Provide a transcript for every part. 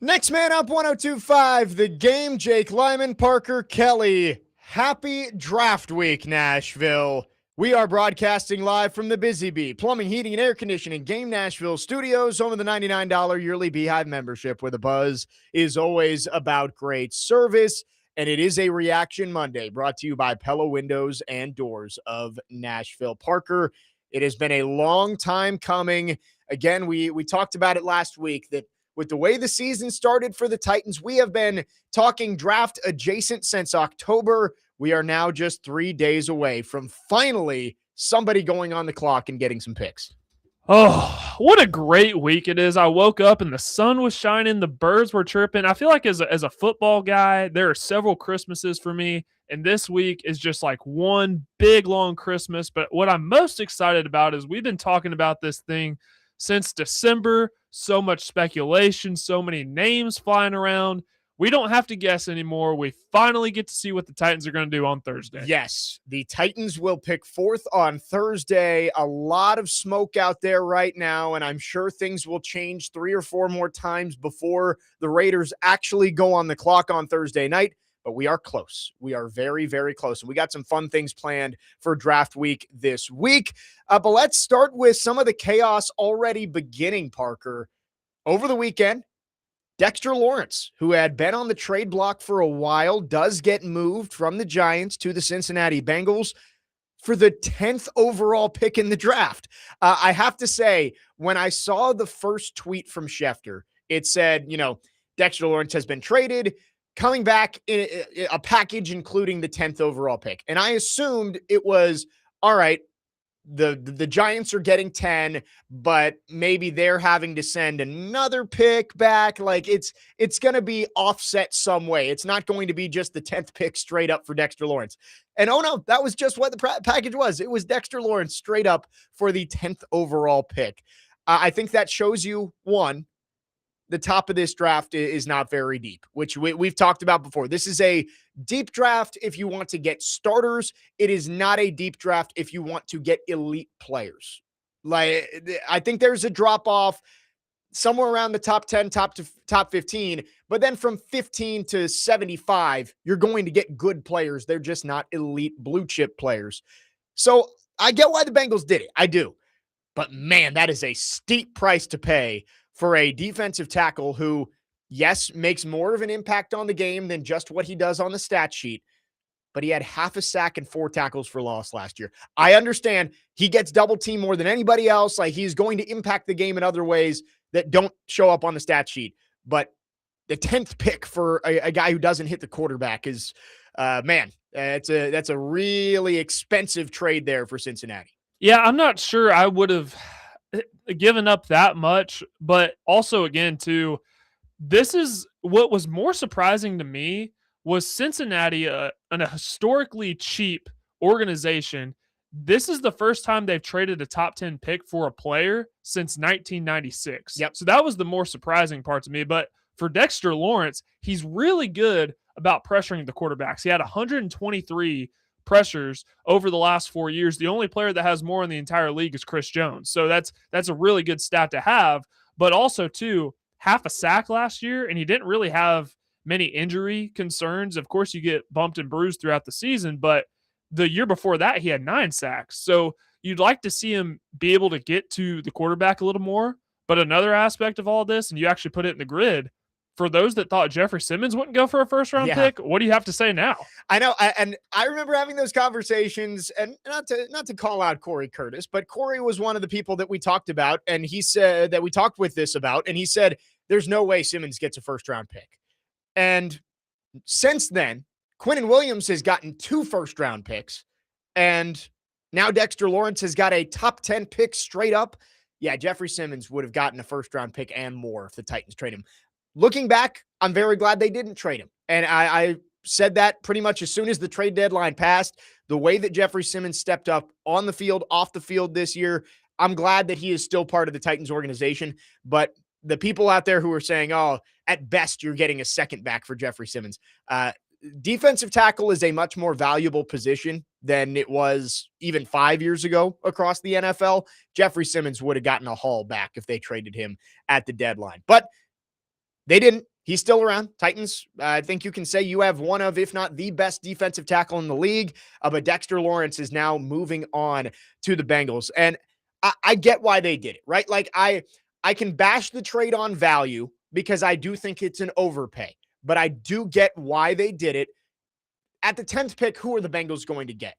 Next man up, 1025, the game. Jake Lyman, Parker Kelly. Happy draft week, Nashville. We are broadcasting live from the Busy Bee Plumbing, Heating, and Air Conditioning Game Nashville studios, home of the $99 yearly Beehive membership, where the buzz is always about great service. And it is a Reaction Monday brought to you by Pella Windows and Doors of Nashville. Parker, it has been a long time coming. Again, we talked about it last week that with the way the season started for the Titans, we have been talking draft adjacent since October. We are now just 3 days away from finally somebody going on the clock and getting some picks. Oh, what a great week it is. I woke up and the sun was shining, the birds were chirping. I feel like as a football guy, there are several Christmases for me, and this week is just like one big long Christmas. But what I'm most excited about is we've been talking about this thing since December. So much speculation, so many names flying around. We don't have to guess anymore. We finally get to see what the Titans are going to do on Thursday. Yes, the Titans will pick fourth on Thursday. A lot of smoke out there right now, and I'm sure things will change 3 or 4 more times before the Raiders actually go on the clock on Thursday night. But we are close. We are very, very close. And we got some fun things planned for draft week this week. But let's start with some of the chaos already beginning, Parker. Over the weekend, Dexter Lawrence, who had been on the trade block for a while, does get moved from the Giants to the Cincinnati Bengals for the 10th overall pick in the draft. I have to say, when I saw the first tweet from Schefter, it said, Dexter Lawrence has been traded, coming back in a package including the 10th overall pick. And I assumed it was, all right, the Giants are getting 10, but maybe they're having to send another pick back. Like it's going to be offset some way. It's not going to be just the 10th pick straight up for Dexter Lawrence. And oh no, that was just what the package was. It was Dexter Lawrence straight up for the 10th overall pick. I think that shows you, one, the top of this draft is not very deep, which we've talked about before. This is a deep draft if you want to get starters. It is not a deep draft if you want to get elite players. Like, I think there's a drop off somewhere around the top 10, top 15, but then from 15 to 75, you're going to get good players. They're just not elite blue chip players. So I get why the Bengals did it. I do. But man, that is a steep price to pay for a defensive tackle who, yes, makes more of an impact on the game than just what he does on the stat sheet, but he had half a sack and 4 tackles for loss last year. I understand he gets double teamed more than anybody else. Like, he's going to impact the game in other ways that don't show up on the stat sheet. But the 10th pick for a guy who doesn't hit the quarterback is, that's a really expensive trade there for Cincinnati. Yeah, I'm not sure I would have given up that much, but also again too, this is what was more surprising to me was Cincinnati, a historically cheap organization. This is the first time they've traded a top 10 pick for a player since 1996. Yep. So that was the more surprising part to me. But for Dexter Lawrence, he's really good about pressuring the quarterbacks. He had 123 pressures over the last 4 years. The only player that has more in the entire league is Chris Jones. So that's a really good stat to have. But also, too, half a sack last year, and he didn't really have many injury concerns. Of course, you get bumped and bruised throughout the season, but the year before that, he had 9 sacks. So you'd like to see him be able to get to the quarterback a little more. But another aspect of all this, and you actually put it in the grid, for those that thought Jeffrey Simmons wouldn't go for a first-round pick, what do you have to say now? I know, and I remember having those conversations, and not to call out Corey Curtis, but Corey was one of the people that we talked about, and he said that we talked with this about, and he said, there's no way Simmons gets a first-round pick. And since then, Quinnen Williams has gotten 2 first-round picks, and now Dexter Lawrence has got a top 10 pick straight up. Yeah, Jeffrey Simmons would have gotten a first-round pick and more if the Titans trade him. Looking back, I'm very glad they didn't trade him. And I said that pretty much as soon as the trade deadline passed. The way that Jeffrey Simmons stepped up on the field, off the field this year, I'm glad that he is still part of the Titans organization. But the people out there who are saying, oh, at best, you're getting a second back for Jeffrey Simmons. Defensive tackle is a much more valuable position than it was even 5 years ago across the NFL. Jeffrey Simmons would have gotten a haul back if they traded him at the deadline. But they didn't, He's still around. Titans, I think you can say you have one of, if not the best defensive tackle in the league. But Dexter Lawrence is now moving on to the Bengals. And I get why they did it, right? Like I can bash the trade on value because I do think it's an overpay, but I do get why they did it. At the 10th pick, who are the Bengals going to get?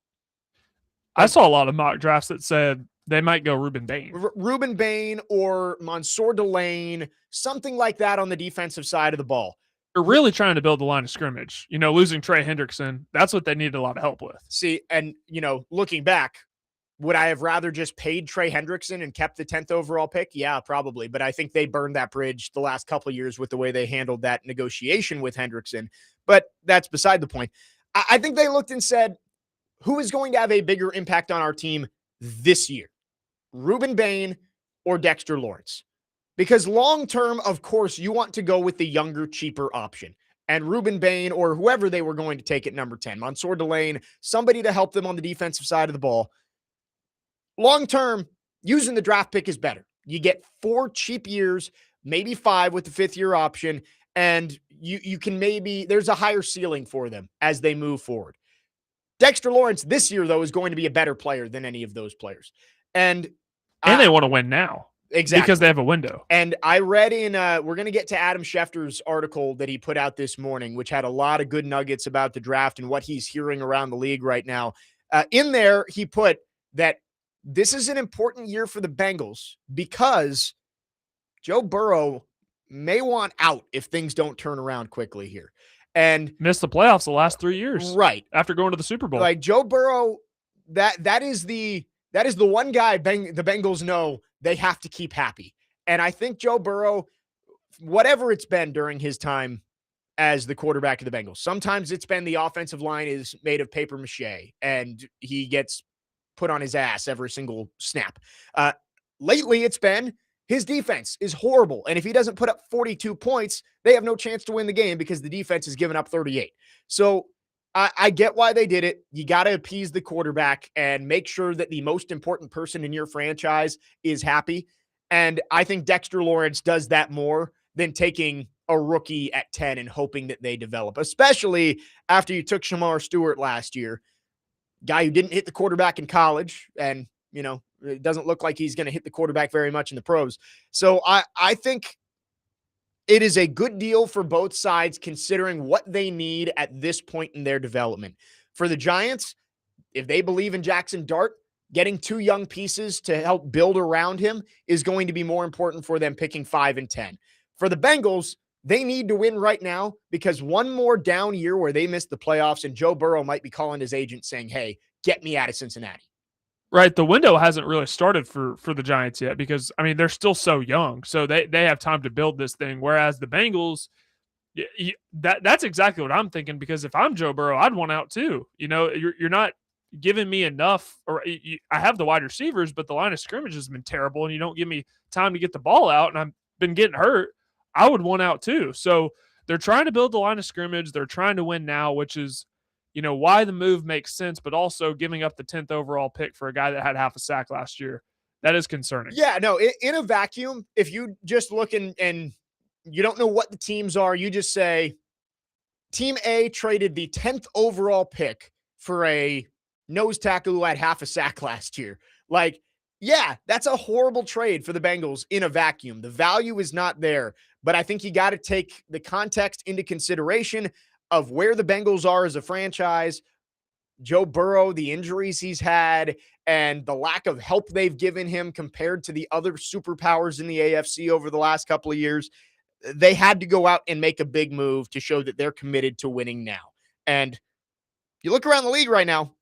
I saw a lot of mock drafts that said they might go Ruben Bain. Ruben Bain or Mansour Delane, something like that on the defensive side of the ball. They're really trying to build the line of scrimmage. Losing Trey Hendrickson, that's what they needed a lot of help with. See, and, looking back, would I have rather just paid Trey Hendrickson and kept the 10th overall pick? Yeah, probably. But I think they burned that bridge the last couple of years with the way they handled that negotiation with Hendrickson. But that's beside the point. I think they looked and said, who is going to have a bigger impact on our team this year? Ruben Bain or Dexter Lawrence? Because long-term, of course, you want to go with the younger, cheaper option. And Ruben Bain or whoever they were going to take at number 10, Mansour Delane, somebody to help them on the defensive side of the ball. Long-term, using the draft pick is better. You get 4 cheap years, maybe 5 with the 5th-year option, and you can there's a higher ceiling for them as they move forward. Dexter Lawrence this year, though, is going to be a better player than any of those players. And they want to win now. Exactly. Because they have a window. And I read we're going to get to Adam Schefter's article that he put out this morning, which had a lot of good nuggets about the draft and what he's hearing around the league right now. In there, he put that this is an important year for the Bengals because Joe Burrow may want out if things don't turn around quickly here. And missed the playoffs the last 3 years. Right. After going to the Super Bowl. Like Joe Burrow, that is the one guy the Bengals know they have to keep happy. And I think Joe Burrow, whatever it's been during his time as the quarterback of the Bengals, sometimes it's been the offensive line is made of paper mache and he gets put on his ass every single snap. Lately, it's been his defense is horrible. And if he doesn't put up 42 points, they have no chance to win the game because the defense has given up 38. So I get why they did it. You got to appease the quarterback and make sure that the most important person in your franchise is happy. And I think Dexter Lawrence does that more than taking a rookie at 10 and hoping that they develop, especially after you took Shamar Stewart last year, guy who didn't hit the quarterback in college. And, it doesn't look like he's going to hit the quarterback very much in the pros. So I think it is a good deal for both sides considering what they need at this point in their development. For the Giants, if they believe in Jackson Dart, getting 2 young pieces to help build around him is going to be more important for them picking 5 and 10. For the Bengals, they need to win right now because one more down year where they miss the playoffs and Joe Burrow might be calling his agent saying, hey, get me out of Cincinnati. Right. The window hasn't really started for the Giants yet because, they're still so young. So they have time to build this thing. Whereas the Bengals, that's exactly what I'm thinking because if I'm Joe Burrow, I'd want out too. You're not giving me enough or I have the wide receivers, but the line of scrimmage has been terrible and you don't give me time to get the ball out and I've been getting hurt. I would want out too. So they're trying to build the line of scrimmage. They're trying to win now, which is why the move makes sense, but also giving up the 10th overall pick for a guy that had half a sack last year. That is concerning. Yeah, no, in a vacuum, if you just look and you don't know what the teams are, you just say Team A traded the 10th overall pick for a nose tackle who had half a sack last year. Like, yeah, that's a horrible trade for the Bengals in a vacuum. The value is not there, but I think you got to take the context into consideration of where the Bengals are as a franchise, Joe Burrow, the injuries he's had, and the lack of help they've given him compared to the other superpowers in the AFC over the last couple of years. They had to go out and make a big move to show that they're committed to winning now. And you look around the league right now,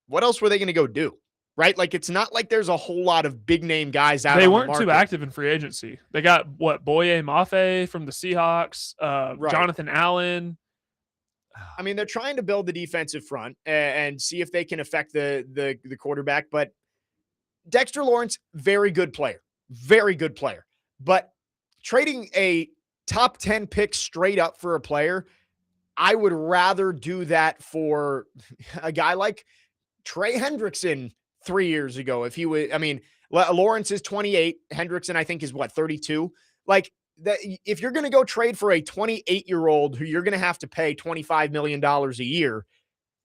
what else were they going to go do? Right? Like, it's not like there's a whole lot of big name guys out. They weren't too active in free agency. They got Boye Mafe from the Seahawks, right. Jonathan Allen. They're trying to build the defensive front and see if they can affect the quarterback. But Dexter Lawrence, very good player. But trading a top 10 pick straight up for a player, I would rather do that for a guy like Trey Hendrickson 3 years ago. If he would, Lawrence is 28. Hendrickson, I think, is 32. Like, that if you're going to go trade for a 28-year-old who you're going to have to pay $25 million a year,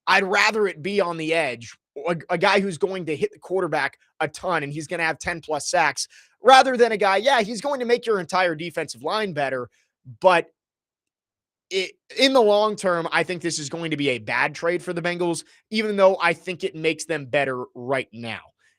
I'd rather it be on the edge, a guy who's going to hit the quarterback a ton and he's going to have 10 plus sacks, rather than a guy, yeah, he's going to make your entire defensive line better, but in the long term, I think this is going to be a bad trade for the Bengals, even though I think it makes them better right now.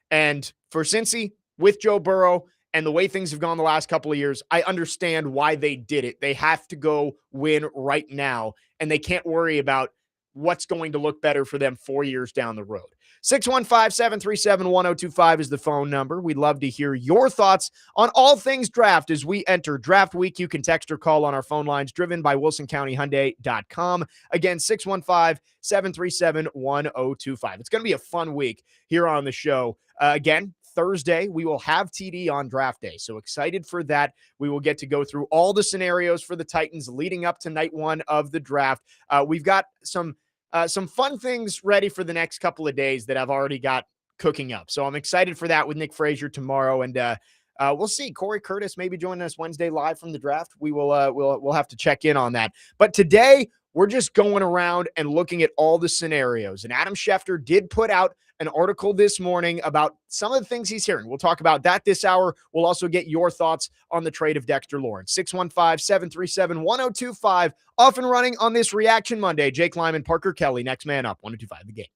And for Cincy, with Joe Burrow and the way things have gone the last couple of years, I understand why they did it. They have to go win right now, and they can't worry about what's going to look better for them 4 years down the road. 615-737-1025 is the phone number. We'd love to hear your thoughts on all things draft as we enter draft week. You can text or call on our phone lines driven by WilsonCountyHyundai.com. Again, 615-737-1025. It's going to be a fun week here on the show. Again, Thursday, we will have TD on draft day. So excited for that. We will get to go through all the scenarios for the Titans leading up to night one of the draft. We've got some fun things ready for the next couple of days that I've already got cooking up. So I'm excited for that with Nick Frazier tomorrow. And we'll see. Corey Curtis may be joining us Wednesday live from the draft. We will we'll have to check in on that. But today we're just going around and looking at all the scenarios. And Adam Schefter did put out an article this morning about some of the things he's hearing. We'll talk about that this hour. We'll also get your thoughts on the trade of Dexter Lawrence. 615-737-1025. Off and running on this Reaction Monday. Jake Lyman, Parker Kelly, next man up. 1025 The Game.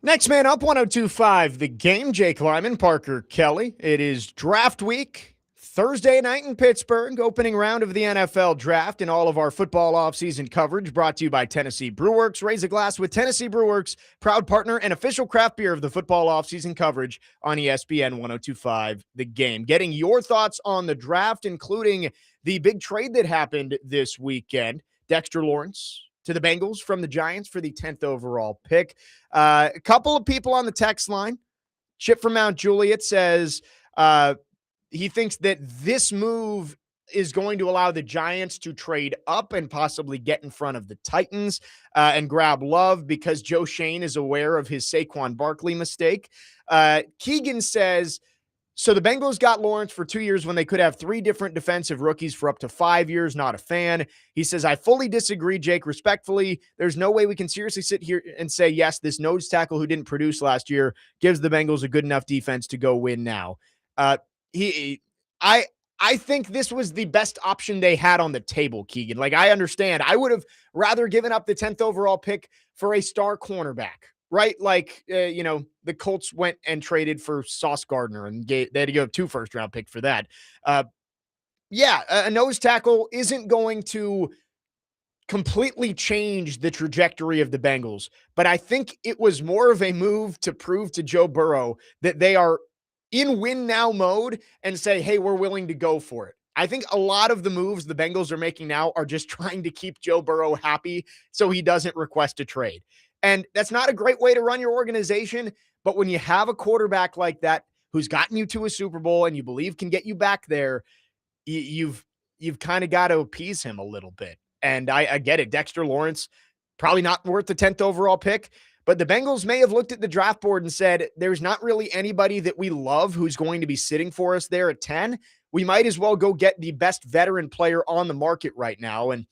Next man up, 1025, The Game. Jake Lyman, Parker Kelly. It is draft week, Thursday night in Pittsburgh, opening round of the NFL draft, and all of our football offseason coverage brought to you by Tennessee Brewworks. Raise a glass with Tennessee Brewworks, proud partner and official craft beer of the football offseason coverage on ESPN 1025, The Game. Getting your thoughts on the draft, including the big trade that happened this weekend. Dexter Lawrence to the Bengals from the Giants for the 10th overall pick. A couple of people on the text line. Chip from Mount Juliet says he thinks that this move is going to allow the Giants to trade up and possibly get in front of the Titans and grab Love because Joe Shane is aware of his Saquon Barkley mistake. Keegan says, so the Bengals got Lawrence for 2 years when they could have 3 different defensive rookies for up to 5 years. Not a fan. He says, I fully disagree, Jake, respectfully. There's no way we can seriously sit here and say, yes, this nose tackle who didn't produce last year gives the Bengals a good enough defense to go win now. I think this was the best option they had on the table, Keegan. Like, I understand. I would have rather given up the 10th overall pick for a star cornerback. Right? Like, the Colts went and traded for Sauce Gardner and they had to give up 2 first-round picks for that. A nose tackle isn't going to completely change the trajectory of the Bengals, but I think it was more of a move to prove to Joe Burrow that they are in win-now mode and say, hey, we're willing to go for it. I think a lot of the moves the Bengals are making now are just trying to keep Joe Burrow happy so he doesn't request a trade. And that's not a great way to run your organization. But when you have a quarterback like that who's gotten you to a Super Bowl and you believe can get you back there, you've kind of got to appease him a little bit. And I get it. Dexter Lawrence, probably not worth the 10th overall pick. But the Bengals may have looked at the draft board and said, there's not really anybody that we love who's going to be sitting for us there at 10. We might as well go get the best veteran player on the market right now. And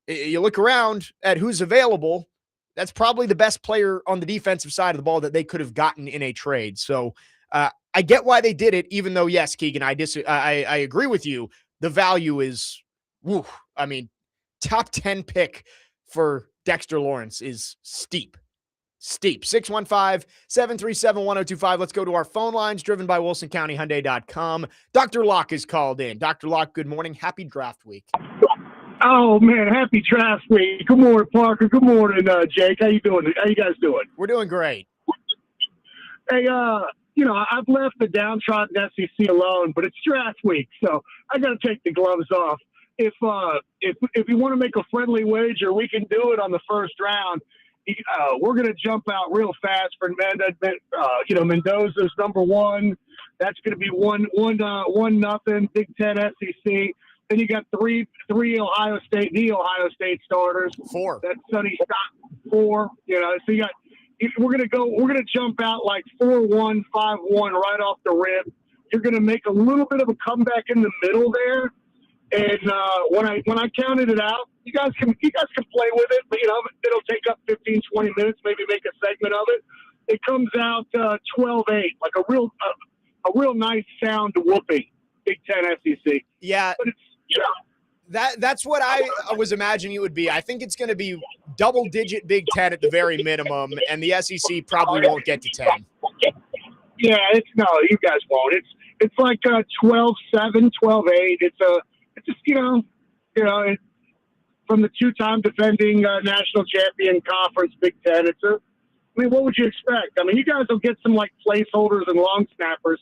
you look around at who's available. That's probably the best player on the defensive side of the ball that they could have gotten in a trade. So I get why they did it, even though, yes, Keegan, I agree with you. The value is, top 10 pick for Dexter Lawrence is steep. 615-737-1025. Let's go to our phone lines driven by WilsonCountyHyundai.com. Dr. Locke is called in. Dr. Locke, good morning. Happy draft week. Oh, man, happy draft week. Good morning, Parker. Good morning, Jake. How you doing? How you guys doing? We're doing great. Hey, I've left the downtrodden SEC alone, but it's draft week, so I got to take the gloves off. If you want to make a friendly wager, we can do it on the first round. We're going to jump out real fast for Mendoza's number 1. That's going to be 1-0, Big Ten SEC. Then you got three the Ohio State starters. 4. That's Sonny Scott, 4. So we're gonna jump out like 4-1, 5-1 right off the rip. You're gonna make a little bit of a comeback in the middle there. And when I counted it out, you guys can play with it, but it'll take up 15, 20 minutes, maybe make a segment of it. It comes out 12-8, like a real nice sound whooping. Big Ten SEC. Yeah. But it's, that's what I was imagining it would be. I think it's going to be double-digit Big Ten at the very minimum, and the SEC probably won't get to 10. Yeah, you guys won't. It's like 12-7, 12-8. It's just from the 2-time defending national champion conference Big Ten. What would you expect? You guys will get some like placeholders and long snappers.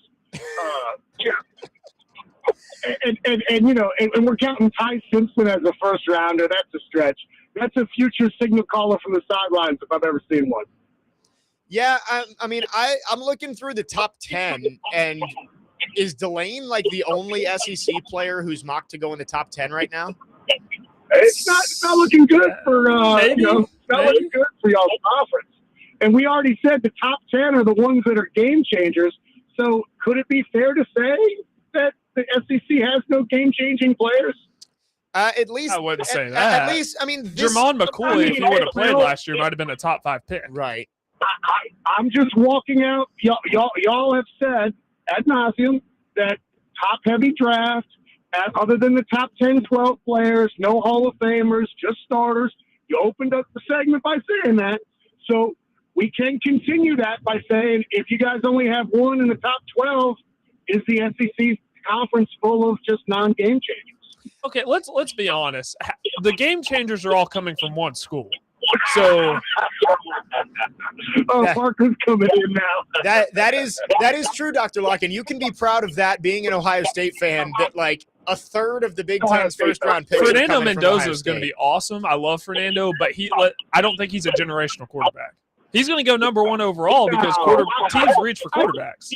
And we're counting Ty Simpson as a first rounder. That's a stretch. That's a future signal caller from the sidelines if I've ever seen one. Yeah, I'm looking through the top 10, and is Delane like the only SEC player who's mocked to go in the top 10 right now? It's not looking good for looking good for y'all's conference. And we already said the top 10 are the ones that are game changers. So could it be fair to say that the SEC has no game-changing players? At least I wouldn't say that. At least, Jermon McCoy, if he would have played last year, might have been a top 5 pick. Right. I'm just walking out. Y'all have said ad nauseum that top-heavy draft, other than the top 10, 12 players, no Hall of Famers, just starters. You opened up the segment by saying that. So we can continue that by saying if you guys only have one in the top 12, is the SEC conference full of just non-game changers? Okay, let's be honest. The game changers are all coming from one school. So Parker's coming in now. That is true, Dr. Locke, and you can be proud of that being an Ohio State fan, that like a third of the Big Ten's first round picks. Fernando Mendoza is going to be awesome. I love Fernando, but I don't think he's a generational quarterback. He's going to go number 1 overall because teams reach for quarterbacks.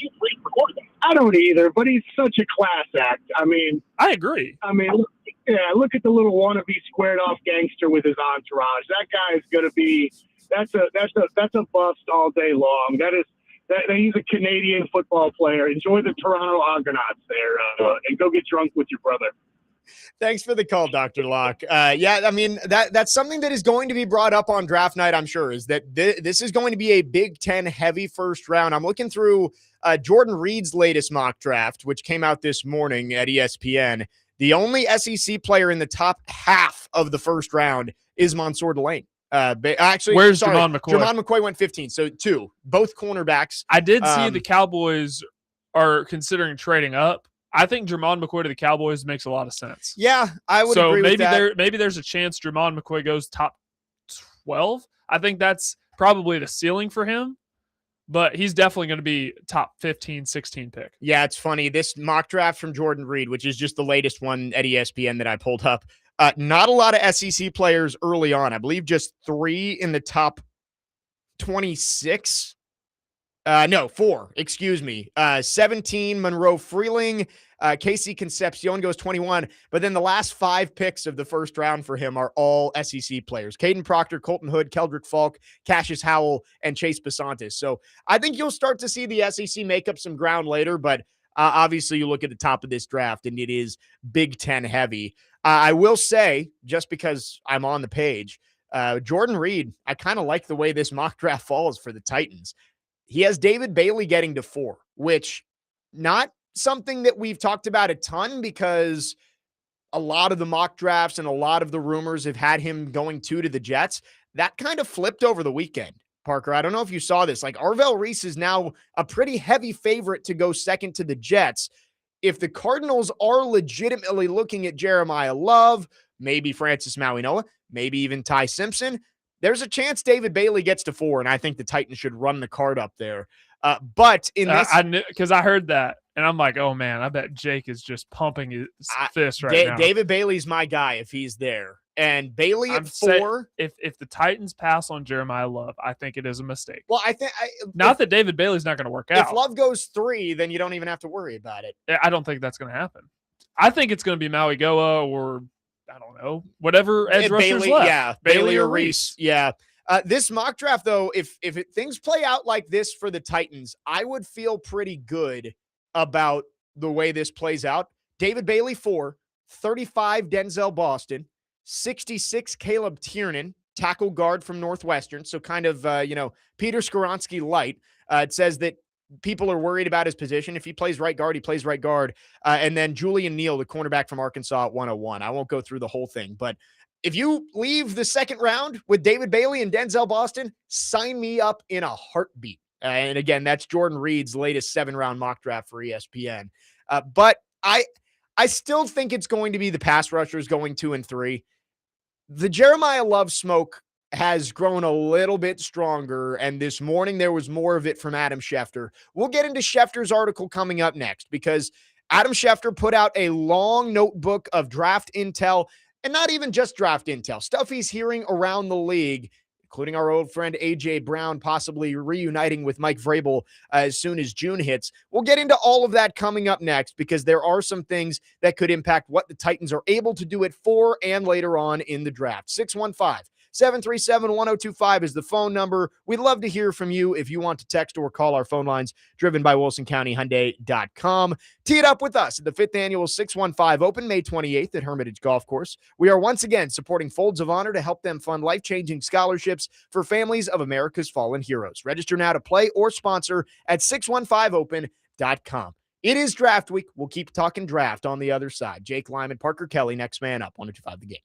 I don't either, but he's such a class act. I mean, I agree. Look at the little wannabe squared off gangster with his entourage. That guy is going to be that's a bust all day long. He's a Canadian football player. Enjoy the Toronto Argonauts there, and go get drunk with your brother. Thanks for the call, Dr. Locke. Yeah, I mean, that's something that is going to be brought up on draft night, I'm sure, is that this is going to be a Big Ten heavy first round. I'm looking through Jordan Reed's latest mock draft, which came out this morning at ESPN. The only SEC player in the top half of the first round is Mansour Delane. Where's Jermon McCoy? Jermon McCoy went 15, so 2, both cornerbacks. I did see the Cowboys are considering trading up. I think Jermon McCoy to the Cowboys makes a lot of sense. Yeah, I would agree with that. Maybe there's a chance Jermon McCoy goes top 12. I think that's probably the ceiling for him, but he's definitely going to be top 15, 16 pick. Yeah, it's funny. This mock draft from Jordan Reed, which is just the latest one at ESPN that I pulled up, not a lot of SEC players early on. I believe just 3 in the top 26. No, 4, excuse me. 17, Monroe Freeling. Casey Concepcion goes 21. But then the last 5 picks of the first round for him are all SEC players. Caden Proctor, Colton Hood, Keldrick Falk, Cassius Howell, and Chase Basantis. So I think you'll start to see the SEC make up some ground later, but obviously you look at the top of this draft and it is Big Ten heavy. I will say, just because I'm on the page, Jordan Reed, I kind of like the way this mock draft falls for the Titans. He has David Bailey getting to 4, which not something that we've talked about a ton because a lot of the mock drafts and a lot of the rumors have had him going 2 to the Jets. That kind of flipped over the weekend, Parker. I don't know if you saw this. Like Arvell Reese is now a pretty heavy favorite to go second to the Jets. If the Cardinals are legitimately looking at Jeremiah Love, maybe Francis Maui-Noah, maybe even Ty Simpson, there's a chance David Bailey gets to 4, and I think the Titans should run the card up there. But in this, I knew, because I heard that, and I'm like, oh man, I bet Jake is just pumping his fist right now. David Bailey's my guy if he's there, and Bailey at 4. If the Titans pass on Jeremiah Love, I think it is a mistake. Well, I think that David Bailey's not going to work out. If Love goes 3, then you don't even have to worry about it. I don't think that's going to happen. I think it's going to be Maui Goa or I don't know, whatever edge rushers left. Yeah, Bailey or Reese. Yeah. This mock draft, though, if things play out like this for the Titans, I would feel pretty good about the way this plays out. David Bailey 4, 35 Denzel Boston, 66 Caleb Tiernan, tackle guard from Northwestern. So kind of, Peter Skoronski light. It says that people are worried about his position. If he plays right guard, he plays right guard. And then Julian Neal, the cornerback from Arkansas at 101. I won't go through the whole thing, but if you leave the second round with David Bailey and Denzel Boston, sign me up in a heartbeat. And again, that's Jordan Reed's latest 7-round mock draft for ESPN. But I still think it's going to be the pass rushers going 2 and 3. The Jeremiah Love smoke has grown a little bit stronger, and this morning there was more of it from Adam Schefter. We'll get into Schefter's article coming up next because Adam Schefter put out a long notebook of draft intel, and not even just draft intel, stuff he's hearing around the league, including our old friend A.J. Brown possibly reuniting with Mike Vrabel as soon as June hits. We'll get into all of that coming up next because there are some things that could impact what the Titans are able to do at 4 and later on in the draft. 615-737-1025 is the phone number. We'd love to hear from you if you want to text or call our phone lines driven by WilsonCountyHyundai.com. Tee it up with us at the 5th Annual 615 Open, May 28th at Hermitage Golf Course. We are once again supporting Folds of Honor to help them fund life-changing scholarships for families of America's fallen heroes. Register now to play or sponsor at 615open.com. It is draft week. We'll keep talking draft on the other side. Jake Lyman, Parker Kelly, next man up, 102.5 The Game.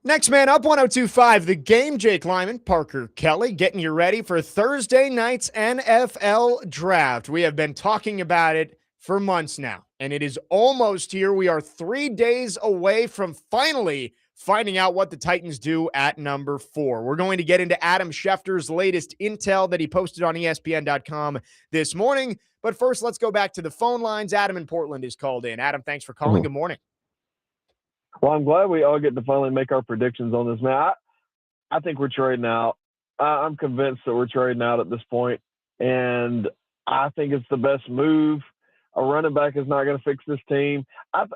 Next man up, 102.5 The Game. Jake Lyman, Parker Kelly, getting you ready for Thursday night's NFL draft. We have been talking about it for months now, and it is almost here. We are 3 days away from finally finding out what the Titans do at number 4. We're going to get into Adam Schefter's latest intel that he posted on ESPN.com this morning. But first, let's go back to the phone lines. Adam in Portland is called in. Adam, thanks for calling. Good morning. Well, I'm glad we all get to finally make our predictions on this, man. I think we're trading out. I'm convinced that we're trading out at this point, and I think it's the best move. A running back is not going to fix this team.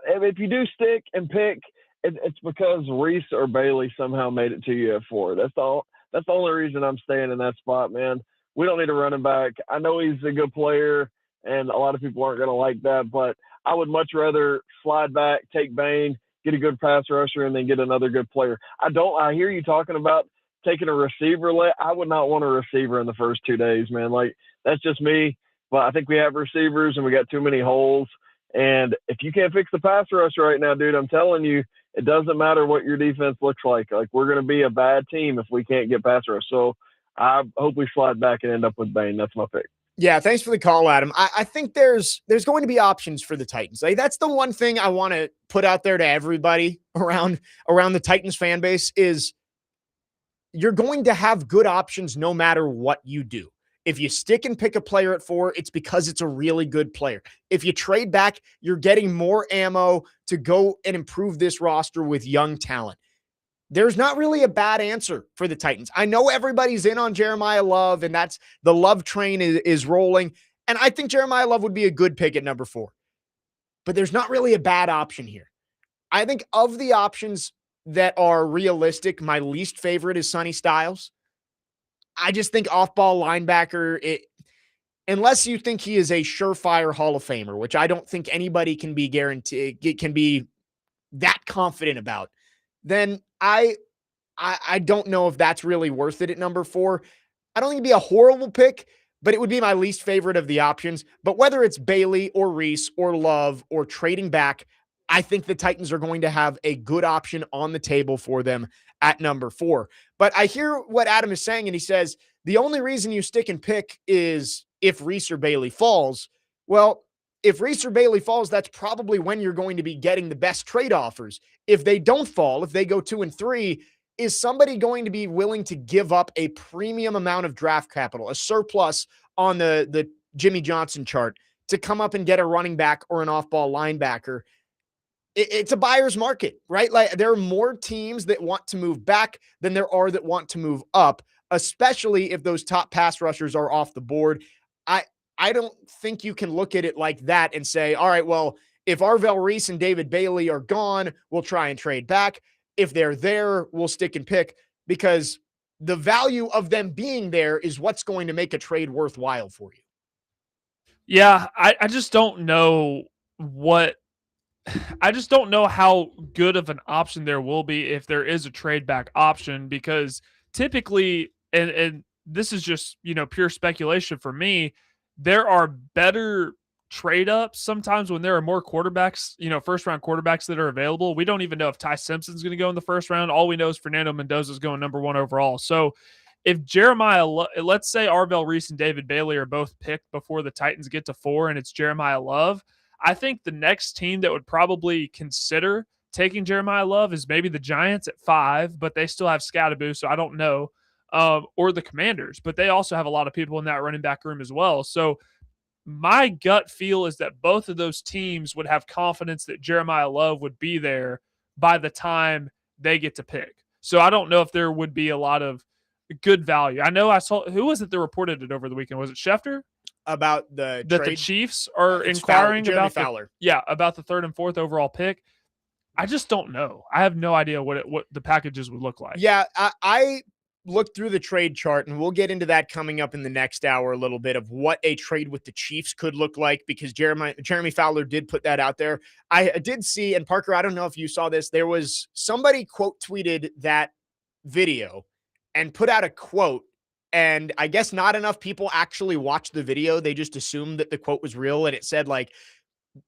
If you do stick and pick, it's because Reese or Bailey somehow made it to you at 4. That's the only reason I'm staying in that spot, man. We don't need a running back. I know he's a good player, and a lot of people aren't going to like that, but I would much rather slide back, take Bain, get a good pass rusher, and then get another good player. I hear you talking about taking a receiver. I would not want a receiver in the first 2 days, man. That's just me. But I think we have receivers, and we got too many holes. And if you can't fix the pass rush right now, dude, I'm telling you, it doesn't matter what your defense looks like. We're going to be a bad team if we can't get pass rush. So I hope we slide back and end up with Bain. That's my pick. Yeah, thanks for the call, Adam. I think there's going to be options for the Titans. That's the one thing I want to put out there to everybody around the Titans fan base is you're going to have good options no matter what you do. If you stick and pick a player at 4, it's because it's a really good player. If you trade back, you're getting more ammo to go and improve this roster with young talent. There's not really a bad answer for the Titans. I know everybody's in on Jeremiah Love, and that's the Love train is rolling. And I think Jeremiah Love would be a good pick at number 4. But there's not really a bad option here. I think of the options that are realistic, my least favorite is Sonny Styles. I just think off-ball linebacker, unless you think he is a surefire Hall of Famer, which I don't think anybody can be guaranteed, can be that confident about, then I don't know if that's really worth it at number 4. I don't think it'd be a horrible pick, but it would be my least favorite of the options. But whether it's Bailey or Reese or Love or trading back, I think the Titans are going to have a good option on the table for them at number 4. But I hear what Adam is saying, and he says, the only reason you stick and pick is if Reese or Bailey falls. Well, if Reese or Bailey falls, that's probably when you're going to be getting the best trade offers. If they don't fall, if they go 2 and 3, is somebody going to be willing to give up a premium amount of draft capital, a surplus on the Jimmy Johnson chart to come up and get a running back or an off-ball linebacker? It's a buyer's market, right? There are more teams that want to move back than there are that want to move up, especially if those top pass rushers are off the board. I don't think you can look at it like that and say, all right, well, if Arvell Reese and David Bailey are gone, we'll try and trade back. If they're there, we'll stick and pick, because the value of them being there is what's going to make a trade worthwhile for you. Yeah, I just don't know I just don't know how good of an option there will be if there is a trade back option, because typically, and this is just, pure speculation for me, there are better trade ups sometimes when there are more quarterbacks, first round quarterbacks that are available. We don't even know if Ty Simpson's going to go in the first round. All we know is Fernando Mendoza is going number 1 overall. So if let's say Arvell Reese and David Bailey are both picked before the Titans get to 4 and it's Jeremiah Love, I think the next team that would probably consider taking Jeremiah Love is maybe the Giants at 5, but they still have Scadaboo, so I don't know, or the Commanders, but they also have a lot of people in that running back room as well. So my gut feel is that both of those teams would have confidence that Jeremiah Love would be there by the time they get to pick. So I don't know if there would be a lot of good value. I know I saw, who was it that reported it over the weekend? Was it Schefter? About that the Chiefs are inquiring about Fowler. About the 3rd and 4th overall pick. I just don't know. I have no idea what the packages would look like. Yeah, I looked through the trade chart, and we'll get into that coming up in the next hour a little bit of what a trade with the Chiefs could look like, because Jeremy Fowler did put that out there. I did see, and Parker, I don't know if you saw this, there was somebody quote tweeted that video and put out a quote. And I guess not enough people actually watched the video. They just assumed that the quote was real. And it said,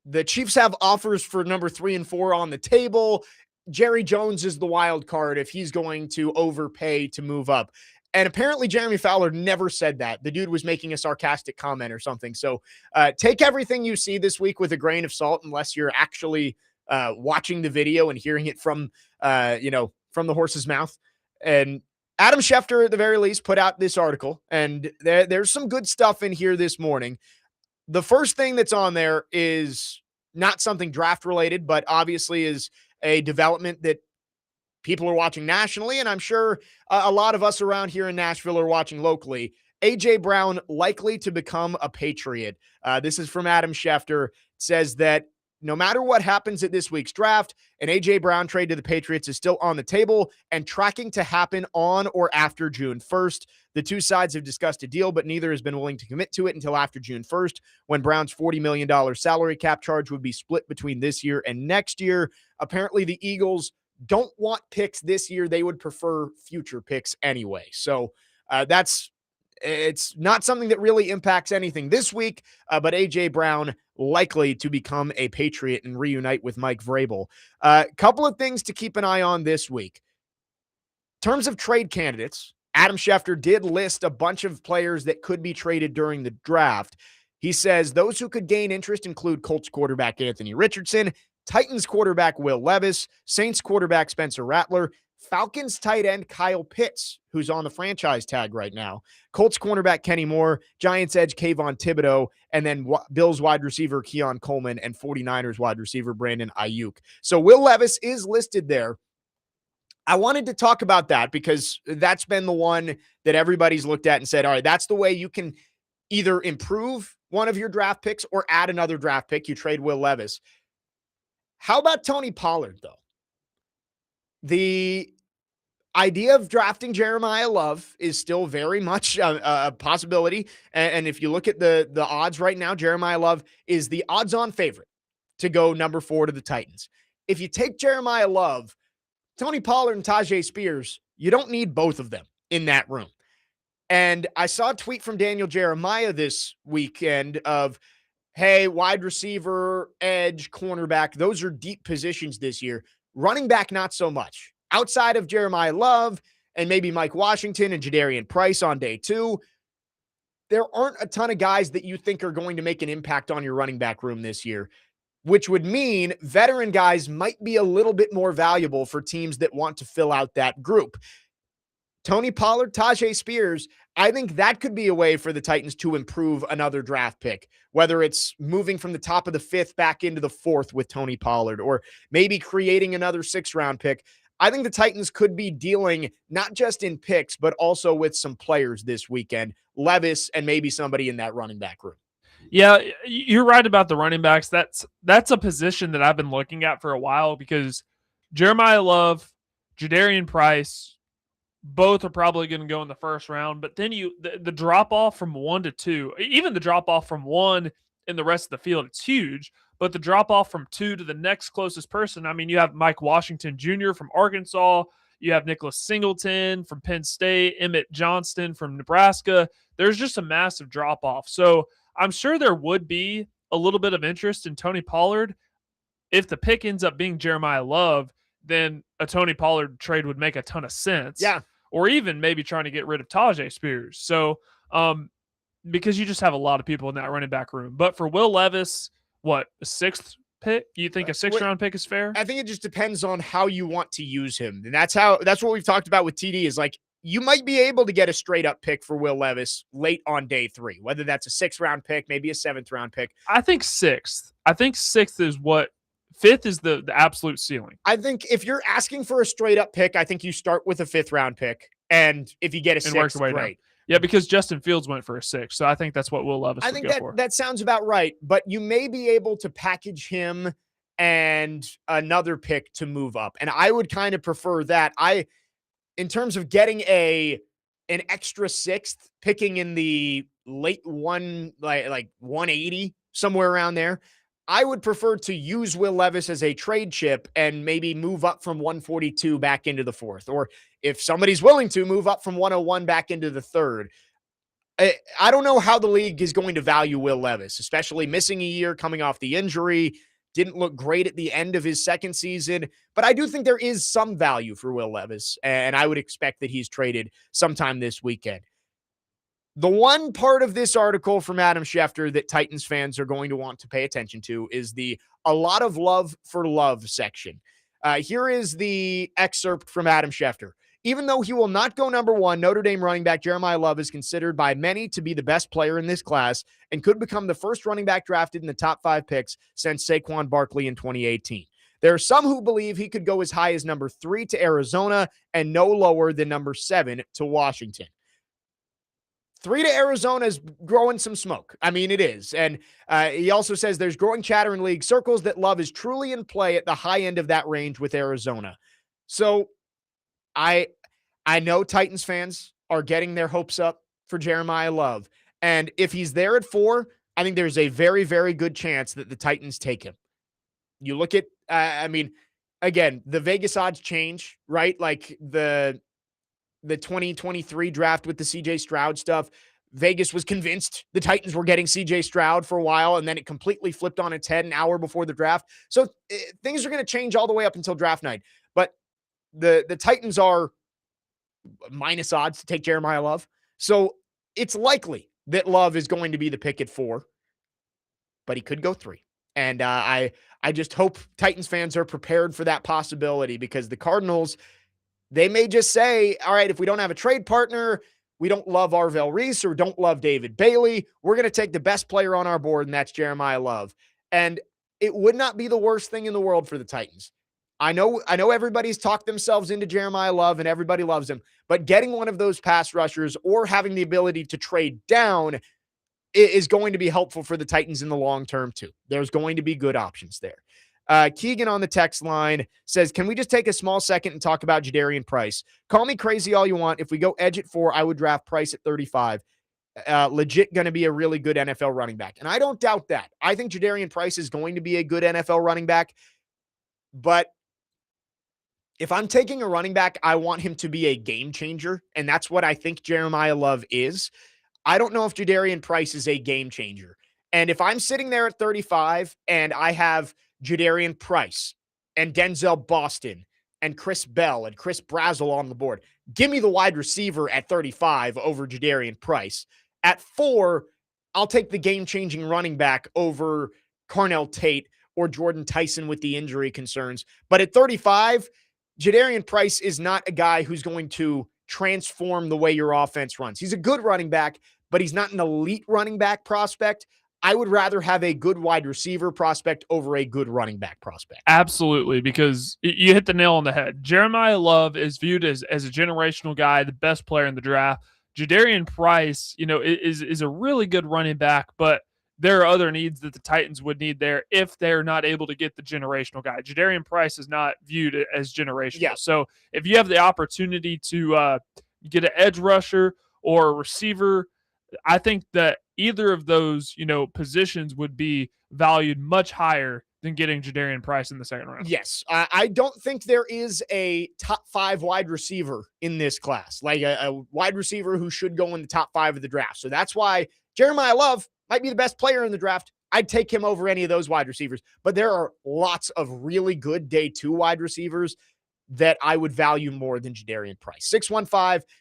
the Chiefs have offers for number 3 and 4 on the table. Jerry Jones is the wild card if he's going to overpay to move up. And apparently Jeremy Fowler never said that. The dude was making a sarcastic comment or something. So take everything you see this week with a grain of salt, unless you're actually watching the video and hearing it from the horse's mouth. And Adam Schefter, at the very least, put out this article, and there's some good stuff in here this morning. The first thing that's on there is not something draft related, but obviously is a development that people are watching nationally, and I'm sure a lot of us around here in Nashville are watching locally. A.J. Brown likely to become a Patriot. This is from Adam Schefter. It says that no matter what happens at this week's draft, an A.J. Brown trade to the Patriots is still on the table and tracking to happen on or after June 1st. The two sides have discussed a deal, but neither has been willing to commit to it until after June 1st, when Brown's $40 million salary cap charge would be split between this year and next year. Apparently, the Eagles don't want picks this year. They would prefer future picks anyway. So it's not something that really impacts anything this week, but A.J. Brown likely to become a Patriot and reunite with Mike Vrabel. Couple of things to keep an eye on this week. In terms of trade candidates, Adam Schefter did list a bunch of players that could be traded during the draft. He says those who could gain interest include Colts quarterback Anthony Richardson, Titans quarterback Will Levis, Saints quarterback Spencer Rattler, Falcons tight end Kyle Pitts, who's on the franchise tag right now, Colts cornerback Kenny Moore, Giants edge Kayvon Thibodeau, and then Bills wide receiver Keon Coleman and 49ers wide receiver Brandon Ayuk. So Will Levis is listed there. I wanted to talk about that because that's been the one that everybody's looked at and said, all right, that's the way you can either improve one of your draft picks or add another draft pick. You trade Will Levis. How about Tony Pollard, though? The idea of drafting Jeremiah Love is still very much a possibility. And if you look at the odds right now, Jeremiah Love is the odds-on favorite to go number 4 to the Titans. If you take Jeremiah Love, Tony Pollard and Tajay Spears, you don't need both of them in that room. And I saw a tweet from Daniel Jeremiah this weekend of, hey, wide receiver, edge, cornerback, those are deep positions this year. Running back, not so much. Outside of Jeremiah Love and maybe Mike Washington and Jadarian Price on day 2, there aren't a ton of guys that you think are going to make an impact on your running back room this year, which would mean veteran guys might be a little bit more valuable for teams that want to fill out that group. Tony Pollard, Tajay Spears, I think that could be a way for the Titans to improve another draft pick, whether it's moving from the top of the 5th back into the 4th with Tony Pollard, or maybe creating another 6th-round pick. I think the Titans could be dealing not just in picks, but also with some players this weekend, Levis and maybe somebody in that running back room. Yeah, you're right about the running backs. That's a position that I've been looking at for a while because Jeremiah Love, Jadarian Price, both are probably going to go in the first round. But then the drop off from 1 to 2, even the drop off from 1 in the rest of the field, it's huge. But the drop off from 2 to the next closest person, I mean, you have Mike Washington Jr. from Arkansas. You have Nicholas Singleton from Penn State, Emmett Johnston from Nebraska. There's just a massive drop off. So I'm sure there would be a little bit of interest in Tony Pollard. If the pick ends up being Jeremiah Love, then a Tony Pollard trade would make a ton of sense. Yeah. Or even maybe trying to get rid of Tajay Spears. So, because you just have a lot of people in that running back room. But for Will Levis, what, a 6th pick? You think a 6th-round pick is fair? I think it just depends on how you want to use him. And that's what we've talked about with TD is like, you might be able to get a straight-up pick for Will Levis late on day 3, whether that's a 6th-round pick, maybe a 7th-round pick. I think 6th. I think 6th is what 5th is the absolute ceiling. I think if you're asking for a straight-up pick, I think you start with a 5th-round pick. And if you get a 6th, great. Down. Yeah, because Justin Fields went for a 6th. So I think that's what Will Levis would go for. That sounds about right. But you may be able to package him and another pick to move up. And I would kind of prefer that. In terms of getting an extra 6th, picking in the late like 180, somewhere around there, I would prefer to use Will Levis as a trade chip and maybe move up from 142 back into the 4th. Or if somebody's willing to, move up from 101 back into the 3rd. I don't know how the league is going to value Will Levis, especially missing a year, coming off the injury. Didn't look great at the end of his second season, but I do think there is some value for Will Levis, and I would expect that he's traded sometime this weekend. The one part of this article from Adam Schefter that Titans fans are going to want to pay attention to is the "a lot of love for love" section. Here is the excerpt from Adam Schefter. Even though he will not go number one, Notre Dame running back Jeremiah Love is considered by many to be the best player in this class and could become the first running back drafted in the top 5 picks since Saquon Barkley in 2018. There are some who believe he could go as high as number 3 to Arizona and no lower than number 7 to Washington. 3 to Arizona is growing some smoke. I mean, it is. And he also says there's growing chatter in league circles that Love is truly in play at the high end of that range with Arizona. So I know Titans fans are getting their hopes up for Jeremiah Love. And if he's there at 4, I think there's a very, very good chance that the Titans take him. You look at, again, the Vegas odds change, right? Like the 2023 draft with the CJ Stroud stuff, Vegas was convinced the Titans were getting CJ Stroud for a while, and then it completely flipped on its head an hour before the draft. So things are going to change all the way up until draft night. But the Titans are minus odds to take Jeremiah Love. So it's likely that Love is going to be the pick at 4, but he could go 3. And I just hope Titans fans are prepared for that possibility, because the Cardinals, they may just say, all right, if we don't have a trade partner, we don't love Arvell Reese or don't love David Bailey, we're going to take the best player on our board, and that's Jeremiah Love. And it would not be the worst thing in the world for the Titans. I know everybody's talked themselves into Jeremiah Love and everybody loves him, but getting one of those pass rushers or having the ability to trade down is going to be helpful for the Titans in the long term too. There's going to be good options there. Keegan on the text line says, can we just take a small second and talk about Jadarian Price? Call me crazy all you want. If we go edge at 4, I would draft Price at 35. Legit going to be a really good NFL running back. And I don't doubt that. I think Jadarian Price is going to be a good NFL running back. But if I'm taking a running back, I want him to be a game changer. And that's what I think Jeremiah Love is. I don't know if Jadarian Price is a game changer. And if I'm sitting there at 35 and I have Jadarian Price and Denzel Boston and Chris Bell and Chris Brazel on the board, give me the wide receiver at 35 over Jadarian Price. At 4, I'll take the game-changing running back over Carnell Tate or Jordan Tyson with the injury concerns. But at 35, Jadarian Price is not a guy who's going to transform the way your offense runs. He's a good running back, but he's not an elite running back prospect. I would rather have a good wide receiver prospect over a good running back prospect. Absolutely, because you hit the nail on the head. Jeremiah Love is viewed as a generational guy, the best player in the draft. Jadarian Price, is a really good running back, but there are other needs that the Titans would need there if they're not able to get the generational guy. Jadarian Price is not viewed as generational. Yeah. So if you have the opportunity to get an edge rusher or a receiver, I think that either of those, positions would be valued much higher than getting Jadarian Price in the second round. Yes. I don't think there is a top 5 wide receiver in this class, like a wide receiver who should go in the top 5 of the draft. So that's why Jeremiah Love might be the best player in the draft. I'd take him over any of those wide receivers, but there are lots of really good day 2 wide receivers that I would value more than Jadarian Price.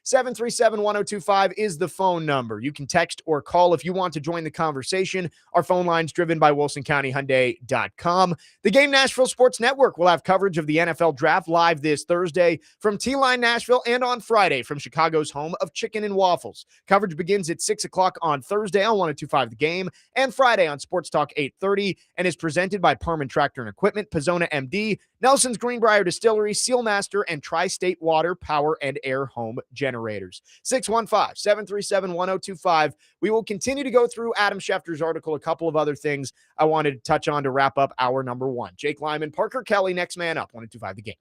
615-737-1025 is the phone number. You can text or call if you want to join the conversation. Our phone line's driven by WilsonCountyHyundai.com. The Game Nashville Sports Network will have coverage of the NFL Draft live this Thursday from T-Line Nashville and on Friday from Chicago's home of Chicken and Waffles. Coverage begins at 6 o'clock on Thursday on 1025 The Game and Friday on Sports Talk 830 and is presented by Parman Tractor and Equipment, Pizona MD, Nelson's Greenbrier Distillery, Sealmaster, and Tri-State Water, Power, and Air Home Generators. 615-737-1025. We will continue to go through Adam Schefter's article, a couple of other things I wanted to touch on to wrap up hour number 1. Jake Lyman, Parker Kelly, next man up, 1025 The Game.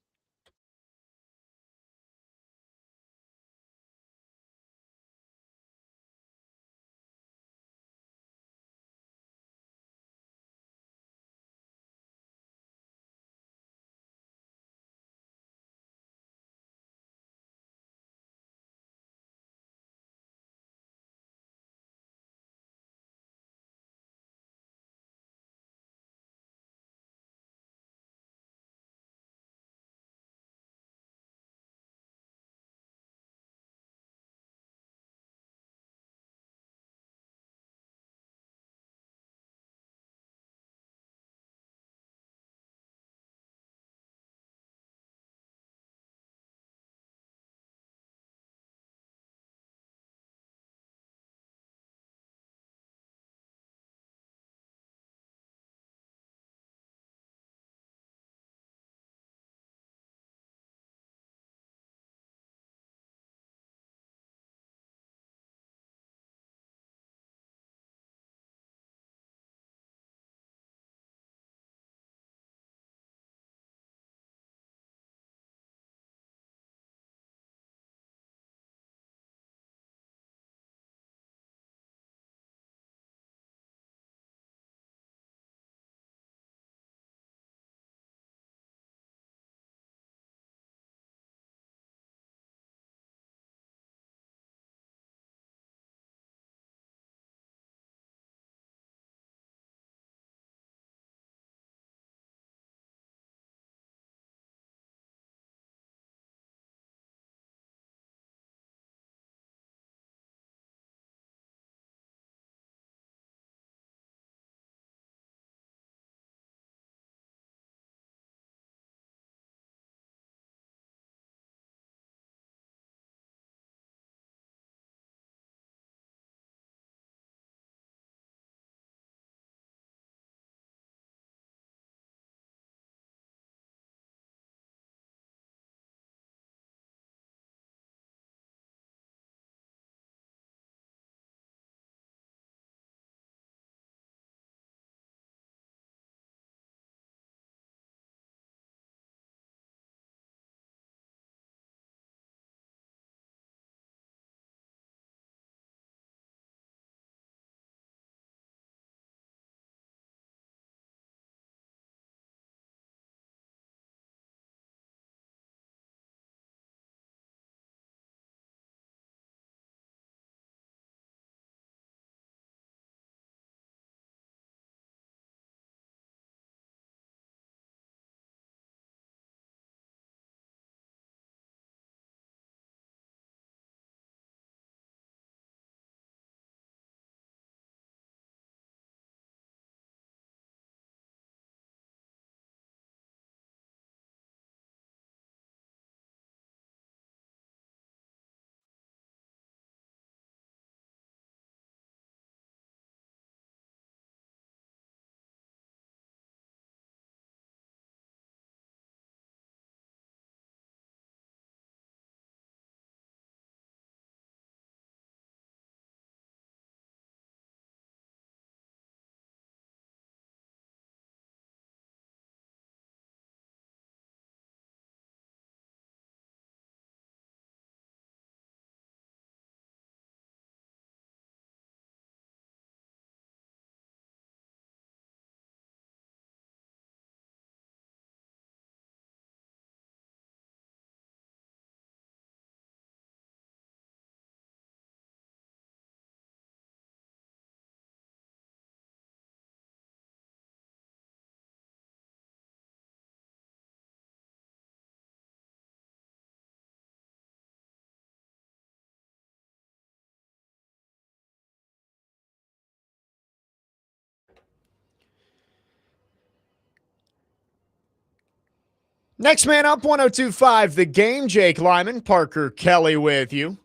Next man up, 1025 The Game. Jake Lyman, Parker Kelly with you.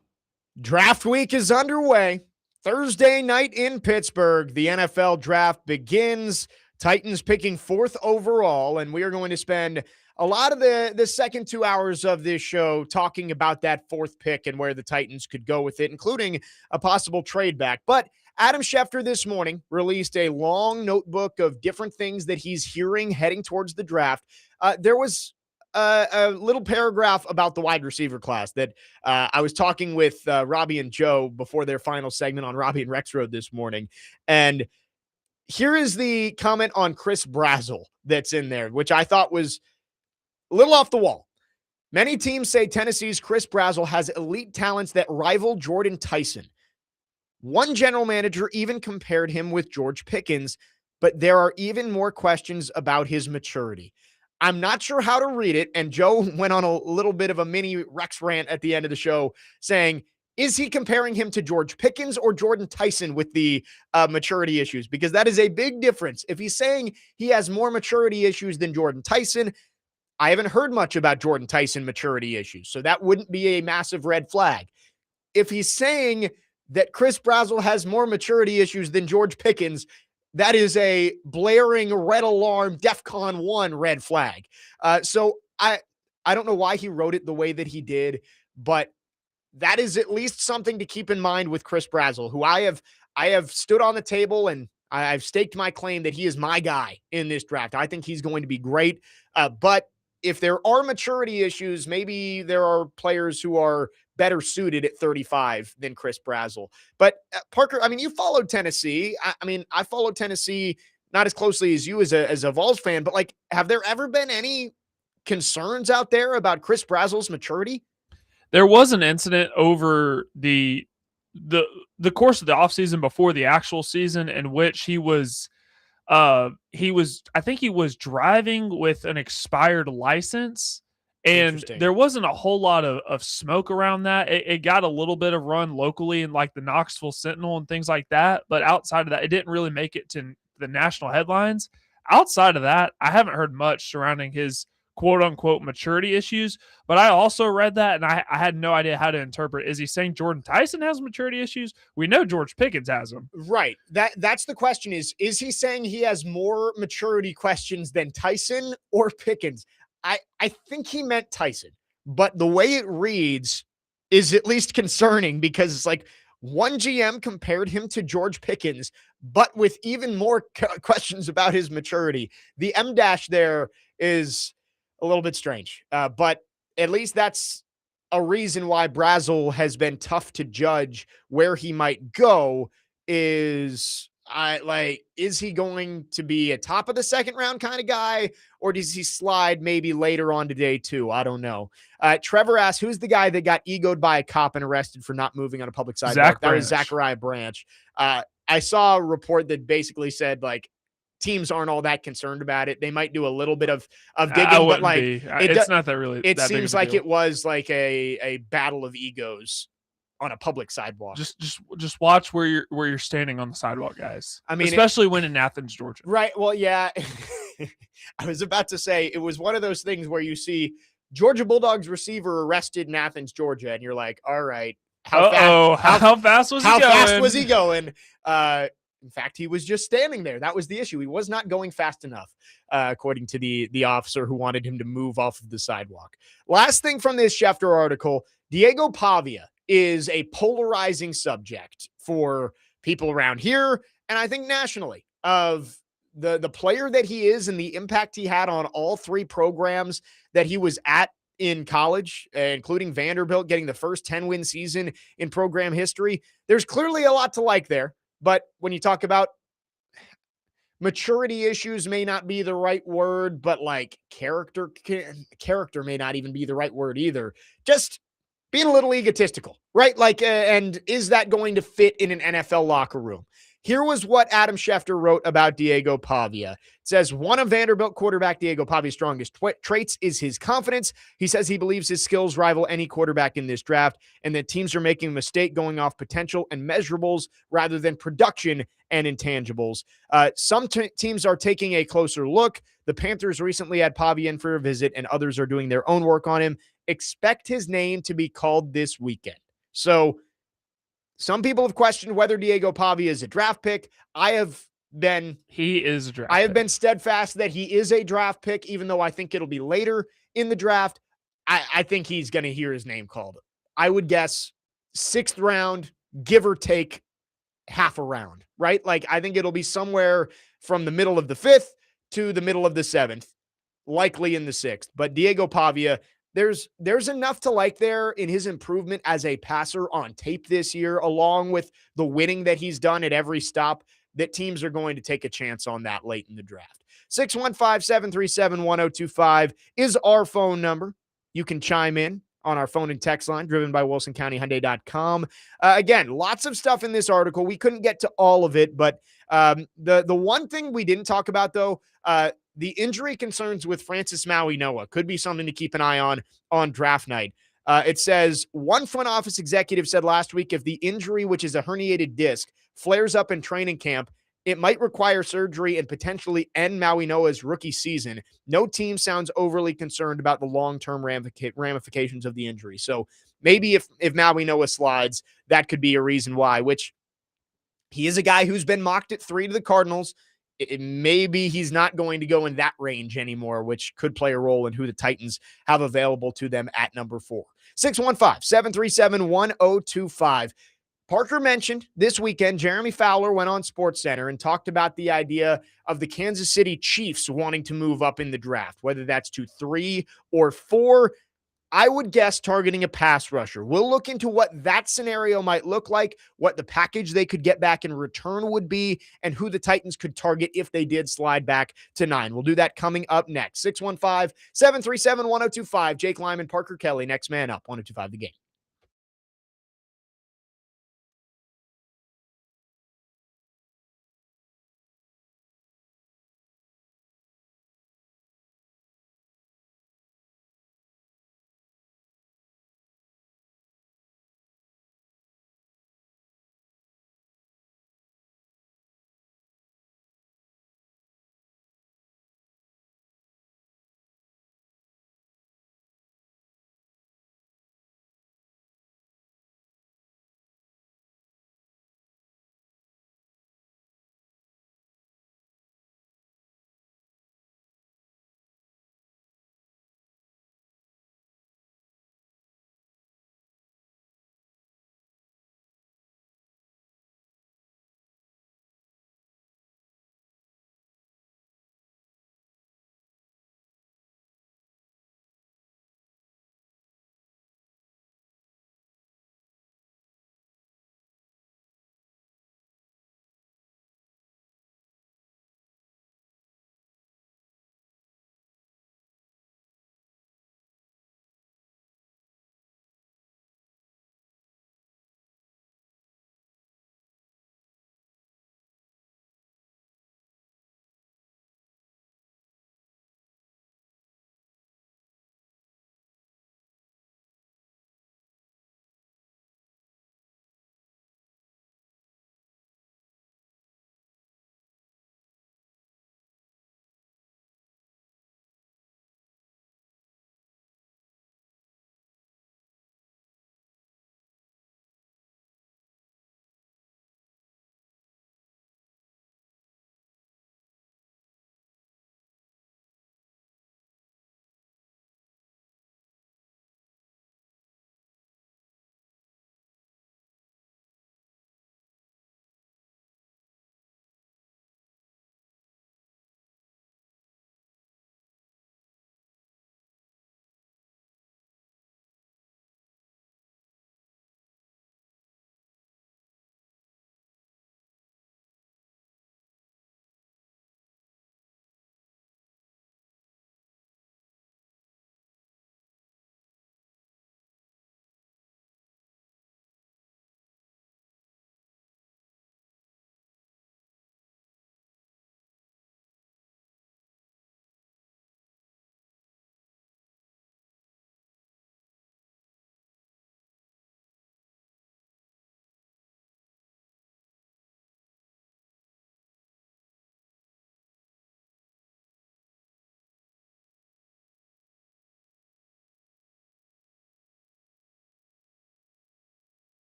Draft week is underway. Thursday night in Pittsburgh, the NFL draft begins. Titans picking 4th overall, and we are going to spend a lot of the second 2 hours of this show talking about that 4th pick and where the Titans could go with it, including a possible trade back. But Adam Schefter this morning released a long notebook of different things that he's hearing heading towards the draft. There was a little paragraph about the wide receiver class that I was talking with Robbie and Joe before their final segment on Robbie and Rexroad this morning. And here is the comment on Chris Brazzell that's in there, which I thought was a little off the wall. Many teams say Tennessee's Chris Brazzell has elite talents that rival Jordan Tyson. One general manager even compared him with George Pickens, but there are even more questions about his maturity. I'm not sure how to read it. And Joe went on a little bit of a mini Rex rant at the end of the show saying, is he comparing him to George Pickens or Jordan Tyson with the maturity issues? Because that is a big difference. If he's saying he has more maturity issues than Jordan Tyson, I haven't heard much about Jordan Tyson maturity issues. So that wouldn't be a massive red flag. If he's saying that Chris Brazzell has more maturity issues than George Pickens, that is a blaring red alarm, DEFCON 1 red flag. So I don't know why he wrote it the way that he did, but that is at least something to keep in mind with Chris Brazzell, who I have stood on the table and I've staked my claim that he is my guy in this draft. I think he's going to be great. But if there are maturity issues, maybe there are players who are better suited at 35 than Chris Brazzell. But Parker, I mean, you followed Tennessee. I followed Tennessee not as closely as you as a Vols fan, but like, have there ever been any concerns out there about Chris Brazzell's maturity? There was an incident over the course of the offseason before the actual season in which he was I think he was driving with an expired license, and there wasn't a whole lot of smoke around that. It got a little bit of run locally in like the Knoxville Sentinel and things like that, but outside of that, it didn't really make it to the national headlines. Outside of that, I haven't heard much surrounding his quote unquote maturity issues, but I also read that and I had no idea how to interpret. Is he saying Jordan Tyson has maturity issues? We know George Pickens has them. Right. That's the question is he saying he has more maturity questions than Tyson or Pickens? I think he meant Tyson, but the way it reads is at least concerning because it's like one GM compared him to George Pickens, but with even more questions about his maturity. The M dash there is a little bit strange, but at least that's a reason why Brazzell has been tough to judge where he might go. Is he going to be a top of the second round kind of guy, or does he slide maybe later on to day 2? I don't know. Trevor asks, who's the guy that got egoed by a cop and arrested for not moving on a public sidewalk? That was Zachariah Branch. I saw a report that basically said like, teams aren't all that concerned about it. They might do a little bit of digging, but like it's not that really. It seems like it was like a battle of egos on a public sidewalk. Just watch where you're standing on the sidewalk, guys. I mean, especially when in Athens, Georgia. Right. Well, yeah. I was about to say it was one of those things where you see Georgia Bulldogs receiver arrested in Athens, Georgia, and you're like, all right, how fast was he going? In fact, he was just standing there. That was the issue. He was not going fast enough, according to the officer who wanted him to move off of the sidewalk. Last thing from this Schefter article, Diego Pavia is a polarizing subject for people around here, and I think nationally, of the player that he is and the impact he had on all 3 programs that he was at in college, including Vanderbilt, getting the first 10-win season in program history. There's clearly a lot to like there. But when you talk about maturity issues may not be the right word, but like character may not even be the right word either. Just being a little egotistical, right? Like, and is that going to fit in an NFL locker room? Here was what Adam Schefter wrote about Diego Pavia. It says, one of Vanderbilt quarterback Diego Pavia's strongest traits is his confidence. He says he believes his skills rival any quarterback in this draft and that teams are making a mistake going off potential and measurables rather than production and intangibles. Some teams are taking a closer look. The Panthers recently had Pavia in for a visit, and others are doing their own work on him. Expect his name to be called this weekend. So some people have questioned whether Diego Pavia is a draft pick. He is a draft I have pick. been steadfast that he is a draft pick, even though I think it'll be later in the draft. I think he's going to hear his name called. I would guess 6th round, give or take half a round, right? Like, I think it'll be somewhere from the middle of the 5th to the middle of the 7th, likely in the 6th. But Diego Pavia, there's enough to like there in his improvement as a passer on tape this year, along with the winning that he's done at every stop, that teams are going to take a chance on that late in the draft. 615-737-1025 is our phone number. You can chime in on our phone and text line, driven by WilsonCountyHyundai.com. Again, lots of stuff in this article. We couldn't get to all of it, but the one thing we didn't talk about, though, the injury concerns with Francis Maui-Noa could be something to keep an eye on draft night. It says one front office executive said last week if the injury, which is a herniated disc, flares up in training camp, it might require surgery and potentially end Maui-Noa's rookie season. No team sounds overly concerned about the long-term ramifications of the injury. So maybe if Maui-Noa slides, that could be a reason why, which he is a guy who's been mocked at 3 to the Cardinals. Maybe he's not going to go in that range anymore, which could play a role in who the Titans have available to them at number 4. 615-737-1025. Parker mentioned this weekend, Jeremy Fowler went on SportsCenter and talked about the idea of the Kansas City Chiefs wanting to move up in the draft, whether that's to 3 or 4. I would guess targeting a pass rusher. We'll look into what that scenario might look like, what the package they could get back in return would be, and who the Titans could target if they did slide back to 9. We'll do that coming up next. 615-737-1025. Jake Lyman, Parker Kelly, next man up, 1025 The Game.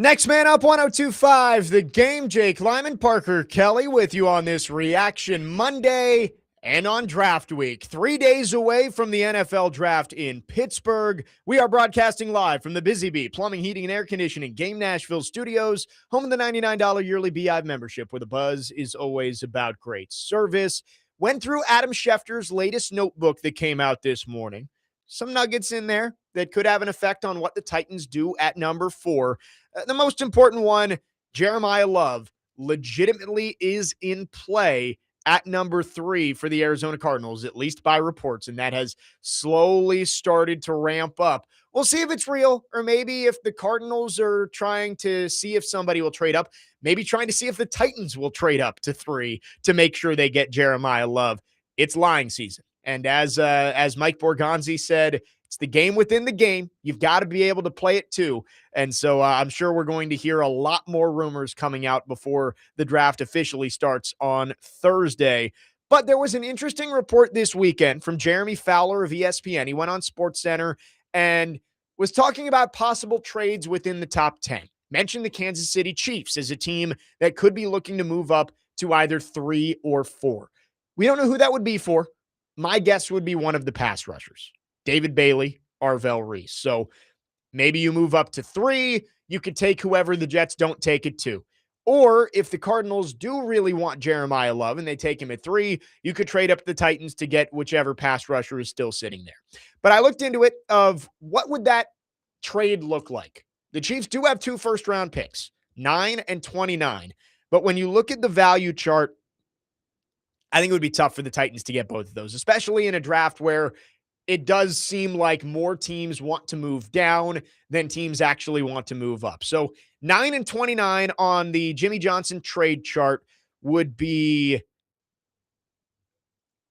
Next man up, 1025, The Game. Jake Lyman, Parker Kelly with you on this Reaction Monday and on draft week. 3 days away from the NFL draft in Pittsburgh. We are broadcasting live from the Busy Bee Plumbing, Heating, and Air Conditioning Game Nashville studios, home of the $99 yearly Beehive membership, where the buzz is always about great service. Went through Adam Schefter's latest notebook that came out this morning. Some nuggets in there that could have an effect on what the Titans do at number 4. The most important one, Jeremiah Love, legitimately is in play at number 3 for the Arizona Cardinals, at least by reports, and that has slowly started to ramp up. We'll see if it's real, or maybe if the Cardinals are trying to see if somebody will trade up, maybe trying to see if the Titans will trade up to 3 to make sure they get Jeremiah Love. It's lying season. And as Mike Borgonzi said, it's the game within the game. You've got to be able to play it too. And so I'm sure we're going to hear a lot more rumors coming out before the draft officially starts on Thursday. But there was an interesting report this weekend from Jeremy Fowler of ESPN. He went on SportsCenter and was talking about possible trades within the top 10. Mentioned the Kansas City Chiefs as a team that could be looking to move up to either 3 or 4. We don't know who that would be for. My guess would be one of the pass rushers. David Bailey, Arvell Reese. So maybe you move up to 3. You could take whoever the Jets don't take it to. Or if the Cardinals do really want Jeremiah Love and they take him at 3, you could trade up the Titans to get whichever pass rusher is still sitting there. But I looked into it of what would that trade look like. The Chiefs do have 2 first-round picks, 9 and 29. But when you look at the value chart, I think it would be tough for the Titans to get both of those, especially in a draft where it does seem like more teams want to move down than teams actually want to move up. So 9 and 29 on the Jimmy Johnson trade chart would be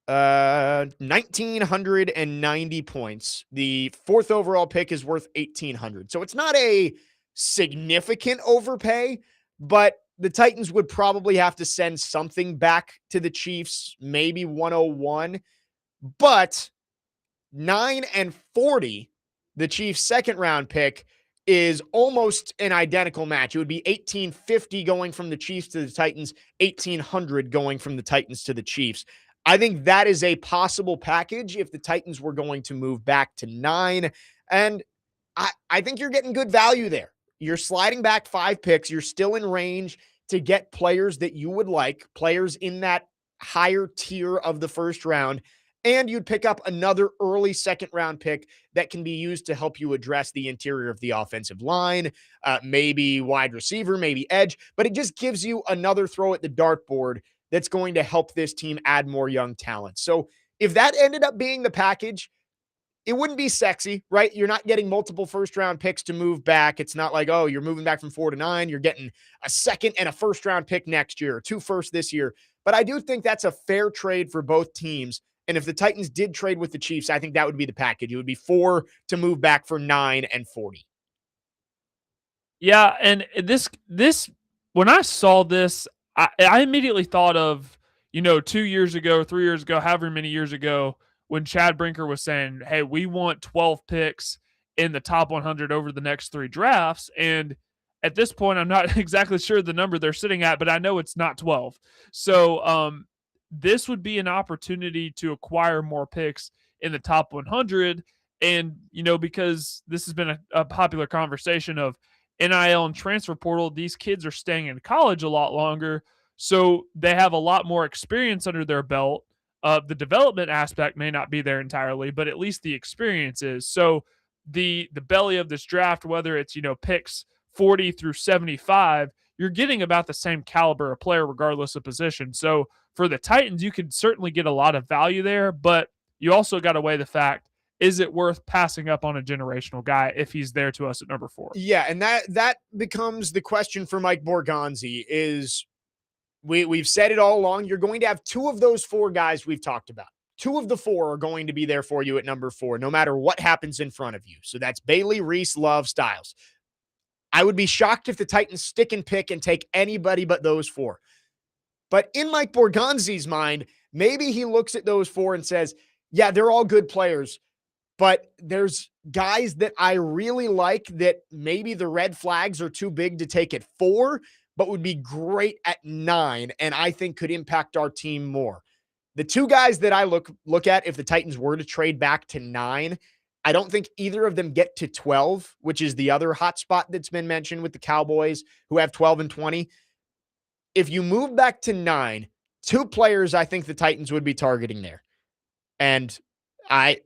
1,990 points. The 4th overall pick is worth 1,800. So it's not a significant overpay, but the Titans would probably have to send something back to the Chiefs, maybe 101. But 9 and 40, the Chiefs' second-round pick, is almost an identical match. It would be 1,850 going from the Chiefs to the Titans, 1,800 going from the Titans to the Chiefs. I think that is a possible package if the Titans were going to move back to 9. And I think you're getting good value there. You're sliding back 5 picks. You're still in range to get players that you would like, players in that higher tier of the first round. And you'd pick up another early second-round pick that can be used to help you address the interior of the offensive line, maybe wide receiver, maybe edge. But it just gives you another throw at the dartboard that's going to help this team add more young talent. So if that ended up being the package, it wouldn't be sexy, right? You're not getting multiple first-round picks to move back. It's not like, oh, you're moving back from 4 to 9. You're getting a second and a first-round pick next year, or 2 firsts this year. But I do think that's a fair trade for both teams. And if the Titans did trade with the Chiefs, I think that would be the package. It would be 4 to move back for 9 and 40. Yeah, and this when I saw this, I immediately thought of, 2 years ago, 3 years ago, however many years ago, when Chad Brinker was saying, hey, we want 12 picks in the top 100 over the next 3 drafts. And at this point, I'm not exactly sure the number they're sitting at, but I know it's not 12. So this would be an opportunity to acquire more picks in the top 100. And, because this has been a popular conversation of NIL and transfer portal, these kids are staying in college a lot longer. So they have a lot more experience under their belt. The development aspect may not be there entirely, but at least the experience is. So the belly of this draft, whether it's, picks 40 through 75, you're getting about the same caliber of player regardless of position. So for the Titans, you could certainly get a lot of value there, but you also got to weigh the fact, is it worth passing up on a generational guy if he's there to us at number 4? Yeah, and that becomes the question for Mike Borgonzi is we've said it all along. You're going to have 2 of those 4 guys we've talked about. 2 of the 4 are going to be there for you at number 4, no matter what happens in front of you. So that's Bailey, Reese, Love, Styles. I would be shocked if the Titans stick and pick and take anybody but those 4. But in Mike Borgonzi's mind, maybe he looks at those 4 and says, yeah, they're all good players, but there's guys that I really like that maybe the red flags are too big to take at 4, but would be great at 9, and I think could impact our team more. The two guys that I look at if the Titans were to trade back to 9, I don't think either of them get to 12, which is the other hot spot that's been mentioned with the Cowboys, who have 12 and 20. If you move back to 9, 2 players I think the Titans would be targeting there. And I've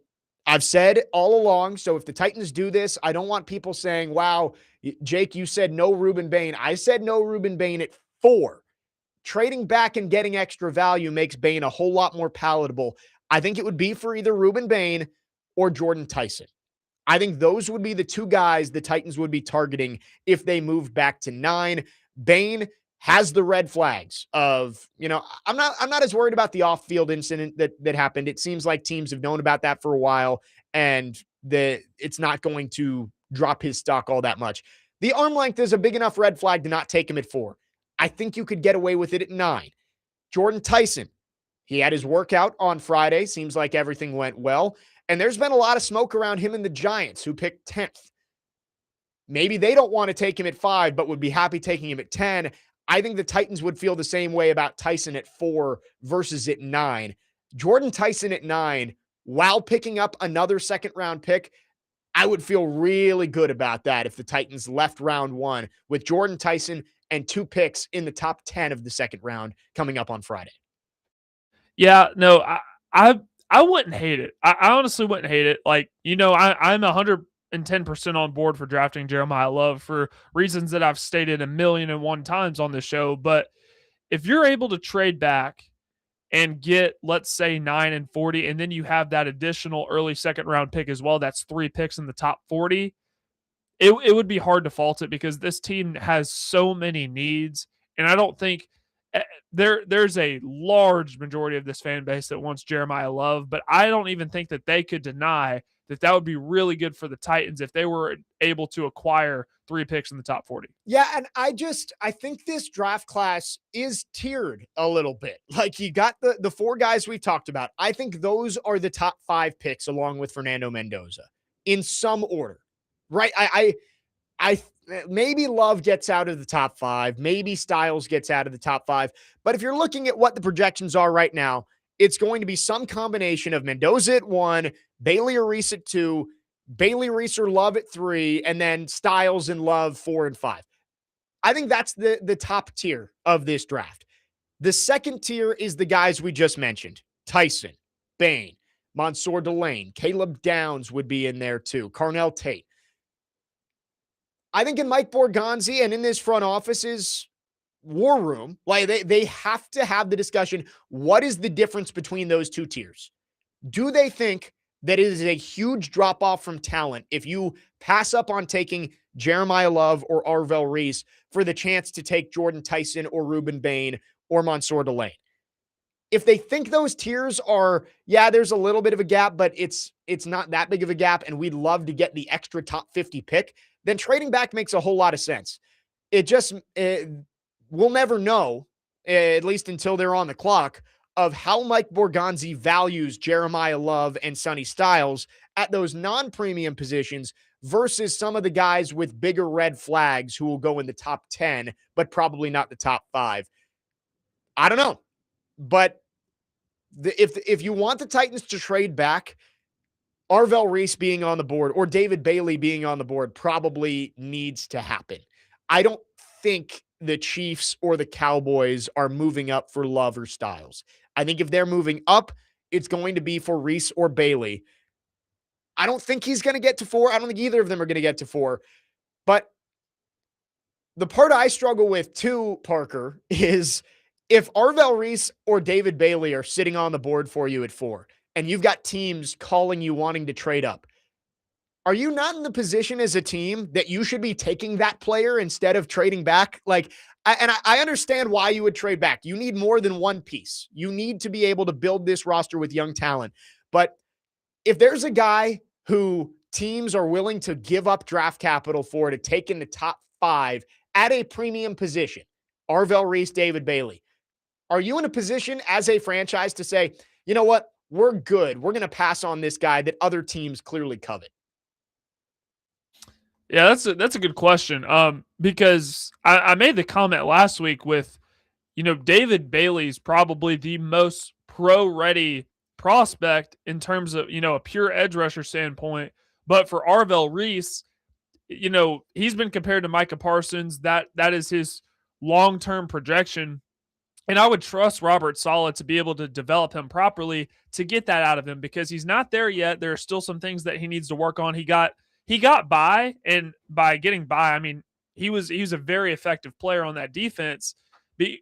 said all along, so if the Titans do this, I don't want people saying, wow, Jake, you said no Ruben Bain. I said no Ruben Bain at 4. Trading back and getting extra value makes Bain a whole lot more palatable. I think it would be for either Ruben Bain or Jordan Tyson. I think those would be the 2 guys the Titans would be targeting if they moved back to 9. Bain has the red flags of, I'm not as worried about the off-field incident that happened. It seems like teams have known about that for a while, and it's not going to drop his stock all that much. The arm length is a big enough red flag to not take him at 4. I think you could get away with it at 9. Jordan Tyson, he had his workout on Friday. Seems like everything went well. And there's been a lot of smoke around him and the Giants, who picked 10th. Maybe they don't want to take him at 5, but would be happy taking him at 10. I think the Titans would feel the same way about Tyson at 4 versus at 9. Jordan Tyson at 9, while picking up another second-round pick, I would feel really good about that if the Titans left round 1 with Jordan Tyson and 2 picks in the top 10 of the second round coming up on Friday. Yeah, no, I wouldn't hate it. I honestly wouldn't hate it. Like, I'm 110% on board for drafting Jeremiah Love for reasons that I've stated 1,000,001 times on this show. But if you're able to trade back and get, let's say, 9 and 40, and then you have that additional early second round pick as well, that's 3 picks in the top 40. It would be hard to fault it because this team has so many needs, and I don't think there's a large majority of this fan base that wants Jeremiah Love, but I don't even think that they could deny that would be really good for the Titans if they were able to acquire 3 picks in the top 40. Yeah, and I think this draft class is tiered a little bit. Like, you got the 4 guys we've talked about. I think those are the top 5 picks along with Fernando Mendoza in some order. Right? I maybe Love gets out of the top 5, maybe Styles gets out of the top 5, but if you're looking at what the projections are right now, it's going to be some combination of Mendoza at 1, Bailey or Reese at 2, Bailey, Reese, or Love at 3, and then Styles and Love 4 and 5. I think that's the top tier of this draft. The second tier is the guys we just mentioned: Tyson, Bain, Mansour Delane, Caleb Downs would be in there too, Carnell Tate. I think in Mike Borgonzi and in this front office's war room, like they have to have the discussion. What is the difference between those 2 tiers? Do they think that it is a huge drop-off from talent if you pass up on taking Jeremiah Love or Arvell Reese for the chance to take Jordan Tyson or Ruben Bain or Mansour Delane? If they think those tiers are, yeah, there's a little bit of a gap, but it's not that big of a gap, and we'd love to get the extra top 50 pick, then trading back makes a whole lot of sense. We'll never know, at least until they're on the clock, of how Mike Borgonzi values Jeremiah Love and Sonny Styles at those non-premium positions versus some of the guys with bigger red flags who will go in the top 10, but probably not the top 5. I don't know. But if you want the Titans to trade back, Arvell Reese being on the board or David Bailey being on the board probably needs to happen. I don't think the Chiefs or the Cowboys are moving up for Love or Styles. I think if they're moving up, it's going to be for Reese or Bailey. I don't think he's going to get to 4. I don't think either of them are going to get to 4. But the part I struggle with too, Parker, is if Arvell Reese or David Bailey are sitting on the board for you at 4, and you've got teams calling you wanting to trade up, are you not in the position as a team that you should be taking that player instead of trading back? I understand why you would trade back. You need more than one piece. You need to be able to build this roster with young talent. But if there's a guy who teams are willing to give up draft capital for to take in the top 5 at a premium position, Arvell Reese, David Bailey, are you in a position as a franchise to say, you know what? we're good. We're going to pass on this guy that other teams clearly covet? Yeah, that's a good question. Because I made the comment last week with, David Bailey's probably the most pro-ready prospect in terms of, a pure edge rusher standpoint. But for Arvell Reese, he's been compared to Micah Parsons. That is his long-term projection. And I would trust Robert Saleh to be able to develop him properly to get that out of him, because he's not there yet. There are still some things that he needs to work on. He got by, and by getting by, I mean he was a very effective player on that defense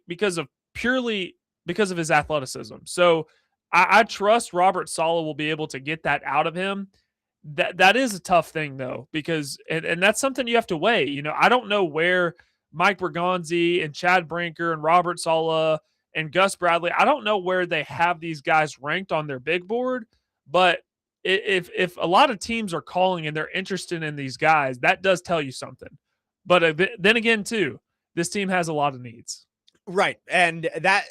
because of his athleticism. So I trust Robert Saleh will be able to get that out of him. That is a tough thing though, because and that's something you have to weigh. I don't know where Mike Bergonzi and Chad Brinker and Robert Saleh and Gus Bradley, I don't know where they have these guys ranked on their big board, but if a lot of teams are calling and they're interested in these guys, that does tell you something. But then again, too, this team has a lot of needs. Right. And that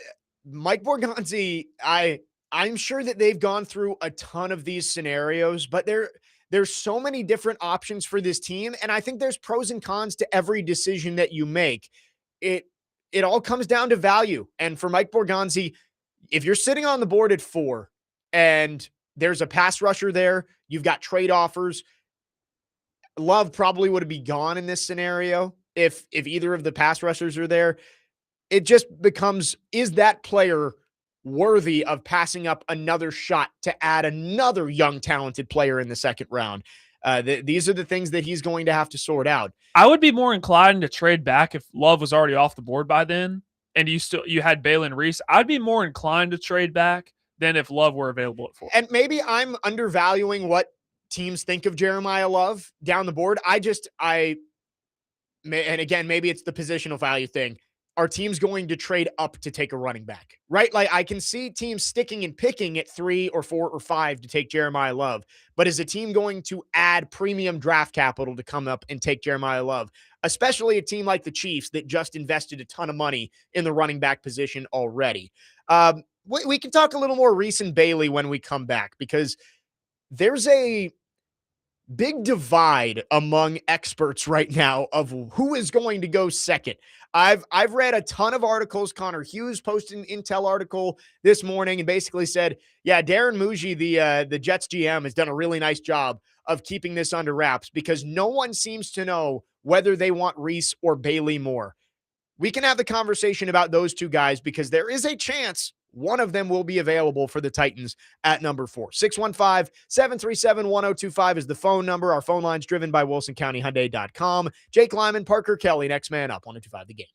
Mike Borgonzi, I'm sure that they've gone through a ton of these scenarios, but there's so many different options for this team. And I think there's pros and cons to every decision that you make. It all comes down to value. And for Mike Borgonzi, if you're sitting on the board at 4 and there's a pass rusher there, you've got trade offers, Love probably would be gone in this scenario if either of the pass rushers are there. It just becomes, is that player worthy of passing up another shot to add another young, talented player in the second round? These are the things that he's going to have to sort out. I would be more inclined to trade back if Love was already off the board by then and you had Bailey and Reese. I'd be more inclined to trade back than if Love were available at 4. And maybe I'm undervaluing what teams think of Jeremiah Love down the board. And again, maybe it's the positional value thing. Are teams going to trade up to take a running back, right? Like, I can see teams sticking and picking at 3 or 4 or 5 to take Jeremiah Love, but is a team going to add premium draft capital to come up and take Jeremiah Love, especially a team like the Chiefs that just invested a ton of money in the running back position already? We can talk a little more Reese and Bailey when we come back, because there's a big divide among experts right now of who is going to go second. I've read a ton of articles. Connor Hughes posted an Intel article this morning and basically said, yeah, Darren Muji, the Jets GM, has done a really nice job of keeping this under wraps because no one seems to know whether they want Reese or Bailey more. We can have the conversation about those two guys because there is a chance one of them will be available for the Titans at number 4. 615-737-1025 is the phone number. Our phone line's driven by WilsonCountyHyundai.com. Jake Lyman, Parker Kelly, next man up, 1025 The Game.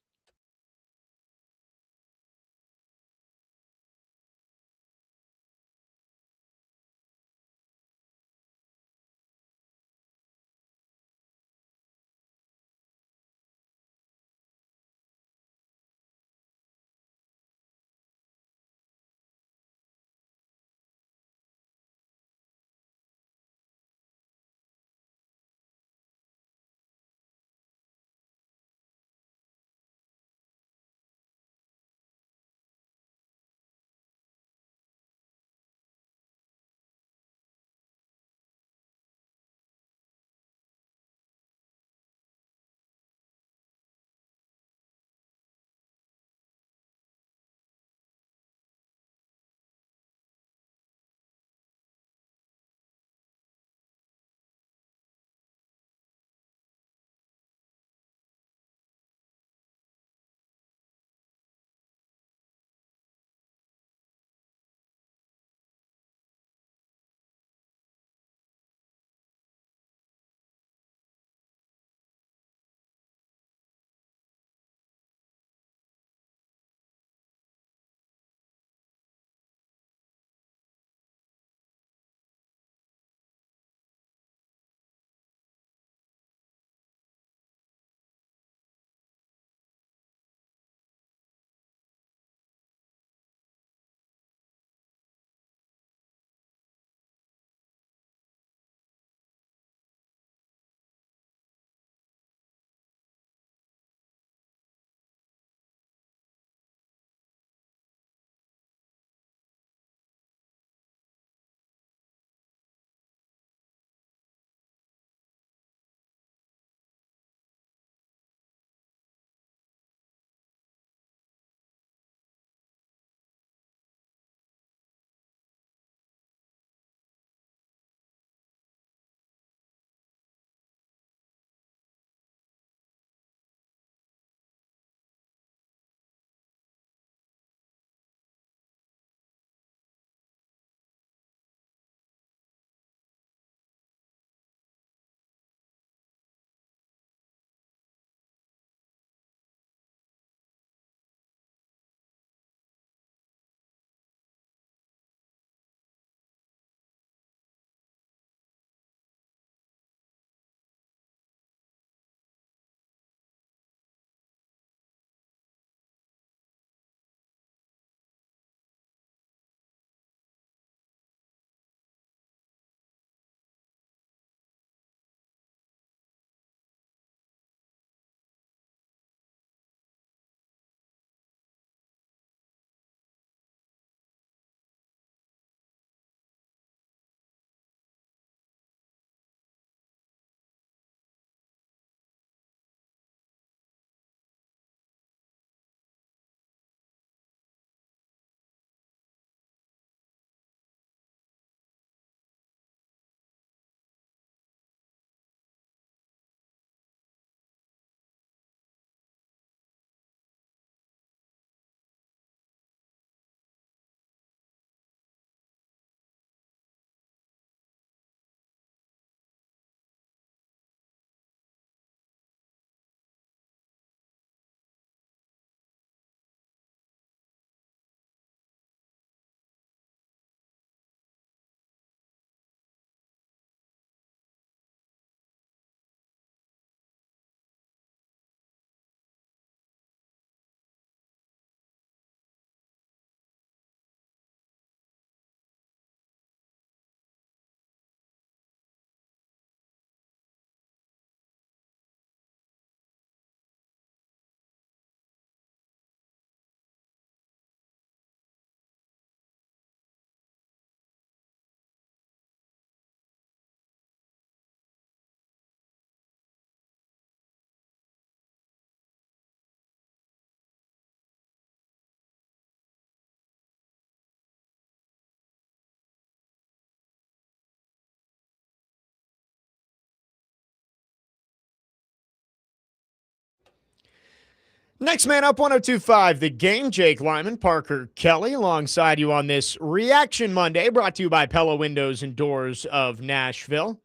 Next man up, 1025, The Game. Jake Lyman, Parker Kelly, alongside you on this Reaction Monday, brought to you by Pella Windows and Doors of Nashville.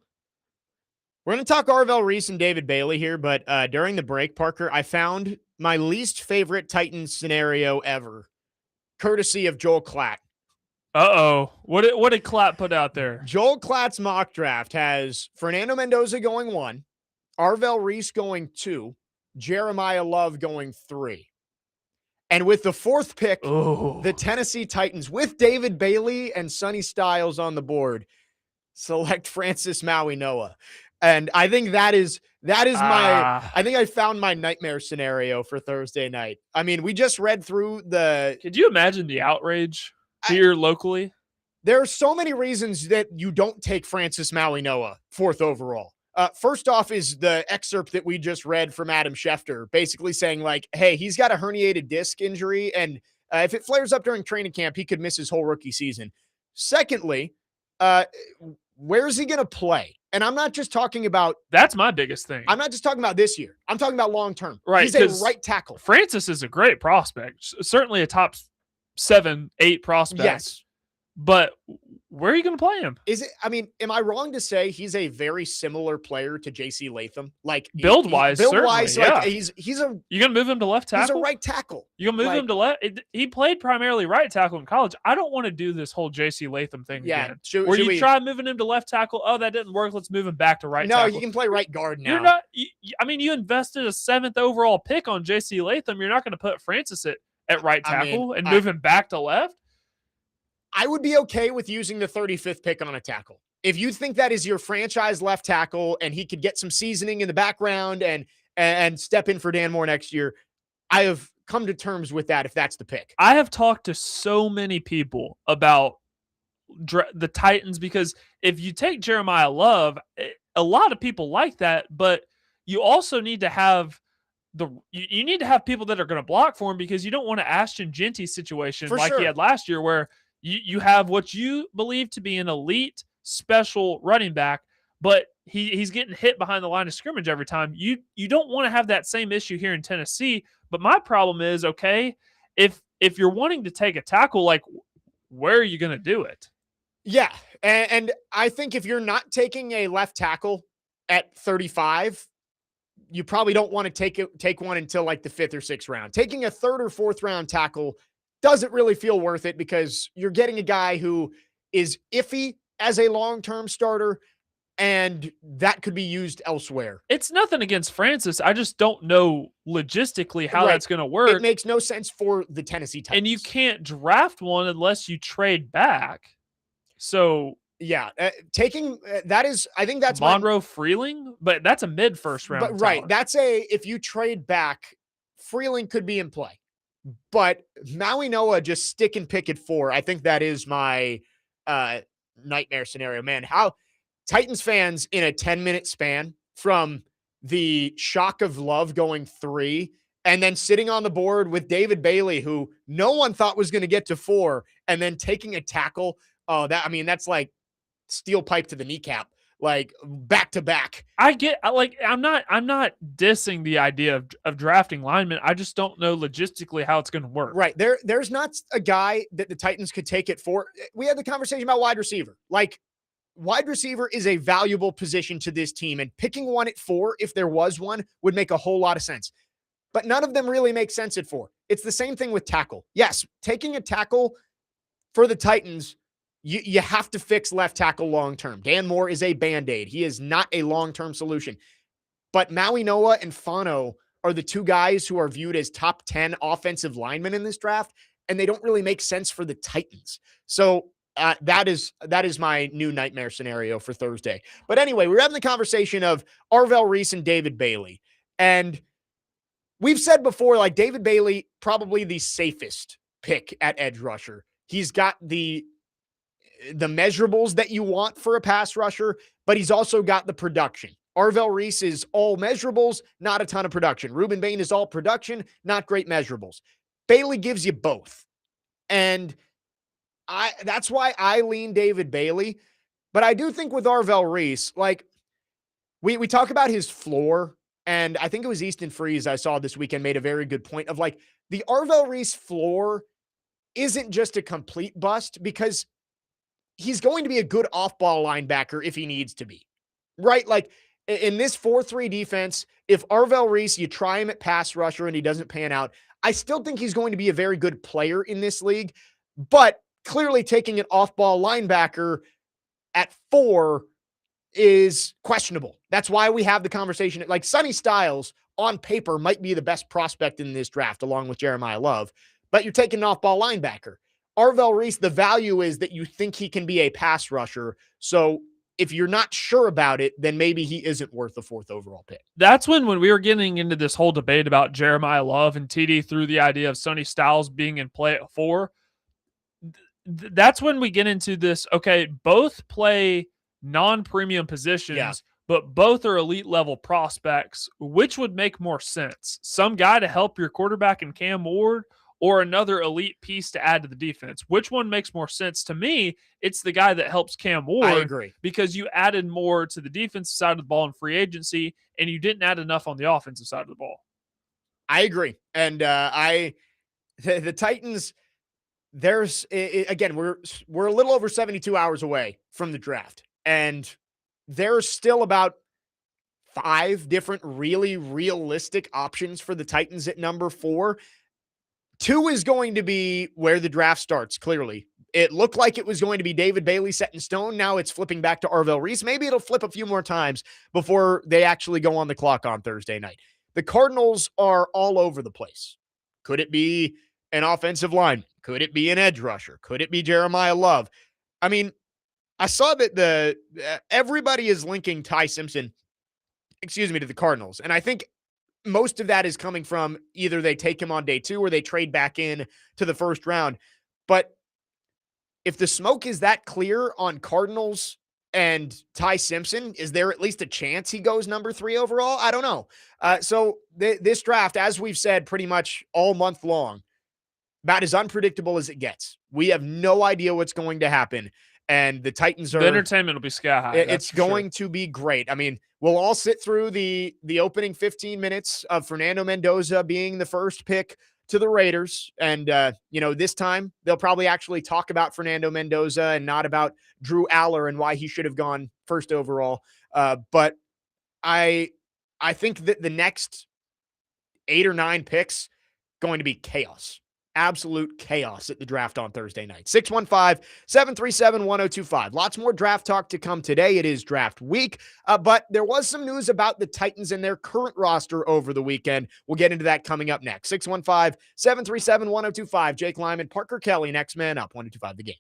We're going to talk Arvell Reese and David Bailey here, but during the break, Parker, I found my least favorite Titans scenario ever, courtesy of Joel Klatt. Uh-oh. What did Klatt put out there? Joel Klatt's mock draft has Fernando Mendoza going 1, Arvell Reese going 2, Jeremiah Love going 3. And with the 4th pick, the Tennessee Titans, with David Bailey and Sonny Styles on the board, select Francis Maui-Noah. And I think that is I think I found my nightmare scenario for Thursday night. I mean, we just read through Could you imagine the outrage here locally? There are so many reasons that you don't take Francis Maui-Noah 4th overall. First off is the excerpt that we just read from Adam Schefter, basically saying like, hey, he's got a herniated disc injury, and if it flares up during training camp, he could miss his whole rookie season. Secondly, where is he going to play? And I'm not just talking about... That's my biggest thing. I'm not just talking about this year. I'm talking about long-term. Right. He's a right tackle. Francis is a great prospect. Certainly a top 7, 8 prospect. Yes. But where are you going to play him? Is it? I mean, am I wrong to say he's a very similar player to J.C. Latham? Like build-wise, build-wise, yeah. like he's a... You going to move him to left tackle? He's a right tackle. You going to move him to left? He played primarily right tackle in college. I don't want to do this whole J.C. Latham thing again. Where you try moving him to left tackle. Oh, that didn't work. Let's move him back to right tackle. No, you can play right guard now. You're not... you invested a 7th overall pick on J.C. Latham. You're not going to put Francis at right tackle and move him back to left? I would be okay with using the 35th pick on a tackle. If you think that is your franchise left tackle and he could get some seasoning in the background and step in for Dan Moore next year, I have come to terms with that if that's the pick. I have talked to so many people about the Titans because if you take Jeremiah Love, a lot of people like that, but you also need to have you need to have people that are going to block for him because you don't want an Ashton Genty situation he had last year where you have what you believe to be an elite special running back, but he's getting hit behind the line of scrimmage every time. You don't want to have that same issue here in Tennessee. But my problem is, okay, if you're wanting to take a tackle, like where are you going to do it? Yeah, and I think if you're not taking a left tackle at 35, you probably don't want to take one until like the 5th or 6th round. Taking a 3rd or 4th round tackle doesn't really feel worth it because you're getting a guy who is iffy as a long-term starter, and that could be used elsewhere. It's nothing against Francis. I just don't know logistically how that's going to work. It makes no sense for the Tennessee Titans. And you can't draft one unless you trade back. So... yeah, taking that is, I think that's Monroe Freeling, but that's a mid-first round. But right, that's if you trade back, Freeling could be in play. But Maui-Noah just stick and pick at 4. I think that is my nightmare scenario. Man, how Titans fans in a 10-minute span from the shock of Love going 3 and then sitting on the board with David Bailey, who no one thought was going to get to 4, and then taking a tackle. Oh, that's like steel pipe to the kneecap. Like back to back. I'm not dissing the idea of drafting linemen. I just don't know logistically how it's going to work. Right. There's not a guy that the Titans could take it for. We had the conversation about wide receiver. Like wide receiver is a valuable position to this team, and picking one at 4, if there was one, would make a whole lot of sense. But none of them really make sense at 4. It's the same thing with tackle. Yes, taking a tackle for the Titans, you have to fix left tackle long-term. Dan Moore is a Band-Aid. He is not a long-term solution. But Maui-Noah and Fano are the 2 guys who are viewed as top 10 offensive linemen in this draft, and they don't really make sense for the Titans. So that is my new nightmare scenario for Thursday. But anyway, we're having the conversation of Arvell Reese and David Bailey. And we've said before, like David Bailey, probably the safest pick at edge rusher. He's got the measurables that you want for a pass rusher, but he's also got the production. Arvell Reese is all measurables, not a ton of production. Ruben Bain is all production, not great measurables. Bailey gives you both. And that's why I lean David Bailey. But I do think with Arvell Reese, like we talk about his floor And I think it was Easton Freeze I saw this weekend made a very good point of like the Arvell Reese floor isn't just a complete bust because he's going to be a good off-ball linebacker if he needs to be, right? Like in this 4-3 defense, if Arvell Reese, you try him at pass rusher and he doesn't pan out, I still think he's going to be a very good player in this league, but clearly taking an off-ball linebacker at 4 is questionable. That's why we have the conversation. Like Sonny Styles on paper might be the best prospect in this draft along with Jeremiah Love, but you're taking an off-ball linebacker. Arvell Reese, the value is that you think he can be a pass rusher. So if you're not sure about it, then maybe he isn't worth the 4th overall pick. That's when we were getting into this whole debate about Jeremiah Love and TD through the idea of Sonny Styles being in play at 4. That's when we get into this, okay, both play non-premium positions, but both are elite level prospects. Which would make more sense? Some guy to help your quarterback in Cam Ward or another elite piece to add to the defense? Which one makes more sense? To me, it's the guy that helps Cam Ward. I agree. Because you added more to the defensive side of the ball in free agency, and you didn't add enough on the offensive side of the ball. I agree. And the Titans, again, we're a little over 72 hours away from the draft. And there's still about 5 different really realistic options for the Titans at number 4. 2 is going to be where the draft starts, clearly. It looked like it was going to be David Bailey set in stone. Now it's flipping back to Arvell Reese. Maybe it'll flip a few more times before they actually go on the clock on Thursday night. The Cardinals are all over the place. Could it be an offensive line? Could it be an edge rusher? Could it be Jeremiah Love? I mean, I saw that everybody is linking Ty Simpson, to the Cardinals. And I think most of that is coming from either they take him on day 2 or they trade back in to the first round. But if the smoke is that clear on Cardinals and Ty Simpson, is there at least a chance he goes number 3 overall? I don't know. So this draft, as we've said pretty much all month long, about as unpredictable as it gets. We have no idea what's going to happen. And the Titans are... The entertainment will be sky high. It's going to be great. I mean, we'll all sit through the opening 15 minutes of Fernando Mendoza being the first pick to the Raiders. And, this time they'll probably actually talk about Fernando Mendoza and not about Drew Aller and why he should have gone first overall. But I think that the next 8 or 9 picks going to be chaos. Absolute chaos at the draft on Thursday night. 615-737-1025. Lots more draft talk to come today. It is draft week, but there was some news about the Titans and their current roster over the weekend. We'll get into that coming up next. 615-737-1025. Jake Lyman, Parker Kelly, next man up. 1025 The Game.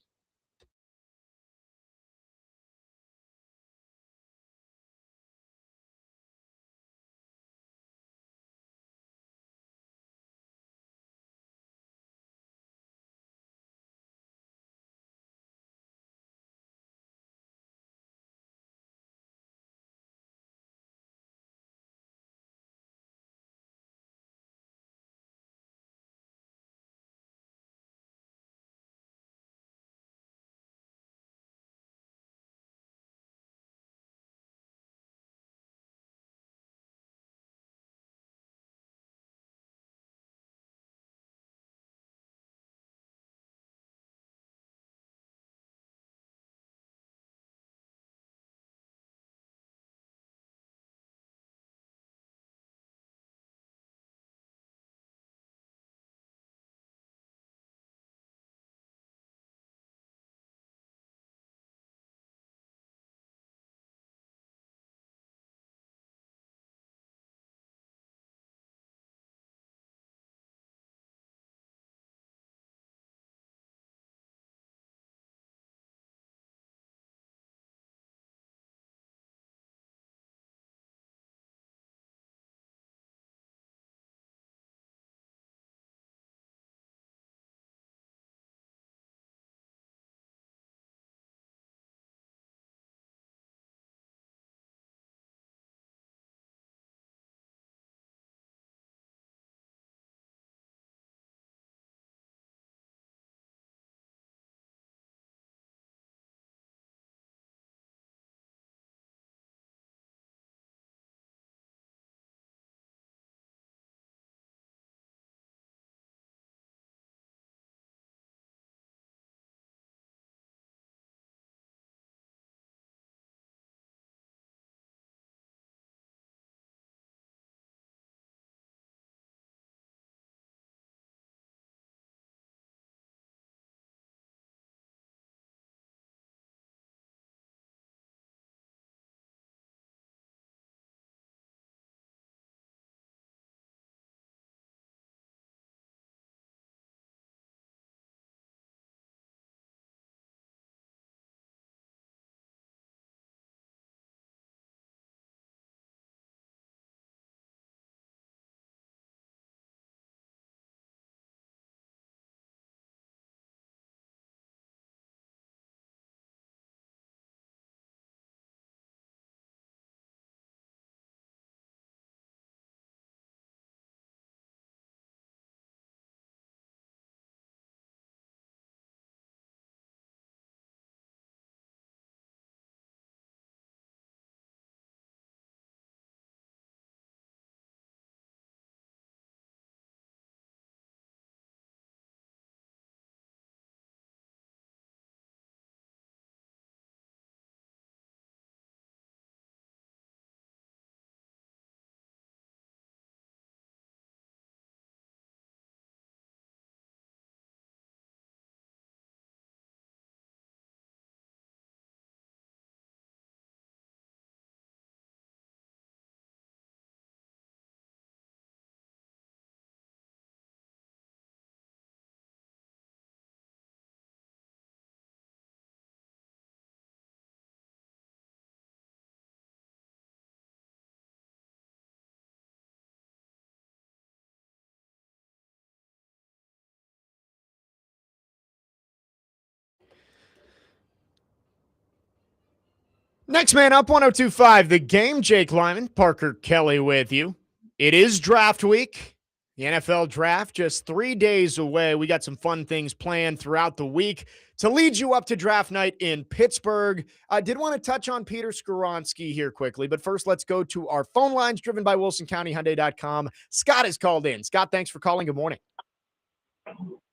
Next man up, 102.5 The Game. Jake Lyman, Parker Kelly with you. It is draft week. The NFL draft just 3 days away. We got some fun things planned throughout the week to lead you up to draft night in Pittsburgh. I did want to touch on Peter Skoronski here quickly, but first let's go to our phone lines driven by WilsonCountyHyundai.com. Scott is called in. Scott, thanks for calling. Good morning.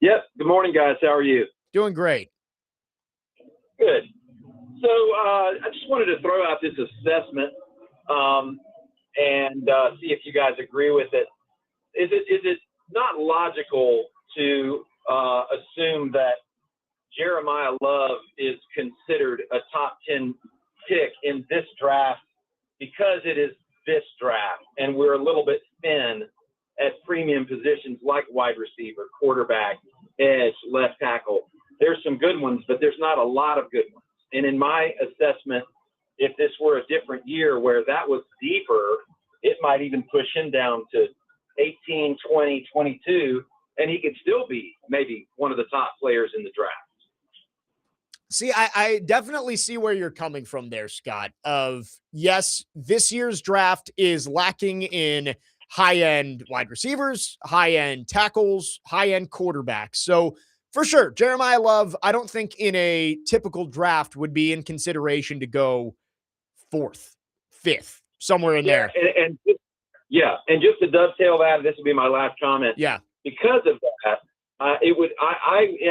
Yep. Good morning, guys. How are you? Doing great. Good. So I just wanted to throw out this assessment and see if you guys agree with it. Is it not logical to assume that Jeremiah Love is considered a top 10 pick in this draft because it is this draft and we're a little bit thin at premium positions like wide receiver, quarterback, edge, left tackle? There's some good ones, but there's not a lot of good ones. And in my assessment, if this were a different year where that was deeper, it might even push him down to 18, 20, 22, and he could still be maybe one of the top players in the draft. See, I definitely see where you're coming from there, Scott, of yes, this year's draft is lacking in high-end wide receivers, high-end tackles, high-end quarterbacks. So for sure, Jeremiah Love, I don't think in a typical draft would be in consideration to go 4th, 5th, somewhere in there. And just to dovetail that, this will be my last comment. Yeah. Because of that, I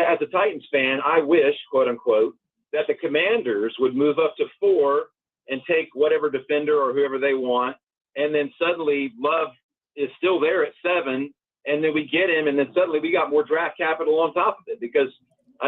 as a Titans fan, I wish, quote unquote, that the Commanders would move up to 4 and take whatever defender or whoever they want, and then suddenly Love is still there at 7. And then we get him, and then suddenly we got more draft capital on top of it. Because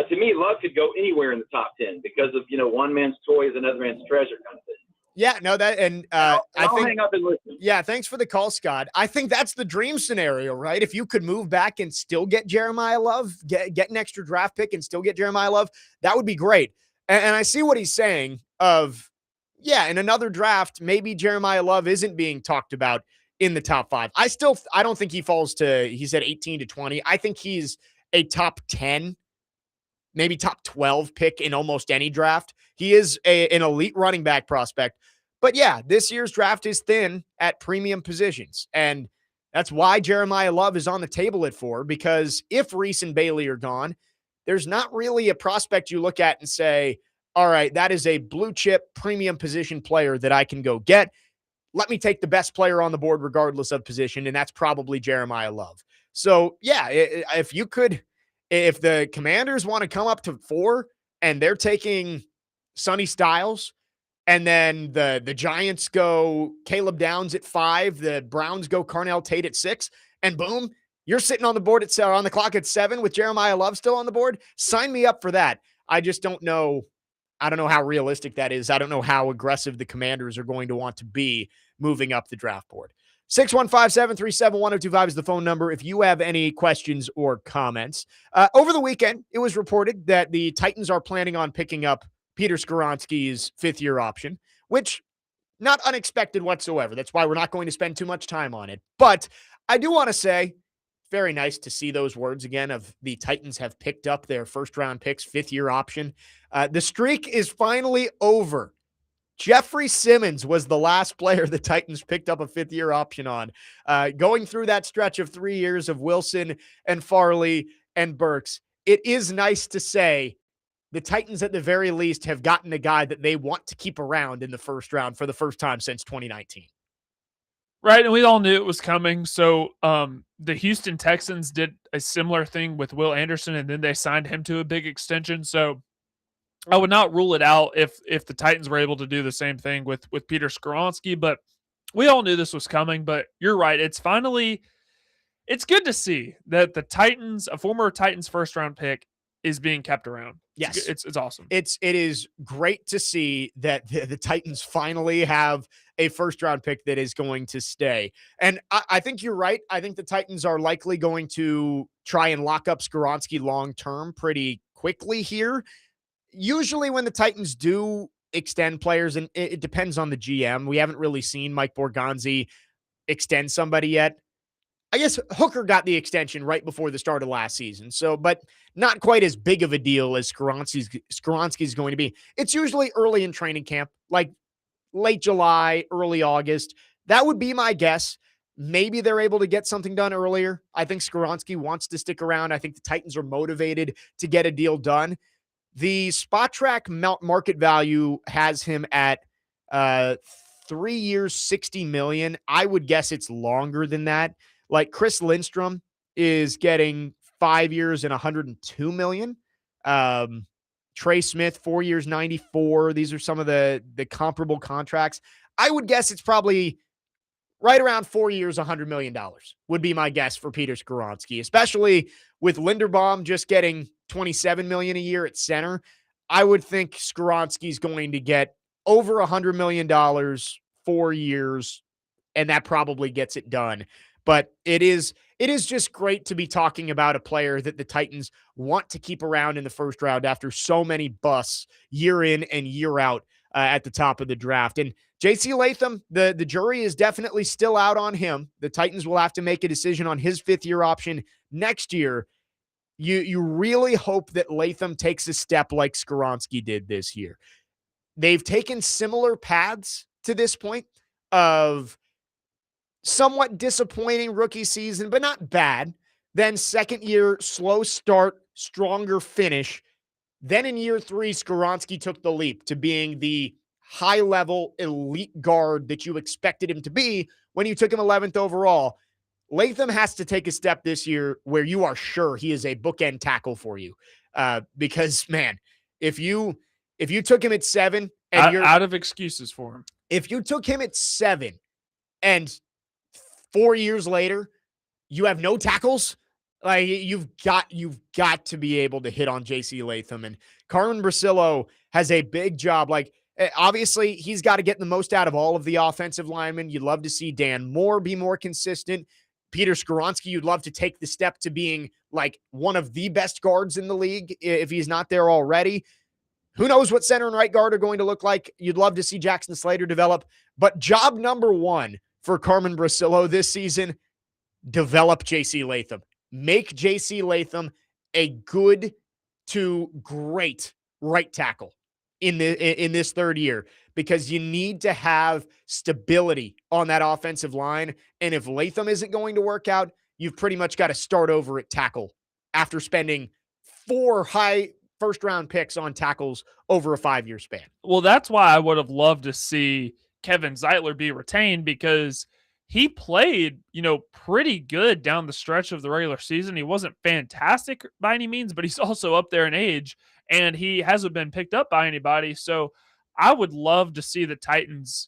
to me, Love could go anywhere in the top 10 because of, one man's toy is another man's treasure kind of thing. Yeah, no, that, and I'll think, hang up and listen. Yeah, thanks for the call, Scott. I think that's the dream scenario, right? If you could move back and still get Jeremiah Love, get an extra draft pick and still get Jeremiah Love, that would be great. And I see what he's saying of, yeah, in another draft, maybe Jeremiah Love isn't being talked about in the top 5. I don't think he falls to, he said 18 to 20. I think he's a top 10, maybe top 12 pick in almost any draft. He is an elite running back prospect. But yeah, this year's draft is thin at premium positions. And that's why Jeremiah Love is on the table at 4, because if Reese and Bailey are gone, there's not really a prospect you look at and say, all right, that is a blue chip premium position player that I can go get. Let me take the best player on the board regardless of position, and that's probably Jeremiah Love. So, yeah, if the Commanders want to come up to 4 and they're taking Sonny Styles, and then the Giants go Caleb Downs at 5, the Browns go Carnell Tate at 6, and boom, you're sitting on the board on the clock at 7 with Jeremiah Love still on the board. Sign me up for that. I just don't know. I don't know how realistic that is. I don't know how aggressive the Commanders are going to want to be moving up the draft board. 615-737-1025 is the phone number if you have any questions or comments. Over the weekend, it was reported that the Titans are planning on picking up Peter Skoronski's 5th-year option, which not unexpected whatsoever. That's why we're not going to spend too much time on it. But I do want to say, very nice to see those words again of the Titans have picked up their first-round picks, 5th-year option. The streak is finally over. Jeffrey Simmons was the last player the Titans picked up a 5th-year option on. Going through that stretch of 3 years of Wilson and Farley and Burks, it is nice to say the Titans at the very least have gotten a guy that they want to keep around in the first round for the first time since 2019. Right, and we all knew it was coming. So the Houston Texans did a similar thing with Will Anderson, and then they signed him to a big extension. So I would not rule it out if the Titans were able to do the same thing with Peter Skoronski. But we all knew this was coming. But you're right. It's good to see that the Titans, a former Titans first-round pick, is being kept around. Yes. It's awesome. It is great to see that the Titans finally have a first-round pick that is going to stay. And I think you're right. I think the Titans are likely going to try and lock up Skoronski long-term pretty quickly here. Usually when the Titans do extend players, and it depends on the GM, we haven't really seen Mike Borgonzi extend somebody yet. I guess Hooker got the extension right before the start of last season. So, but not quite as big of a deal as Skoronski's going to be. It's usually early in training camp, like late July, early August. That would be my guess. Maybe they're able to get something done earlier. I think Skoronski wants to stick around. I think the Titans are motivated to get a deal done. The Spot Track market value has him at 3 years, $60 million. I would guess it's longer than that. Like Chris Lindstrom is getting 5 years and $102 million. Trey Smith, 4 years, 94. These are some of the comparable contracts. I would guess it's probably right around 4 years, $100 million would be my guess for Peter Skoronski, especially with Linderbaum just getting $27 million a year at center. I would think Skoronski's going to get over $100 million, 4 years, and that probably gets it done. But it is just great to be talking about a player that the Titans want to keep around in the first round after so many busts year in and year out at the top of the draft. And J.C. Latham, the jury is definitely still out on him. The Titans will have to make a decision on his fifth-year option next year. You really hope that Latham takes a step like Skoronski did this year. They've taken similar paths to this point of somewhat disappointing rookie season, but not bad. Then second year, slow start, stronger finish. Then in year 3, Skoronski took the leap to being the high-level elite guard that you expected him to be when you took him 11th overall. Latham has to take a step this year where you are sure he is a bookend tackle for you. Because, man, if you took him at 7 and you're out of excuses for him. If you took him at 7 and 4 years later, you have no tackles, like you've got to be able to hit on J.C. Latham. And Carmen Bricillo has a big job. Like, obviously, he's got to get the most out of all of the offensive linemen. You'd love to see Dan Moore be more consistent. Peter Skoronski, you'd love to take the step to being like one of the best guards in the league if he's not there already. Who knows what center and right guard are going to look like? You'd love to see Jackson Slater develop. But job number 1 for Carmen Bricillo this season, develop J.C. Latham. Make J.C. Latham a good to great right tackle in this third year, because you need to have stability on that offensive line. And if Latham isn't going to work out, you've pretty much got to start over at tackle after spending 4 high first-round picks on tackles over a 5-year span. Well, that's why I would have loved to see Kevin Zeitler be retained, because he played, pretty good down the stretch of the regular season. He wasn't fantastic by any means, but he's also up there in age, and he hasn't been picked up by anybody. So I would love to see the Titans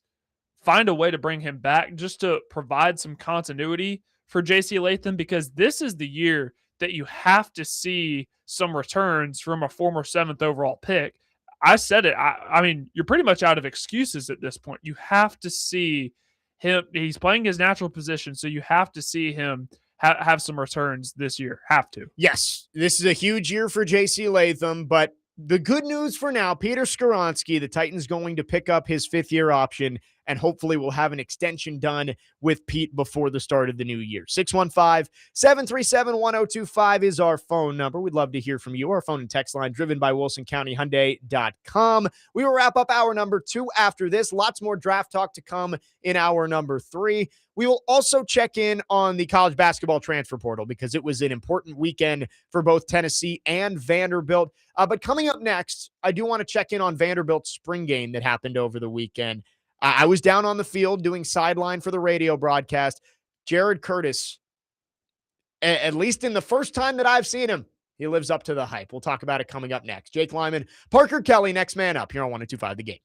find a way to bring him back just to provide some continuity for J.C. Latham, because this is the year that you have to see some returns from a former 7th overall pick. I said it. I mean, you're pretty much out of excuses at this point. You have to see him. He's playing his natural position, so you have to see him have some returns this year. Have to. Yes, this is a huge year for J.C. Latham, but the good news for now, Peter Skoronski, the Titans going to pick up his 5th-year option, and hopefully we'll have an extension done with Pete before the start of the new year. 615-737-1025 is our phone number. We'd love to hear from you. Our phone and text line driven by WilsonCountyHyundai.com. We will wrap up hour number 2 after this. Lots more draft talk to come in hour number 3. We will also check in on the college basketball transfer portal, because it was an important weekend for both Tennessee and Vanderbilt. But coming up next, I do want to check in on Vanderbilt's spring game that happened over the weekend. I was down on the field doing sideline for the radio broadcast. Jared Curtis, at least in the first time that I've seen him, he lives up to the hype. We'll talk about it coming up next. Jake Lyman, Parker Kelly, next man up here on 102.5 The Game.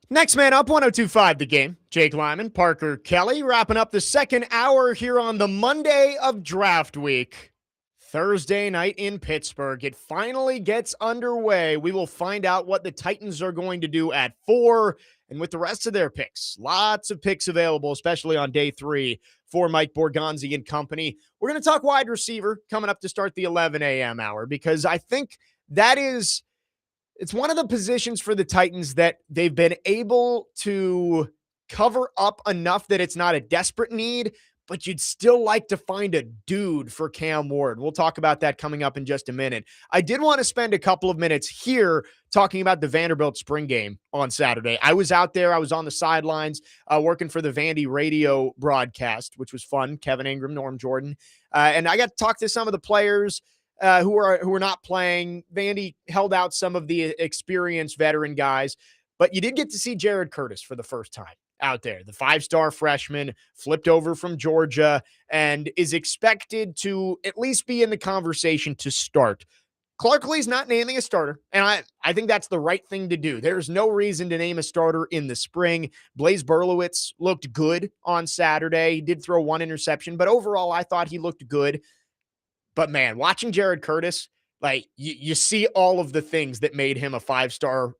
Next man up, 102.5 The Game. Jake Lyman, Parker Kelly, wrapping up the second hour here on the Monday of draft week. Thursday night in Pittsburgh. It finally gets underway. We will find out what the Titans are going to do at 4 and with the rest of their picks. Lots of picks available, especially on day 3 for Mike Borgonzi and company. We're going to talk wide receiver coming up to start the 11 a.m. hour because I think it's one of the positions for the Titans that they've been able to cover up enough that it's not a desperate need, but you'd still like to find a dude for Cam Ward. We'll talk about that coming up in just a minute. I did want to spend a couple of minutes here talking about the Vanderbilt spring game on Saturday. I was out there. I was on the sidelines working for the Vandy radio broadcast, which was fun. Kevin Ingram, Norm Jordan. And I got to talk to some of the players who were not playing. Vandy held out some of the experienced veteran guys, but you did get to see Jared Curtis for the first time out there. The 5-star freshman flipped over from Georgia and is expected to at least be in the conversation to start. Clark Lea's not naming a starter, and I think that's the right thing to do. There's no reason to name a starter in the spring. Blaze Berlowitz looked good on Saturday. He did throw one interception, but overall I thought he looked good. But man, watching Jared Curtis, like you see all of the things that made him a 5-star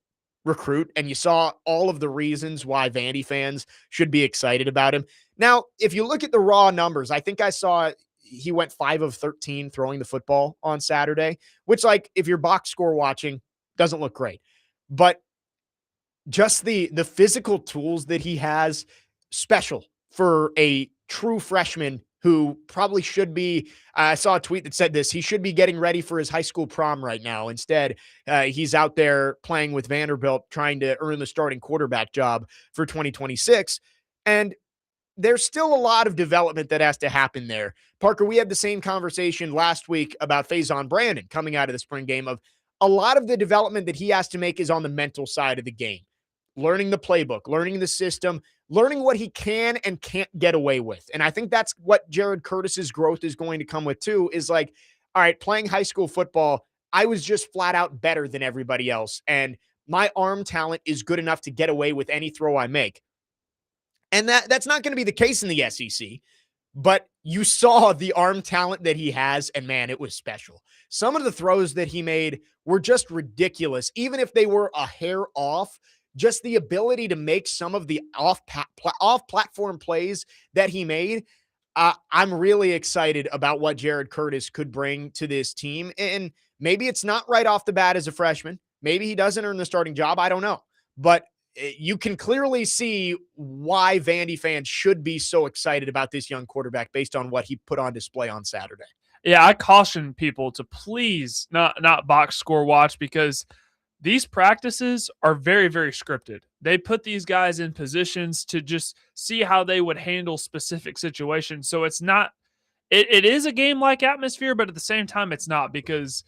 recruit, and you saw all of the reasons why Vandy fans should be excited about him. Now, if you look at the raw numbers, I think I saw he went 5 of 13 throwing the football on Saturday, which, like, if you're box score watching, doesn't look great. But just the physical tools that he has, special for a true freshman who probably should be, I saw a tweet that said this, he should be getting ready for his high school prom right now. Instead, he's out there playing with Vanderbilt, trying to earn the starting quarterback job for 2026. And there's still a lot of development that has to happen there. Parker, we had the same conversation last week about Faison Brandon coming out of the spring game. Of a lot of the development that he has to make is on the mental side of the game. Learning the playbook, learning the system, learning what he can and can't get away with. And I think that's what Jared Curtis's growth is going to come with too, is like, all right, playing high school football, I was just flat out better than everybody else. And my arm talent is good enough to get away with any throw I make. And that's not going to be the case in the SEC, but you saw the arm talent that he has, and man, it was special. Some of the throws that he made were just ridiculous, even if they were a hair off. Just the ability to make some of the off-platform plays that he made, I'm really excited about what Jared Curtis could bring to this team. And maybe it's not right off the bat as a freshman. Maybe he doesn't earn the starting job. I don't know. But you can clearly see why Vandy fans should be so excited about this young quarterback based on what he put on display on Saturday. Yeah, I caution people to please not box score watch, because these practices are very, very scripted. They put these guys in positions to just see how they would handle specific situations. So it's not, it is a game-like atmosphere, but at the same time, it's not, because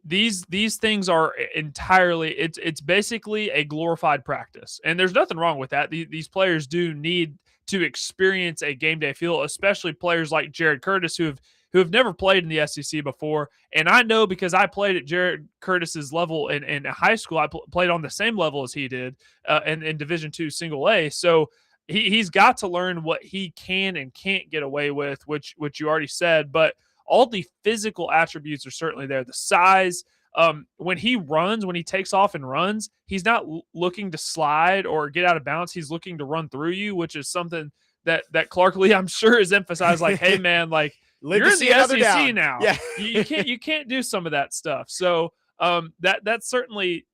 these things are entirely, it's basically a glorified practice. And there's nothing wrong with that. These players do need to experience a game day feel, especially players like Jared Curtis who have never played in the SEC before. And I know, because I played at Jared Curtis's level in high school. I played on the same level as he did in Division II single A. So he's got to learn what he can and can't get away with, which you already said. But all the physical attributes are certainly there. The size, when he runs, when he takes off and runs, he's not looking to slide or get out of bounds. He's looking to run through you, which is something that Clark Lee, I'm sure, is emphasized. Like, hey man, like, you're in the SEC now. Yeah. you can't do some of that stuff. So that's certainly,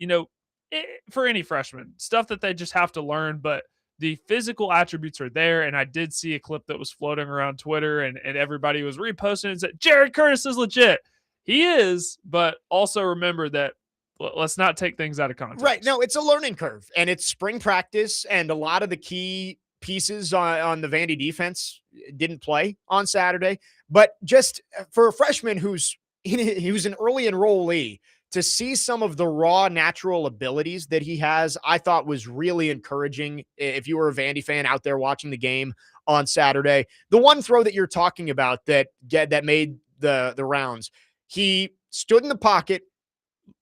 for any freshman, stuff that they just have to learn. But the physical attributes are there. And I did see a clip that was floating around Twitter, and everybody was reposting and said, Jared Curtis is legit. He is, but also remember that let's not take things out of context. Right. No, it's a learning curve, and it's spring practice, and a lot of the key pieces on the Vandy defense didn't play on Saturday. But just for a freshman he was an early enrollee, to see some of the raw natural abilities that he has, I thought was really encouraging. If you were a Vandy fan out there watching the game on Saturday, the one throw that you're talking about that made the rounds, he stood in the pocket,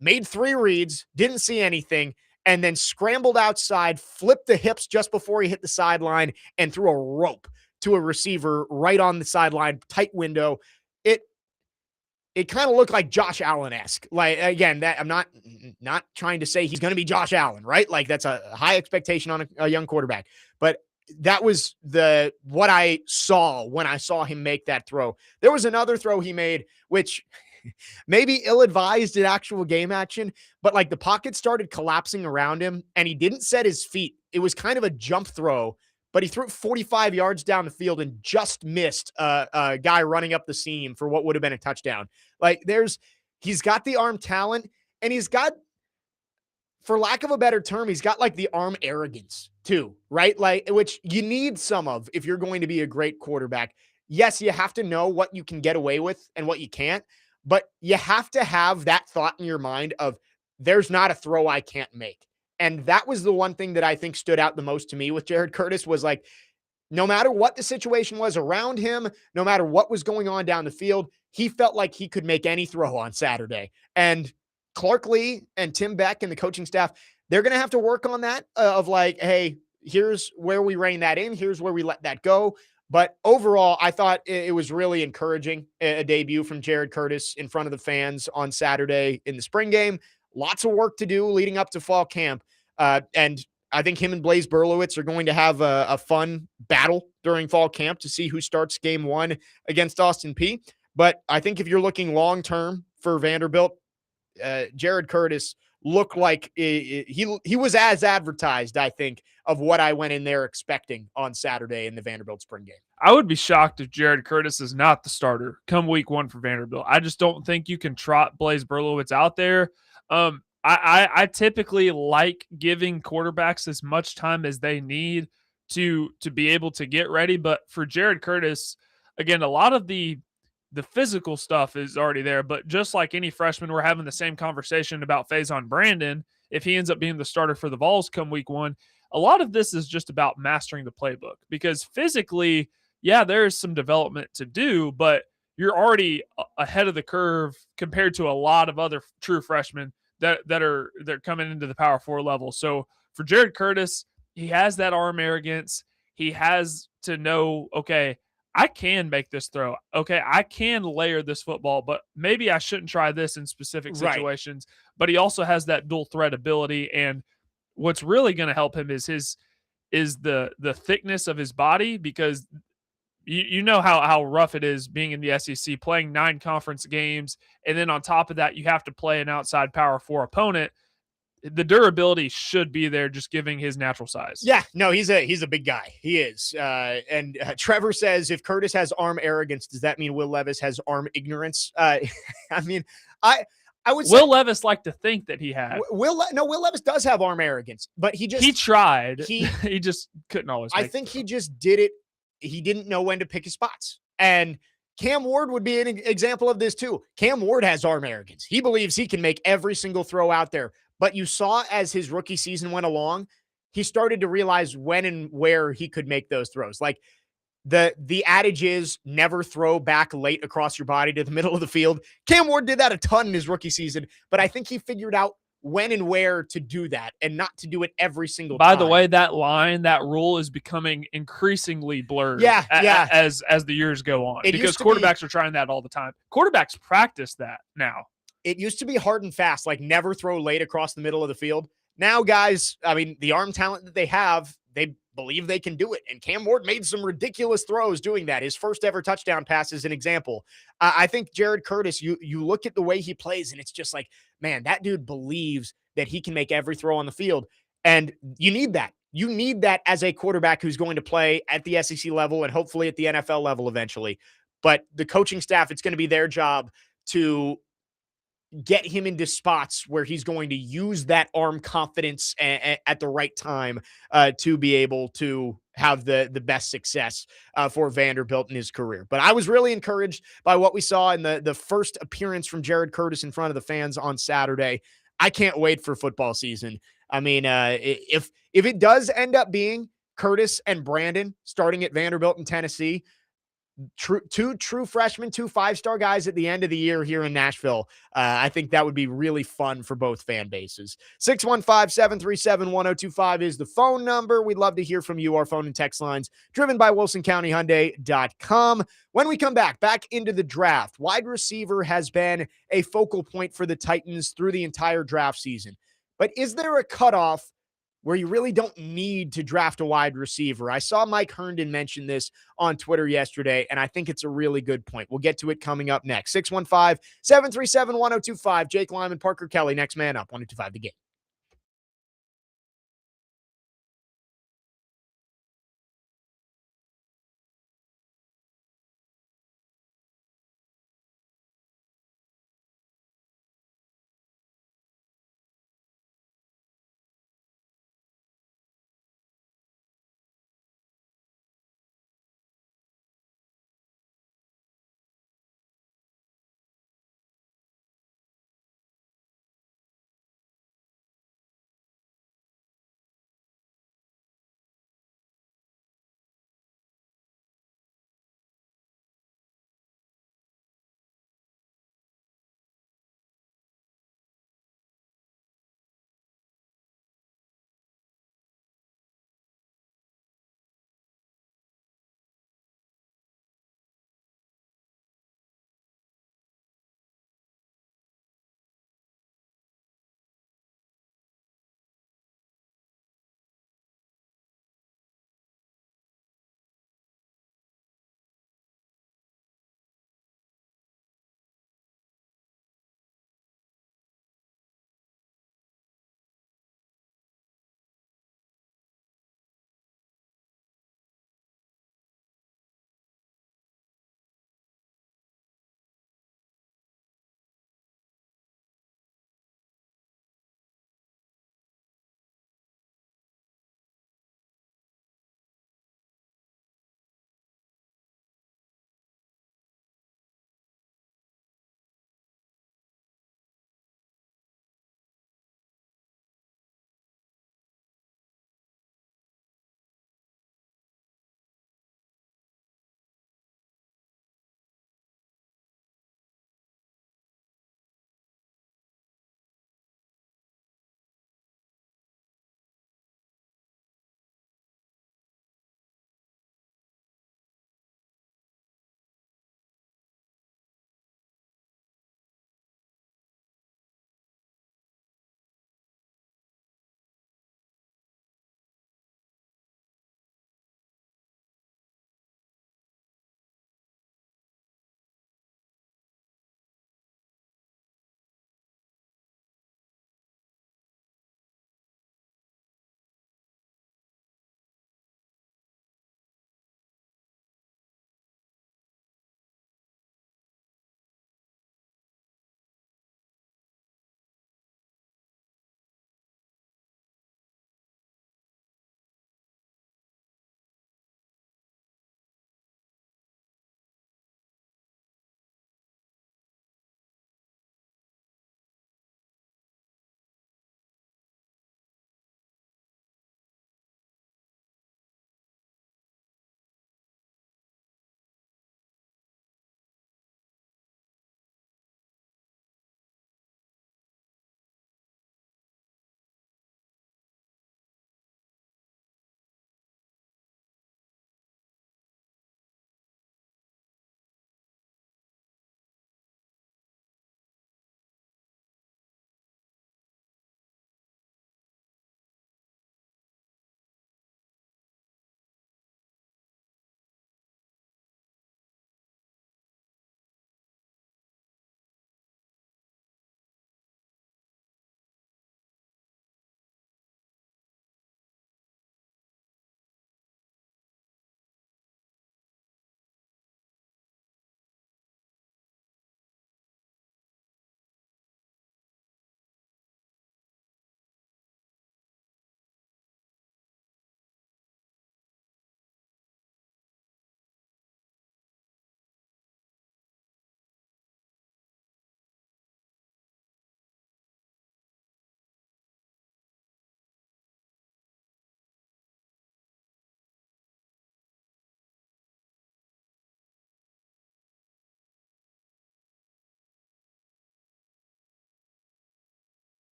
made 3 reads, didn't see anything, and then scrambled outside, flipped the hips just before he hit the sideline, and threw a rope to a receiver right on the sideline, tight window. It kind of looked like Josh Allen-esque. Like, again, that I'm not trying to say he's going to be Josh Allen, right? Like, that's a high expectation on a young quarterback. But that was what I saw when I saw him make that throw. There was another throw he made, which maybe ill-advised in actual game action, but like the pocket started collapsing around him and he didn't set his feet. It was kind of a jump throw, but he threw it 45 yards down the field and just missed a guy running up the seam for what would have been a touchdown. Like, he's got the arm talent, and he's got, for lack of a better term, he's got like the arm arrogance too, right? Like, which you need some of if you're going to be a great quarterback. Yes, you have to know what you can get away with and what you can't, but you have to have that thought in your mind of there's not a throw I can't make. And that was the one thing that I think stood out the most to me with Jared Curtis was like, no matter what the situation was around him, no matter what was going on down the field, he felt like he could make any throw on Saturday. And Clark Lee and Tim Beck and the coaching staff, they're going to have to work on that of like, hey, here's where we rein that in. Here's where we let that go. But overall, I thought it was really encouraging, a debut from Jared Curtis in front of the fans on Saturday in the spring game. Lots of work to do leading up to fall camp. And I think him and Blaise Berlowitz are going to have a fun battle during fall camp to see who starts game one against Austin Peay. But I think if you're looking long-term for Vanderbilt, Jared Curtis looked like he was as advertised, I think, of what I went in there expecting on Saturday in the Vanderbilt spring game. I would be shocked if Jared Curtis is not the starter come week one for Vanderbilt. I just don't think you can trot Blaise Berlowitz out there. I typically like giving quarterbacks as much time as they need to be able to get ready. But for Jared Curtis, again, a lot of the physical stuff is already there. But just like any freshman, we're having the same conversation about Faison Brandon. If he ends up being the starter for the Vols come week one, a lot of this is just about mastering the playbook because physically, yeah, there's some development to do, but you're already ahead of the curve compared to a lot of other true freshmen they're coming into the Power 4 level. So for Jared Curtis, he has that arm arrogance. He has to know, okay, I can make this throw. Okay, I can layer this football, but maybe I shouldn't try this in specific situations. Right. But he also has that dual threat ability, and what's really going to help him is the thickness of his body because you know how rough it is being in the SEC, playing 9 conference games, and then on top of that, you have to play an outside Power 4 opponent. The durability should be there, just giving his natural size. Yeah, no, he's a big guy. He is. And Trevor says, if Curtis has arm arrogance, does that mean Will Levis has arm ignorance? I mean, I would say Will Levis liked to think that he had. Will Levis does have arm arrogance, but he tried. He just couldn't always. I think he just did it. He didn't know when to pick his spots. And Cam Ward would be an example of this too. Cam Ward has arm arrogance. He believes he can make every single throw out there. But you saw as his rookie season went along, he started to realize when and where he could make those throws. Like the adage is never throw back late across your body to the middle of the field. Cam Ward did that a ton in his rookie season, but I think he figured out when and where to do that and not to do it every single time. By the way, that rule is becoming increasingly blurred as the years go on because quarterbacks are trying that all the time. Quarterbacks practice that now. It used to be hard and fast, like never throw late across the middle of the field. Now, guys, I mean, the arm talent that they have, they believe they can do it. And Cam Ward made some ridiculous throws doing that. His first ever touchdown pass is an example. I think Jared Curtis, you look at the way he plays, and it's just like, man, that dude believes that he can make every throw on the field. And you need that. You need that as a quarterback who's going to play at the SEC level and hopefully at the NFL level eventually. But the coaching staff, it's going to be their job to get him into spots where he's going to use that arm confidence at the right time to be able to have the best success for Vanderbilt in his career. But I was really encouraged by what we saw in the first appearance from Jared Curtis in front of the fans on Saturday. I can't wait for football season. I mean, if it does end up being Curtis and Brandon starting at Vanderbilt in Tennessee, two true freshmen, two 5-star guys at the end of the year here in Nashville. I think that would be really fun for both fan bases. 615-737-1025 is the phone number. We'd love to hear from you. Our phone and text lines driven by WilsonCountyHyundai.com. When we come back into the draft, wide receiver has been a focal point for the Titans through the entire draft season. But is there a cutoff where you really don't need to draft a wide receiver? I saw Mike Herndon mention this on Twitter yesterday, and I think it's a really good point. We'll get to it coming up next. 615-737-1025. Jake Lyman, Parker Kelly, next man up, 1025 The Game.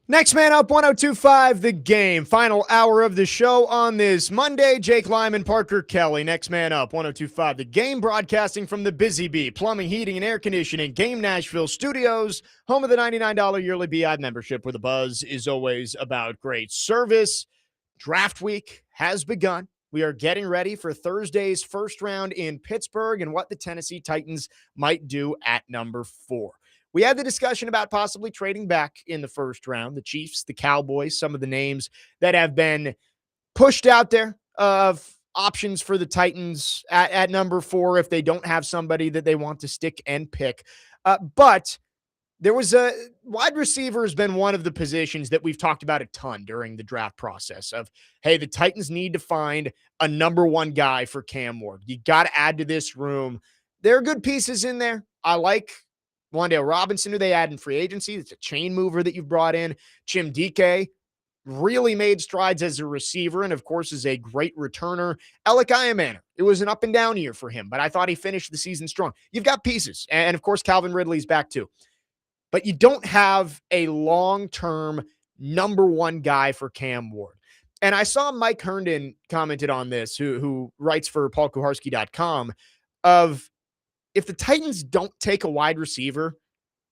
Next man up, 102.5 The Game. Final hour of the show on this Monday. Jake Lyman, Parker Kelly. Next man up, 102.5 The Game, broadcasting from the Busy Bee Plumbing, Heating, and Air Conditioning Game Nashville Studios, home of the $99 yearly BI membership, where the buzz is always about great service. Draft week has begun. We are getting ready for Thursday's first round in Pittsburgh and what the Tennessee Titans might do at number 4. We had the discussion about possibly trading back in the first round. The Chiefs, the Cowboys, some of the names that have been pushed out there of options for the Titans at number 4 if they don't have somebody that they want to stick and pick. But there was a wide receiver has been one of the positions that we've talked about a ton during the draft process of, hey, the Titans need to find a number 1 guy for Cam Ward. You got to add to this room. There are good pieces in there. I like Wan'Dale Robinson, who they add in free agency. It's a chain mover that you've brought in. Chim Dike really made strides as a receiver and, of course, is a great returner. Alec Iamaner, it was an up and down year for him, but I thought he finished the season strong. You've got pieces. And, of course, Calvin Ridley's back too. But you don't have a long-term number 1 guy for Cam Ward. And I saw Mike Herndon commented on this, who writes for PaulKuharsky.com, of if the Titans don't take a wide receiver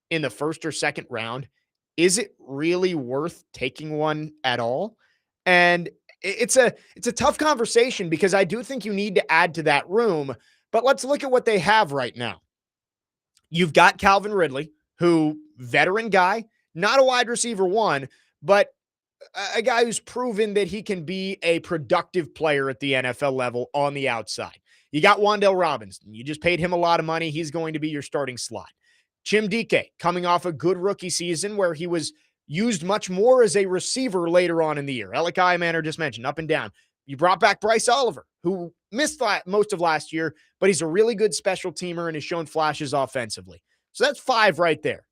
in the first or second round, is it really worth taking one at all? And it's a tough conversation because I do think you need to add to that room, but let's look at what they have right now. You've got Calvin Ridley, who veteran guy, not a wide receiver 1, but a guy who's proven that he can be a productive player at the NFL level on the outside. You got Wan'Dale Robinson. You just paid him a lot of money. He's going to be your starting slot. Chim Dike, coming off a good rookie season where he was used much more as a receiver later on in the year. Alec Iamaner just mentioned, up and down. You brought back Bryce Oliver, who missed most of last year, but he's a really good special teamer and has shown flashes offensively. So that's 5 right there.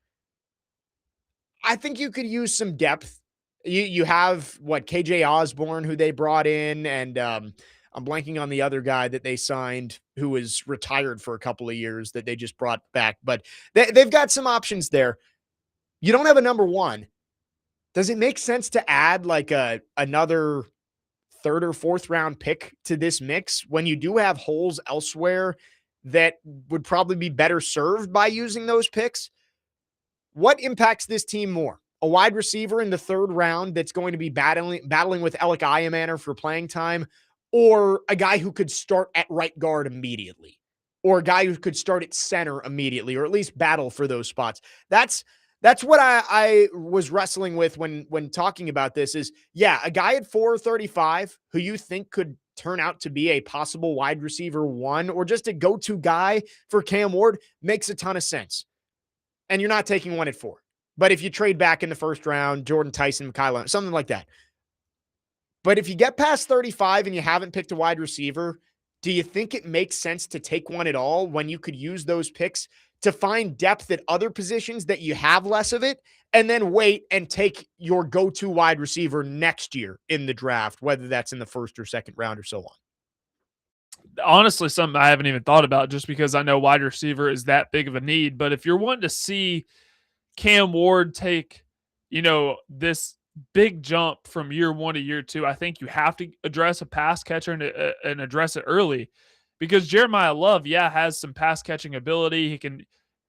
I think you could use some depth. You have, KJ Osborne, who they brought in, and I'm blanking on the other guy that they signed who was retired for a couple of years that they just brought back. But they've got some options there. You don't have a number 1. Does it make sense to add like another 3rd or 4th round pick to this mix when you do have holes elsewhere that would probably be better served by using those picks? What impacts this team more? A wide receiver in the 3rd round that's going to be battling with Alec Iamaner for playing time, or a guy who could start at right guard immediately, or a guy who could start at center immediately, or at least battle for those spots? That's what I was wrestling with when talking about this is, yeah, a guy at 435 who you think could turn out to be a possible wide receiver 1 or just a go-to guy for Cam Ward makes a ton of sense. And you're not taking one at 4. But if you trade back in the first round, Jordan Tyson, Kylo, something like that. But if you get past 35 and you haven't picked a wide receiver, do you think it makes sense to take one at all when you could use those picks to find depth at other positions that you have less of it, and then wait and take your go-to wide receiver next year in the draft, whether that's in the 1st or 2nd round or so on? Honestly, something I haven't even thought about, just because I know wide receiver is that big of a need. But if you're wanting to see Cam Ward take, this big jump from year 1 to year 2, I think you have to address a pass catcher and address it early, because Jeremiah Love, has some pass catching ability. He can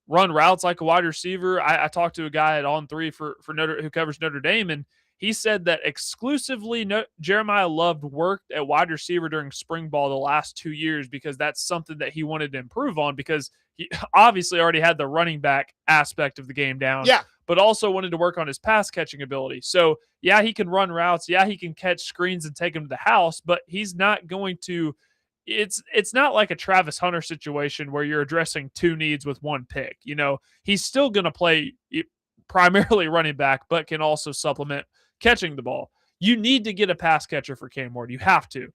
run routes like a wide receiver. I talked to a guy at On 3 for who covers Notre Dame, and he said that exclusively Jeremiah Love worked at wide receiver during spring ball the last 2 years because that's something that he wanted to improve on, because he obviously already had the running back aspect of the game down, but also wanted to work on his pass catching ability. So, he can run routes. He can catch screens and take them to the house, but he's not going to – it's not like a Travis Hunter situation where you're addressing 2 needs with 1 pick. He's still going to play primarily running back, but can also supplement catching the ball. You need to get a pass catcher for Cam Ward. You have to.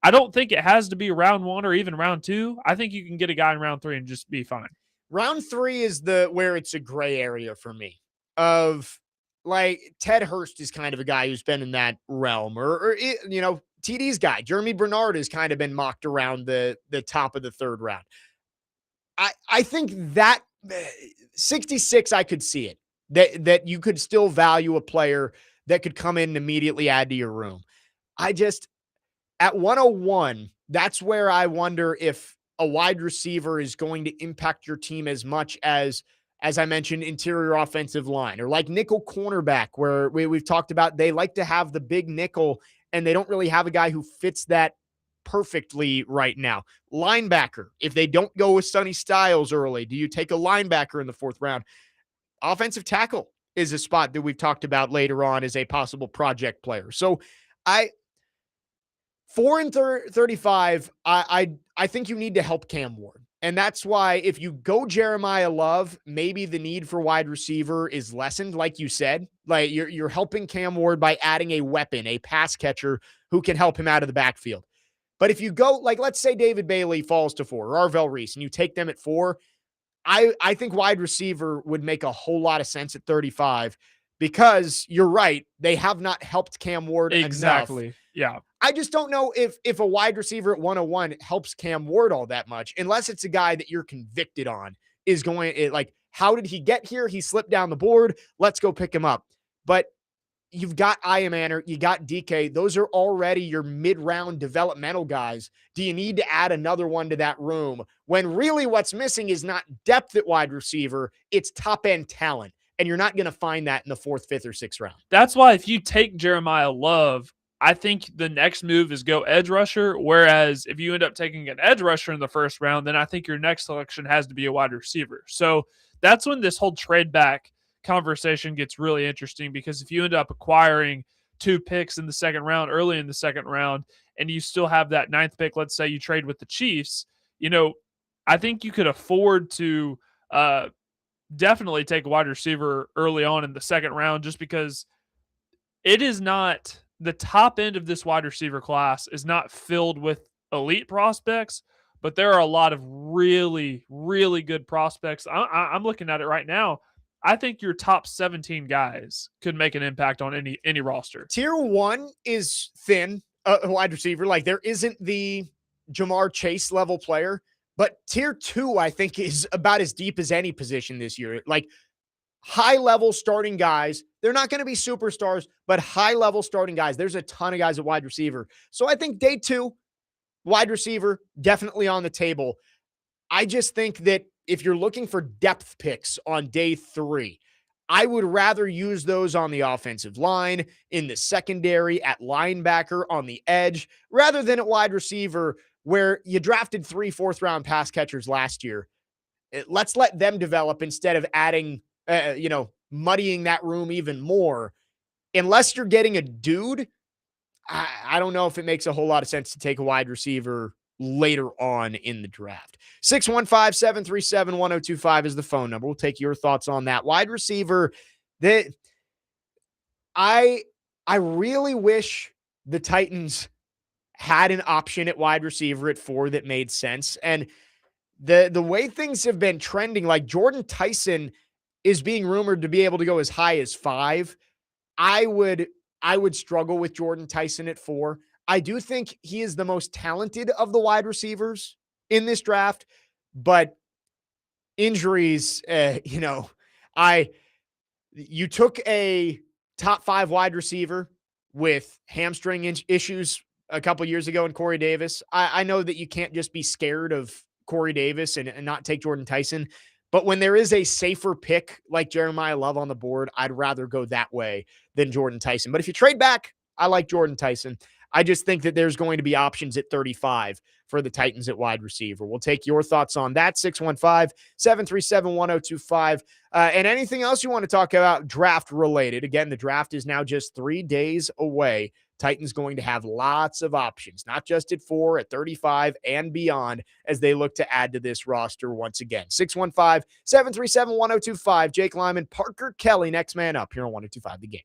I don't think it has to be round 1 or even round 2. I think you can get a guy in round 3 and just be fine. Round 3 is where it's a gray area for me. Of like Ted Hurst is kind of a guy who's been in that realm, or TD's guy, Jeremy Bernard, has kind of been mocked around the top of the 3rd round. I think that 66, I could see it. that you could still value a player that could come in and immediately add to your room. I just, at 101, that's where I wonder if a wide receiver is going to impact your team as much as I mentioned, interior offensive line, or like nickel cornerback, where we've talked about they like to have the big nickel and they don't really have a guy who fits that perfectly right now. Linebacker, if they don't go with Sonny Styles early, do you take a linebacker in the 4th round? Offensive tackle is a spot that we've talked about later on as a possible project player. So I 4 and 35, I think you need to help Cam Ward. And that's why if you go Jeremiah Love, maybe the need for wide receiver is lessened, like you said. Like you're helping Cam Ward by adding a weapon, a pass catcher who can help him out of the backfield. But if you go, like, let's say David Bailey falls to 4, or Arvell Reese, and you take them at 4, I think wide receiver would make a whole lot of sense at 35, because you're right. They have not helped Cam Ward Exactly. enough. Yeah. I just don't know if a wide receiver at 101 helps Cam Ward all that much, unless it's a guy that you're convicted on is going, like, how did he get here? He slipped down the board. Let's go pick him up. But you've got Iamaner, you got DK. Those are already your mid-round developmental guys. Do you need to add another one to that room when really what's missing is not depth at wide receiver, it's top-end talent, and you're not going to find that in the 4th, 5th, or 6th round. That's why if you take Jeremiah Love, I think the next move is go edge rusher. Whereas if you end up taking an edge rusher in the 1st round, then I think your next selection has to be a wide receiver. So that's when this whole trade back conversation gets really interesting, because if you end up acquiring 2 picks in the 2nd round, early in the 2nd round, and you still have that 9th pick, let's say you trade with the Chiefs, I think you could afford to definitely take a wide receiver early on in the 2nd round, just because it is not the top end of this wide receiver class is not filled with elite prospects, but there are a lot of really, really good prospects. I'm looking at it right now. I think your top 17 guys could make an impact on any roster. Tier 1 is thin, wide receiver. Like, there isn't the Jamar Chase level player, but tier 2, I think, is about as deep as any position this year. Like, high level starting guys. They're not going to be superstars, but high level starting guys. There's a ton of guys at wide receiver. So I think day 2, wide receiver, definitely on the table. I just think that if you're looking for depth picks on day 3, I would rather use those on the offensive line, in the secondary, at linebacker, on the edge, rather than at wide receiver, where you drafted 3 4th round pass catchers last year. Let's let them develop instead of adding, muddying that room even more. Unless you're getting a dude, I don't know if it makes a whole lot of sense to take a wide receiver later on in the draft. 615-737-1025 is the phone number. We'll take your thoughts on that. Wide receiver, that I really wish the Titans had an option at wide receiver at 4 that made sense. And the way things have been trending, like Jordan Tyson is being rumored to be able to go as high as 5. I would struggle with Jordan Tyson at 4. I do think he is the most talented of the wide receivers in this draft, but injuries, you took a top 5 wide receiver with hamstring issues a couple years ago in Corey Davis. I know that you can't just be scared of Corey Davis and not take Jordan Tyson, but when there is a safer pick like Jeremiah Love on the board, I'd rather go that way than Jordan Tyson. But if you trade back, I like Jordan Tyson. I just think that there's going to be options at 35 for the Titans at wide receiver. We'll take your thoughts on that, 615-737-1025. And anything else you want to talk about draft related. Again, the draft is now just 3 days away. Titans going to have lots of options, not just at 4, at 35 and beyond, as they look to add to this roster once again. 615-737-1025. Jake Lyman, Parker Kelly, next man up here on 1025 The Game.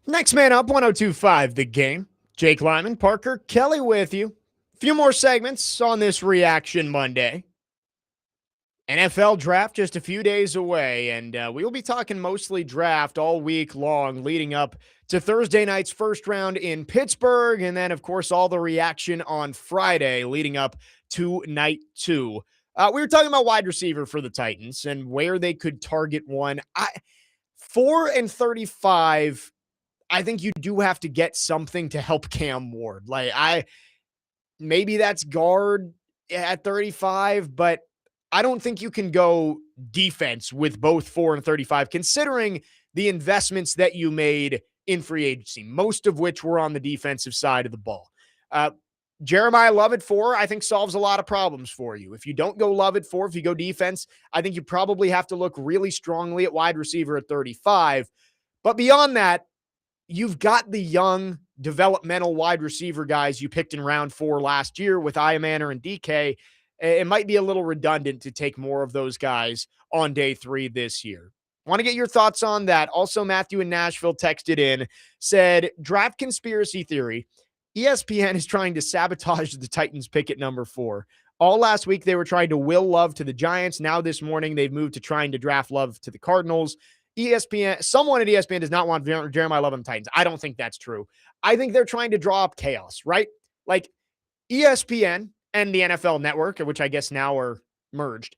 Next man up, 102.5 The Game. Jake Lyman, Parker Kelly with you. A few more segments on this Reaction Monday. NFL draft just a few days away, and we will be talking mostly draft all week long leading up to Thursday night's first round in Pittsburgh, and then, of course, all the reaction on Friday leading up to night 2. We were talking about wide receiver for the Titans and where they could target one. 4 and 35, I think you do have to get something to help Cam Ward. Maybe that's guard at 35, but I don't think you can go defense with both 4 and 35, considering the investments that you made in free agency, most of which were on the defensive side of the ball. Jeremiah Love at 4, I think solves a lot of problems for you. If you don't go Love at 4, if you go defense, I think you probably have to look really strongly at wide receiver at 35. But beyond that, you've got the young developmental wide receiver guys you picked in round 4 last year with Iamanair and DK. It might be a little redundant to take more of those guys on day 3 this year. Want to get your thoughts on that. Also, Matthew in Nashville texted in, said, draft conspiracy theory. ESPN is trying to sabotage the Titans pick at number 4. All last week, they were trying to will Love to the Giants. Now this morning, they've moved to trying to draft Love to the Cardinals. Someone at ESPN does not want Jeremiah Love on the Titans. I don't think that's true. I think they're trying to draw up chaos, right? Like ESPN and the NFL Network, which I guess now are merged,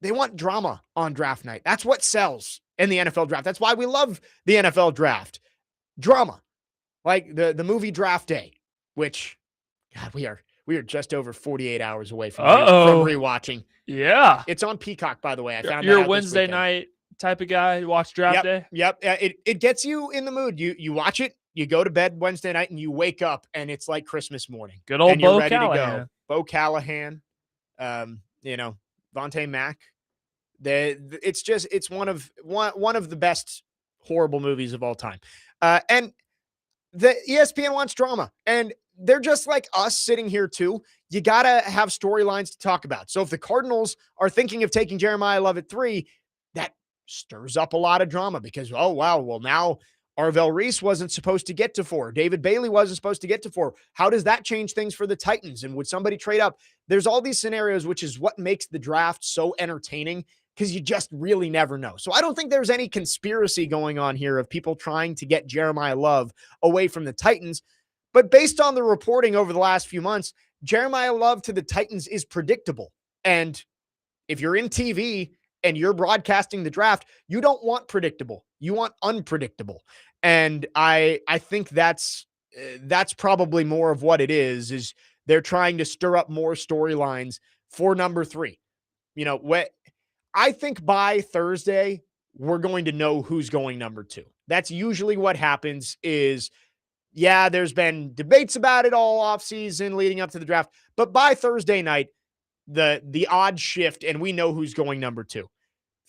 they want drama on draft night. That's what sells in the NFL draft. That's why we love the NFL draft. Drama. Like the movie Draft Day, which, God, we are just over 48 hours away from rewatching. Yeah. It's on Peacock, by the way. I found You're that out a Wednesday night type of guy who watch Draft Day? Yep. It gets you in the mood. You watch it, you go to bed Wednesday night, and you wake up, and it's like Christmas morning. Good old and you're Bo ready Callahan. to go. Bo Callahan, Vontae Mack. It's one of the best horrible movies of all time. And the ESPN wants drama, and they're just like us sitting here too. You got to have storylines to talk about. So if the Cardinals are thinking of taking Jeremiah Love at 3, that stirs up a lot of drama because, oh, wow, well, now Arvell Reese wasn't supposed to get to 4. David Bailey wasn't supposed to get to 4. How does that change things for the Titans? And would somebody trade up? There's all these scenarios, which is what makes the draft so entertaining because you just really never know. So I don't think there's any conspiracy going on here of people trying to get Jeremiah Love away from the Titans. But based on the reporting over the last few months, Jeremiah Love to the Titans is predictable. And if you're in TV and you're broadcasting the draft, you don't want predictable. You want unpredictable. And I think that's probably more of what it is they're trying to stir up more storylines for number 3. I think by Thursday, we're going to know who's going number 2. That's usually what happens is, yeah, there's been debates about it all offseason leading up to the draft, but by Thursday night, the odds shift and we know who's going number 2.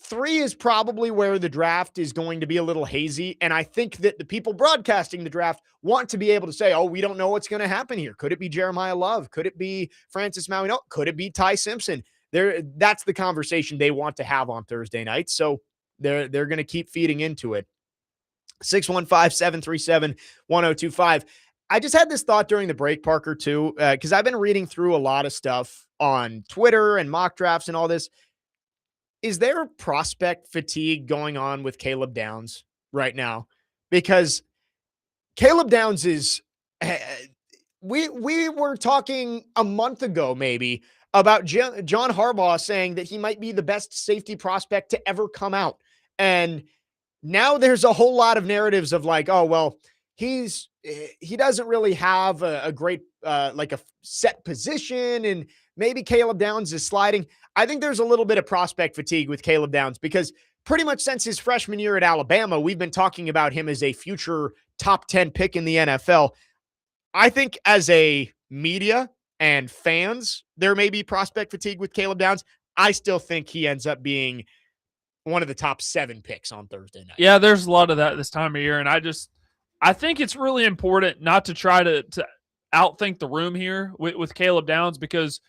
3 is probably where the draft is going to be a little hazy, and I think that the people broadcasting the draft want to be able to say, oh, we don't know what's going to happen here. Could it be Jeremiah Love? Could it be Francis Maui? No. Could it be Ty Simpson? That's the conversation they want to have on Thursday night, so they're going to keep feeding into it. 615-737-1025. I just had this thought during the break, Parker, too, because I've been reading through a lot of stuff on Twitter and mock drafts and all this. Is there prospect fatigue going on with Caleb Downs right now? Because Caleb Downs is we were talking a month ago maybe about John Harbaugh saying that he might be the best safety prospect to ever come out. And now there's a whole lot of narratives of like, oh, well, he doesn't really have a great like a set position, and maybe Caleb Downs is sliding. I think there's a little bit of prospect fatigue with Caleb Downs because pretty much since his freshman year at Alabama, we've been talking about him as a future top 10 pick in the NFL. I think as a media and fans, there may be prospect fatigue with Caleb Downs. I still think he ends up being one of the top 7 picks on Thursday night. Yeah, there's a lot of that this time of year, and I think it's really important not to try to outthink the room here with Caleb Downs, because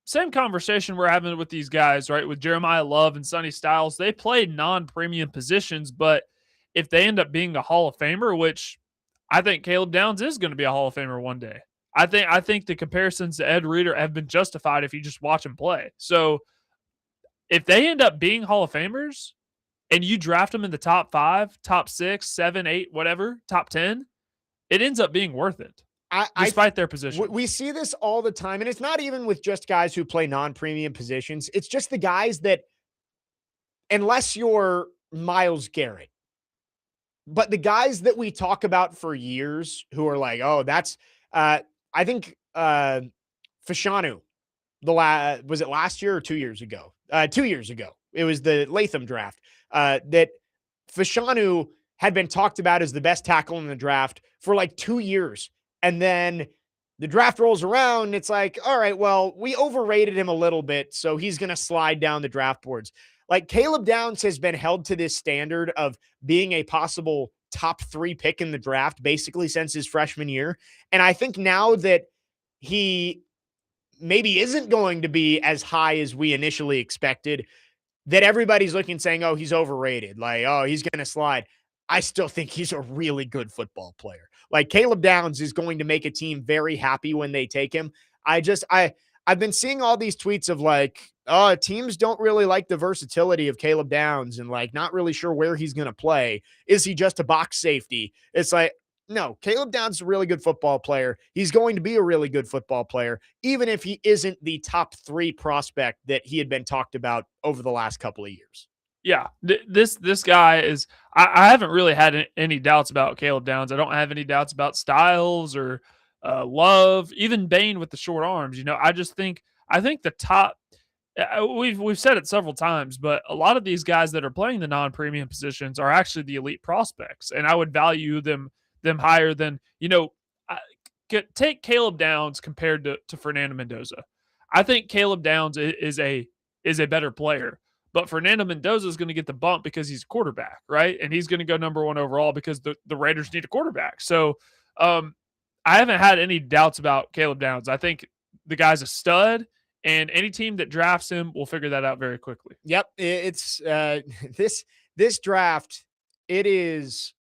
same conversation we're having with these guys, right? With Jeremiah Love and Sonny Styles, they play non-premium positions, but if they end up being a Hall of Famer, which I think Caleb Downs is going to be a Hall of Famer one day. I think the comparisons to Ed Reader have been justified if you just watch him play. So if they end up being Hall of Famers and you draft them in the top 5, top 6, 7, 8, whatever, top 10, it ends up being worth it. Despite their position. We see this all the time, and it's not even with just guys who play non-premium positions. It's just the guys that, unless you're Myles Garrett, but the guys that we talk about for years who are like, oh, that's I think Fashanu, was it last year or 2 years ago? 2 years ago. It was the Latham draft that Fashanu had been talked about as the best tackle in the draft for like 2 years. And then the draft rolls around and it's like, all right, well, we overrated him a little bit, so he's going to slide down the draft boards. Like Caleb Downs has been held to this standard of being a possible top 3 pick in the draft basically since his freshman year. And I think now that he maybe isn't going to be as high as we initially expected, that everybody's looking saying, oh, he's overrated. Like, oh, he's going to slide. I still think he's a really good football player. Like Caleb Downs is going to make a team very happy when they take him. I've been seeing all these tweets of like, oh, teams don't really like the versatility of Caleb Downs and like not really sure where he's going to play. Is he just a box safety? It's like, no, Caleb Downs is a really good football player. He's going to be a really good football player, even if he isn't the top 3 prospect that he had been talked about over the last couple of years. Yeah, this guy is. I haven't really had any doubts about Caleb Downs. I don't have any doubts about Styles or Love, even Bain with the short arms. I think the top. We've said it several times, but a lot of these guys that are playing the non-premium positions are actually the elite prospects, and I would value them higher than take Caleb Downs compared to Fernando Mendoza. I think Caleb Downs is a better player. But Fernando Mendoza is going to get the bump because he's a quarterback, right? And he's going to go number 1 overall because the Raiders need a quarterback. So I haven't had any doubts about Caleb Downs. I think the guy's a stud, and any team that drafts him will figure that out very quickly. Yep. It's this draft, it is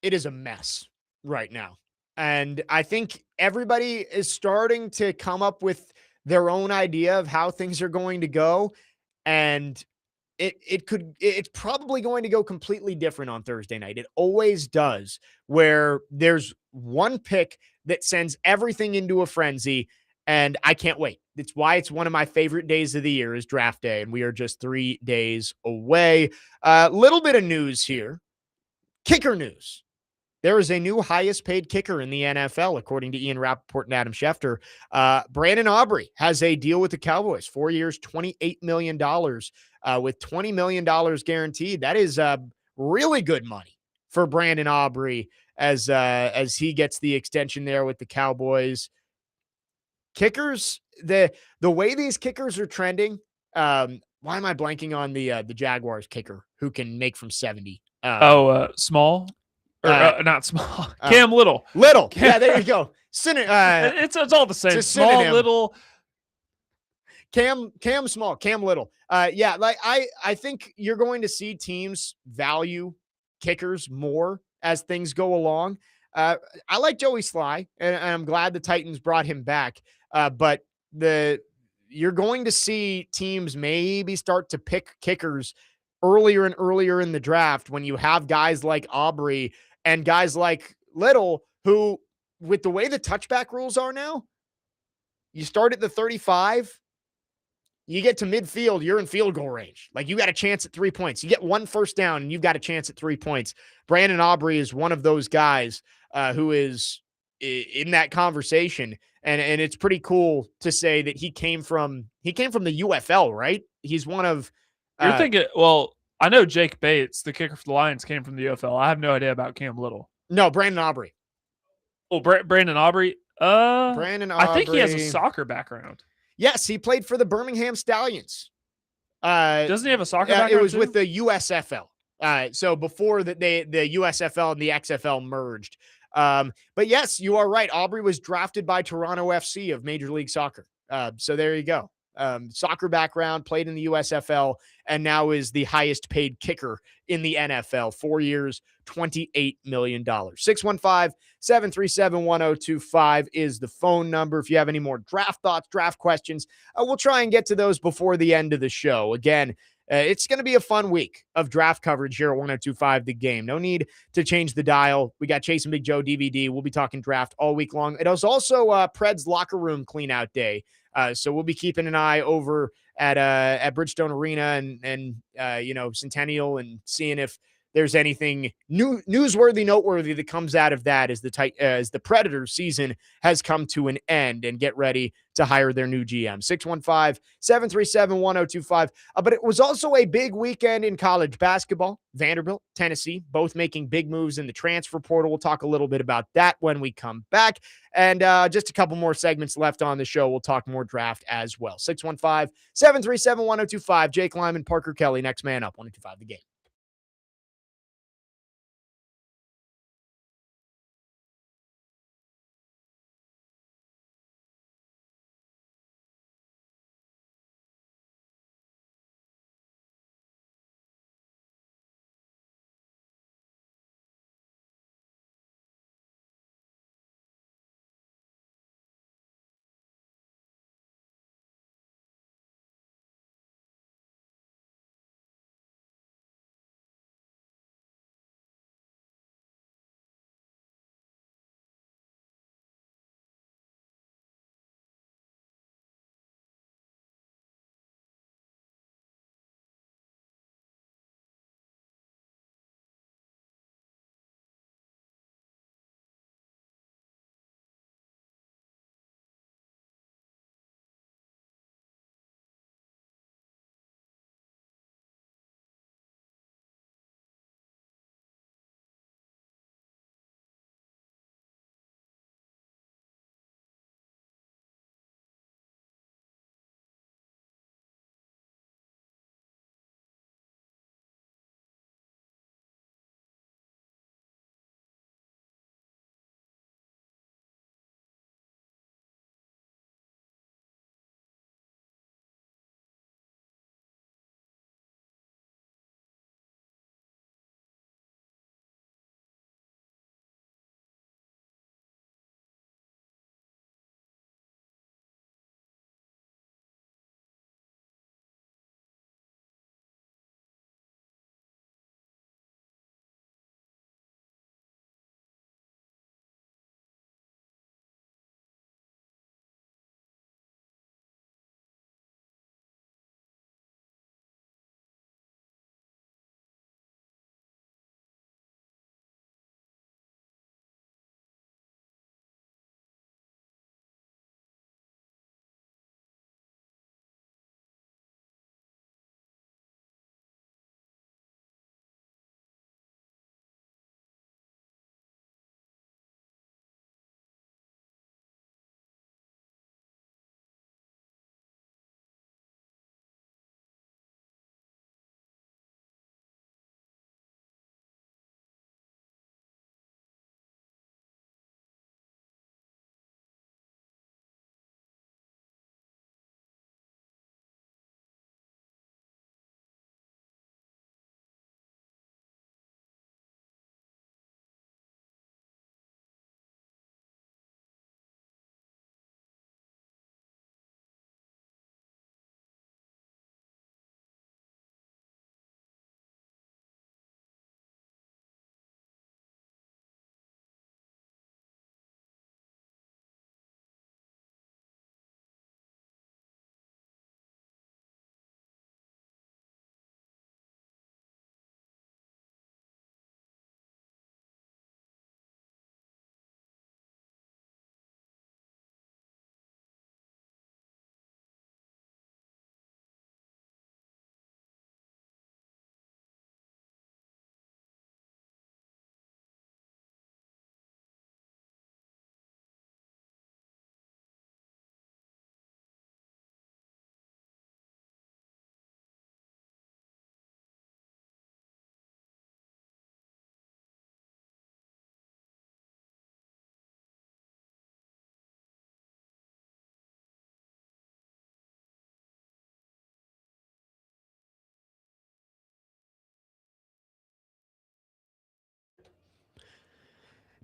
a mess right now. And I think everybody is starting to come up with their own idea of how things are going to go. And it's probably going to go completely different on Thursday night. It always does, where there's one pick that sends everything into a frenzy, and I can't wait. It's why it's one of my favorite days of the year is draft day, and we are just 3 days away. Little bit of news here. Kicker news. There is a new highest paid kicker in the NFL, according to Ian Rappaport and Adam Schefter. Brandon Aubrey has a deal with the Cowboys, 4 years, $28 million, with $20 million guaranteed. That is really good money for Brandon Aubrey as he gets the extension there with the Cowboys. Kickers, the way these kickers are trending, why am I blanking on the Jaguars kicker who can make from 70? Small? Or not small. Cam Little. Little. Yeah, there you go. It's all the same. Small, synonym. Little. Cam Small, Cam Little. Yeah, like I think you're going to see teams value kickers more as things go along. I like Joey Sly, and I'm glad the Titans brought him back. But you're going to see teams maybe start to pick kickers earlier and earlier in the draft when you have guys like Aubrey and guys like Little, who, with the way the touchback rules are now, you start at the 35, you get to midfield, you're in field goal range. Like, you got a chance at 3 points. You get 1 first down, and you've got a chance at 3 points. Brandon Aubrey is one of those guys who is in that conversation. And it's pretty cool to say that he came from the UFL, right? He's one of You're thinking, well, I know Jake Bates, the kicker for the Lions, came from the UFL. I have no idea about Cam Little. No, Brandon Aubrey. Oh, Brandon Aubrey? Brandon Aubrey. I think he has a soccer background. Yes, he played for the Birmingham Stallions. Doesn't he have a soccer background? It was too? with the USFL. So before the USFL and the XFL merged. But yes, you are right. Aubrey was drafted by Toronto FC of Major League Soccer. So there you go. soccer background, played in the USFL, and now is the highest paid kicker in the NFL. 4 years, $28 million. 615-737-1025 is the phone number. If you have any more draft thoughts, draft questions, we'll try and get to those before the end of the show. Again, it's going to be a fun week of draft coverage here at 1025 The Game. No need to change the dial. We got Chase and Big Joe DVD. We'll be talking draft all week long. It was also Pred's locker room clean out day. So we'll be keeping an eye over at Bridgestone Arena and Centennial, and seeing if there's anything newsworthy, noteworthy that comes out of that as the Predators season has come to an end, and get ready to hire their new GM. 615-737-1025. But it was also a big weekend in college basketball. Vanderbilt, Tennessee, both making big moves in the transfer portal. We'll talk a little bit about that when we come back. And just a couple more segments left on the show. We'll talk more draft as well. 615-737-1025. Jake Lyman, Parker Kelly, next man up, 1025 The Game.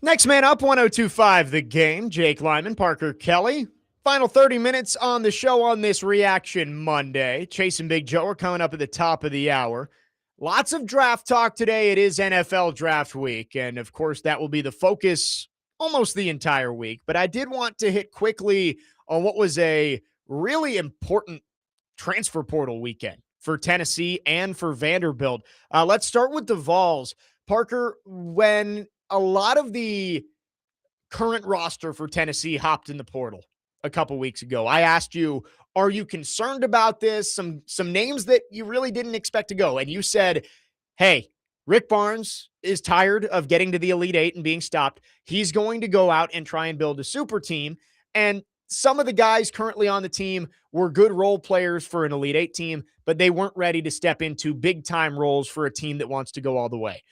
Next man up, 102.5 The Game. Jake Lyman, Parker Kelly. Final 30 minutes on the show on this Reaction Monday. Chase and Big Joe are coming up at the top of the hour. Lots of draft talk today. It is NFL draft week. And of course, that will be the focus almost the entire week. But I did want to hit quickly on what was a really important transfer portal weekend for Tennessee and for Vanderbilt. Let's start with the Vols. Parker, when a lot of the current roster for Tennessee hopped in the portal a couple weeks ago, I asked you, are you concerned about this? Some names that you really didn't expect to go. And you said, hey, Rick Barnes is tired of getting to the Elite Eight and being stopped. He's going to go out and try and build a super team. And some of the guys currently on the team were good role players for an Elite Eight team, but they weren't ready to step into big time roles for a team that wants to go all the way.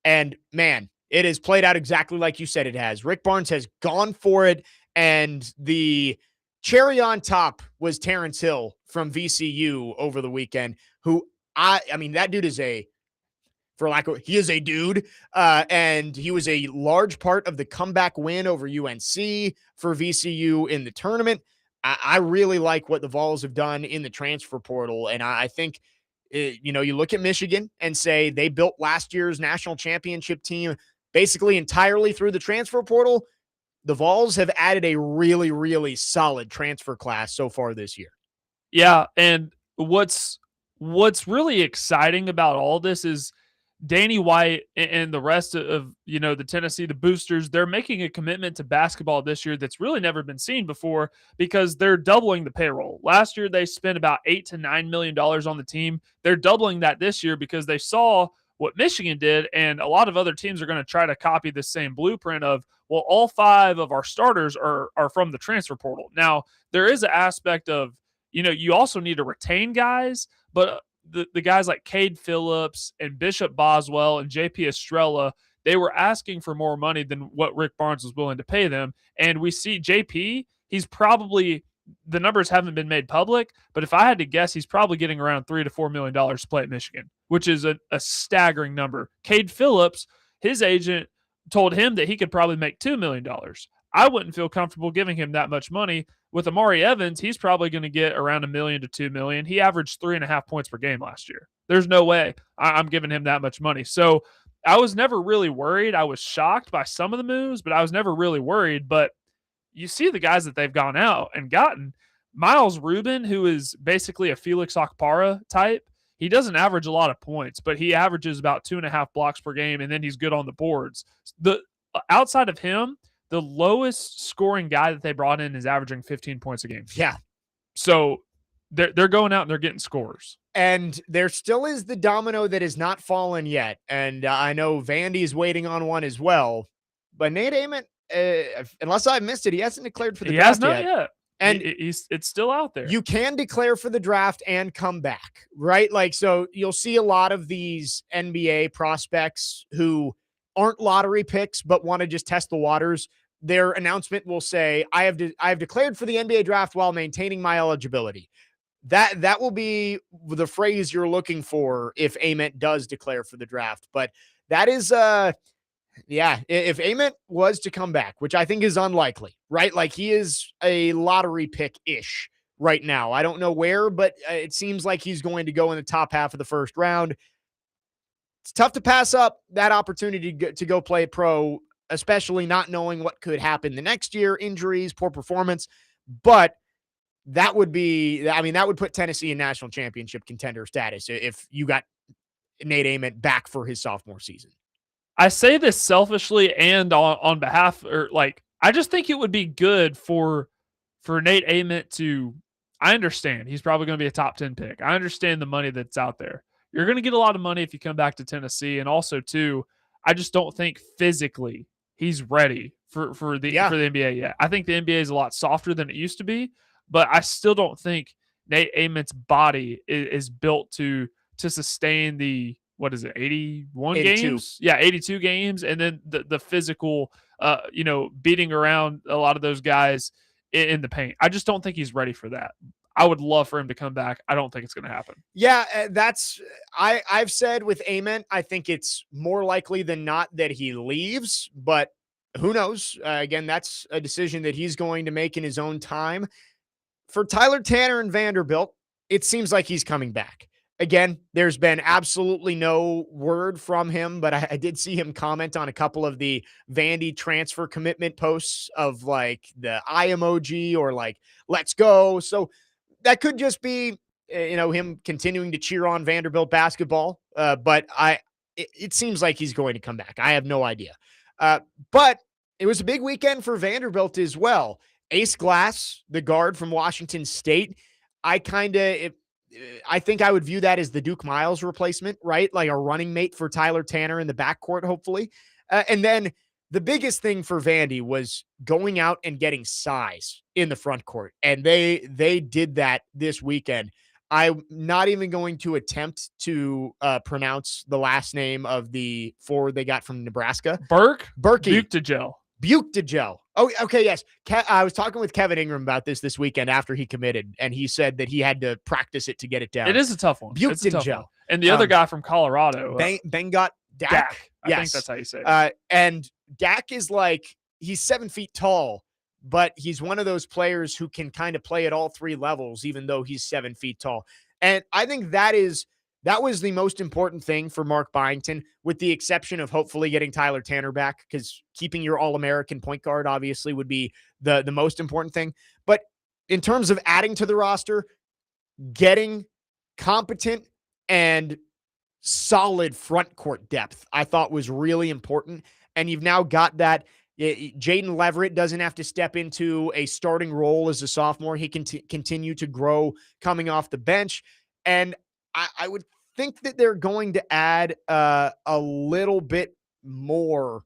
And man, it has played out exactly like you said it has. Rick Barnes has gone for it. And the cherry on top was Terrence Hill from VCU over the weekend, who I mean, that dude is he is a dude. And he was a large part of the comeback win over UNC for VCU in the tournament. I really like what the Vols have done in the transfer portal. And I think, you look at Michigan and say they built last year's national championship team basically entirely through the transfer portal. The Vols have added a really, really solid transfer class so far this year. Yeah, and what's really exciting about all this is Danny White and the rest of the Tennessee, the boosters, they're making a commitment to basketball this year that's really never been seen before because they're doubling the payroll. Last year, they spent about $8 to $9 million on the team. They're doubling that this year because they saw what Michigan did, and a lot of other teams are going to try to copy the same blueprint of, well, all 5 of our starters are from the transfer portal. Now, there is an aspect of, you also need to retain guys, but the guys like Cade Phillips and Bishop Boswell and JP Estrella, they were asking for more money than what Rick Barnes was willing to pay them. And we see JP, he's probably, the numbers haven't been made public, but if I had to guess, he's probably getting around $3 to $4 million to play at Michigan, which is a staggering number. Cade Phillips, his agent told him that he could probably make $2 million. I wouldn't feel comfortable giving him that much money. With Amari Evans, he's probably going to get around $1 million to $2 million. He averaged 3.5 points per game last year. There's no way I'm giving him that much money. So I was never really worried. I was shocked by some of the moves, but I was never really worried. But you see the guys that they've gone out and gotten. Miles Rubin, who is basically a Felix Okpara type, he doesn't average a lot of points, but he averages about 2.5 blocks per game, and then he's good on the boards. Outside of him, the lowest scoring guy that they brought in is averaging 15 points a game. Yeah. So they're going out and they're getting scores. And there still is the domino that has not fallen yet. And I know Vandy is waiting on one as well. But Nate Ament, unless I missed it, he hasn't declared for the draft yet. He has not yet. And it's still out there. You can declare for the draft and come back, right? So you'll see a lot of these NBA prospects who aren't lottery picks but want to just test the waters. Their announcement will say, I have declared for the NBA draft while maintaining my eligibility. That will be the phrase you're looking for if Ament does declare for the draft. But that is if Ament was to come back, which I think is unlikely, right? He is a lottery pick-ish right now. I don't know where, but it seems like he's going to go in the top half of the first round. It's tough to pass up that opportunity to go play pro, especially not knowing what could happen the next year, injuries, poor performance. But that would put Tennessee in national championship contender status if you got Nate Ament back for his sophomore season. I say this selfishly and on behalf, I just think it would be good for Nate Ament to, I understand he's probably going to be a top 10 pick. I understand the money that's out there. You're going to get a lot of money if you come back to Tennessee. And also too, I just don't think physically he's ready for the NBA yet. I think the NBA is a lot softer than it used to be, but I still don't think Nate Ament's body is built to sustain the, 81 82 games? Yeah, 82 games. And then the physical, beating around a lot of those guys in the paint. I just don't think he's ready for that. I would love for him to come back. I don't think it's going to happen. Yeah, I've said with Ament, I think it's more likely than not that he leaves, but who knows? Again, that's a decision that he's going to make in his own time. For Tyler Tanner and Vanderbilt, it seems like he's coming back. Again, there's been absolutely no word from him, but I did see him comment on a couple of the Vandy transfer commitment posts of like the eye emoji or like, let's go. So that could just be, him continuing to cheer on Vanderbilt basketball. But it seems like he's going to come back. I have no idea. But it was a big weekend for Vanderbilt as well. Ace Glass, the guard from Washington State, I think I would view that as the Duke Miles replacement, right? Like a running mate for Tyler Tanner in the backcourt, hopefully. And then the biggest thing for Vandy was going out and getting size in the front court. And they did that this weekend. I'm not even going to attempt to pronounce the last name of the forward they got from Nebraska. Berkey Buchtegel. Buchtegel. Oh, okay, yes. I was talking with Kevin Ingram about this weekend after he committed, and he said that he had to practice it to get it down. It is a tough one. Buchtegel. And the other guy from Colorado. Bengot Dak. I think that's how you say it. And Dak is he's 7 feet tall, but he's one of those players who can kind of play at all three levels, even though he's 7 feet tall. And I think that was the most important thing for Mark Byington, with the exception of hopefully getting Tyler Tanner back, because keeping your All-American point guard obviously would be the most important thing. But in terms of adding to the roster, getting competent and solid front court depth, I thought was really important. And you've now got that. Jaden Leverett doesn't have to step into a starting role as a sophomore. He can continue to grow coming off the bench. And I would think that they're going to add a little bit more,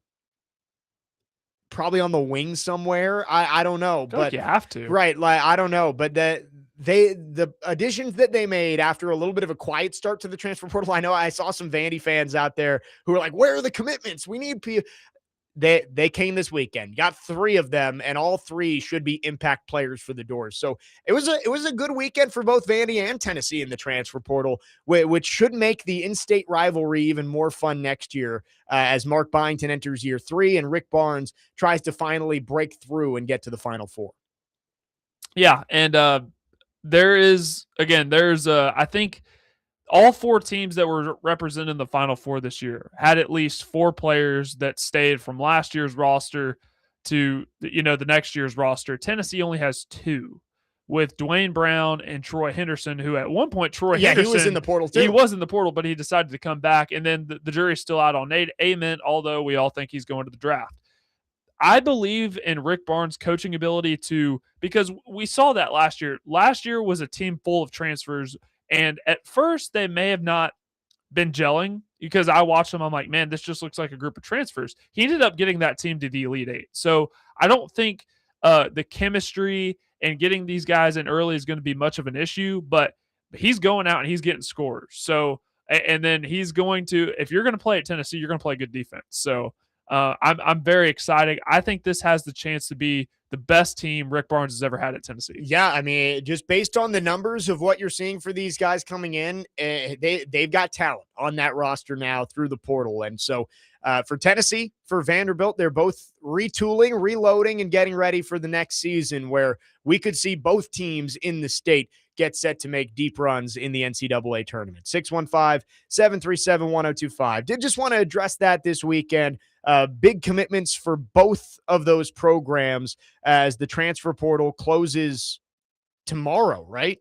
probably on the wing somewhere. I don't know, but you have to, right? Like, I don't know, but the additions that they made after a little bit of a quiet start to the transfer portal. I know I saw some Vandy fans out there who were like, "Where are the commitments? We need people." They came this weekend, got 3 of them, and all 3 should be impact players for the Doors. So it was a good weekend for both Vandy and Tennessee in the transfer portal, which should make the in-state rivalry even more fun next year as Mark Byington enters year 3 and Rick Barnes tries to finally break through and get to the Final Four. Yeah, and I think all 4 teams that were represented in the Final Four this year had at least 4 players that stayed from last year's roster to the next year's roster. Tennessee only has 2, with Dwayne Brown and Troy Henderson, who at one point Henderson, he was in the portal too. He was in the portal, but he decided to come back. And then the jury's still out on Nate Ament, although we all think he's going to the draft. I believe in Rick Barnes' coaching ability because we saw that last year. Last year was a team full of transfers. And at first, they may have not been gelling, because I watched them. I'm like, man, this just looks like a group of transfers. He ended up getting that team to the Elite Eight. So I don't think the chemistry and getting these guys in early is going to be much of an issue, but he's going out and he's getting scores. So, and then he's going to, if you're going to play at Tennessee, you're going to play good defense. So I'm very excited. I think this has the chance to be the best team Rick Barnes has ever had at Tennessee. Yeah, I mean, just based on the numbers of what you're seeing for these guys coming in, they've got talent on that roster now through the portal. And so for Tennessee, for Vanderbilt, they're both retooling, reloading, and getting ready for the next season, where we could see both teams in the state get set to make deep runs in the NCAA tournament. 615-737-1025. Did just want to address that this weekend. Big commitments for both of those programs as the transfer portal closes tomorrow, right?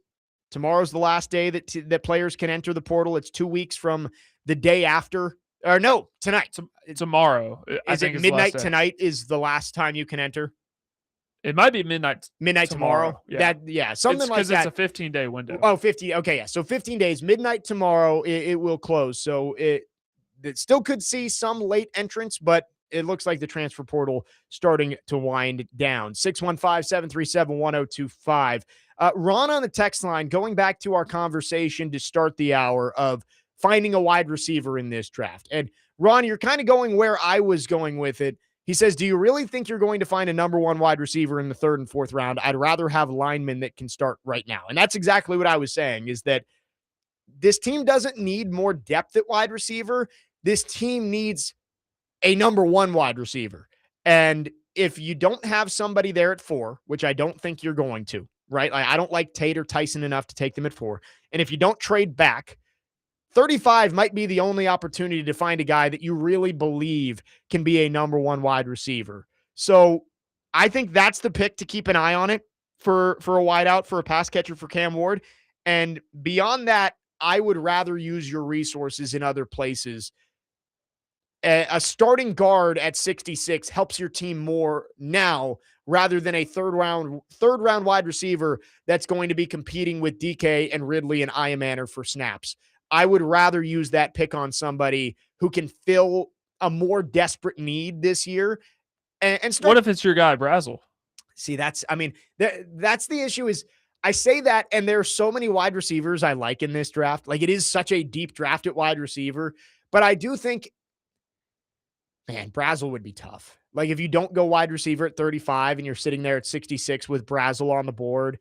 Tomorrow's the last day that players can enter the portal. It's 2 weeks from the day after. Or no, tonight. Tomorrow. Is it midnight tonight is the last time you can enter? It might be midnight tomorrow. Yeah. Something like that. It's a 15-day window. Oh, 50. Okay, yeah. So 15 days, midnight tomorrow, it will close. So it still could see some late entrants, but it looks like the transfer portal starting to wind down. 615-737-1025. Ron on the text line, going back to our conversation to start the hour of finding a wide receiver in this draft. And Ron, you're kind of going where I was going with it. He says, do you really think you're going to find a number 1 wide receiver in the 3rd and 4th round? I'd rather have linemen that can start right now. And that's exactly what I was saying, is that this team doesn't need more depth at wide receiver. This team needs a number 1 wide receiver. And if you don't have somebody there at 4, which I don't think you're going to, right? Like, I don't like Tate or Tyson enough to take them at 4. And if you don't trade back, 35 might be the only opportunity to find a guy that you really believe can be a number 1 wide receiver. So I think that's the pick to keep an eye on it for a wideout, for a pass catcher for Cam Ward. And beyond that, I would rather use your resources in other places. A starting guard at 66 helps your team more now rather than a third round wide receiver that's going to be competing with DK and Ridley and Iamaner for snaps. I would rather use that pick on somebody who can fill a more desperate need this year. And start. What if it's your guy, Brazel? See, that's the issue is I say that, and there are so many wide receivers I like in this draft. Like, it is such a deep draft at wide receiver, but I do think, man, Brazel would be tough. Like, if you don't go wide receiver at 35 and you're sitting there at 66 with Brazel on the board,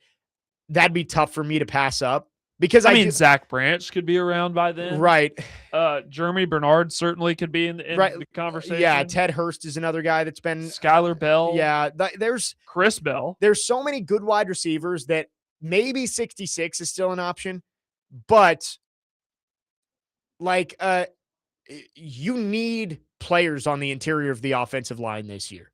that'd be tough for me to pass up. Because I mean, Zach Branch could be around by then. Right. Jeremy Bernard certainly could be in the conversation. Yeah, Ted Hurst is another guy that's been. Skylar Bell. Yeah, there's Chris Bell. There's so many good wide receivers that maybe 66 is still an option, but like you need players on the interior of the offensive line this year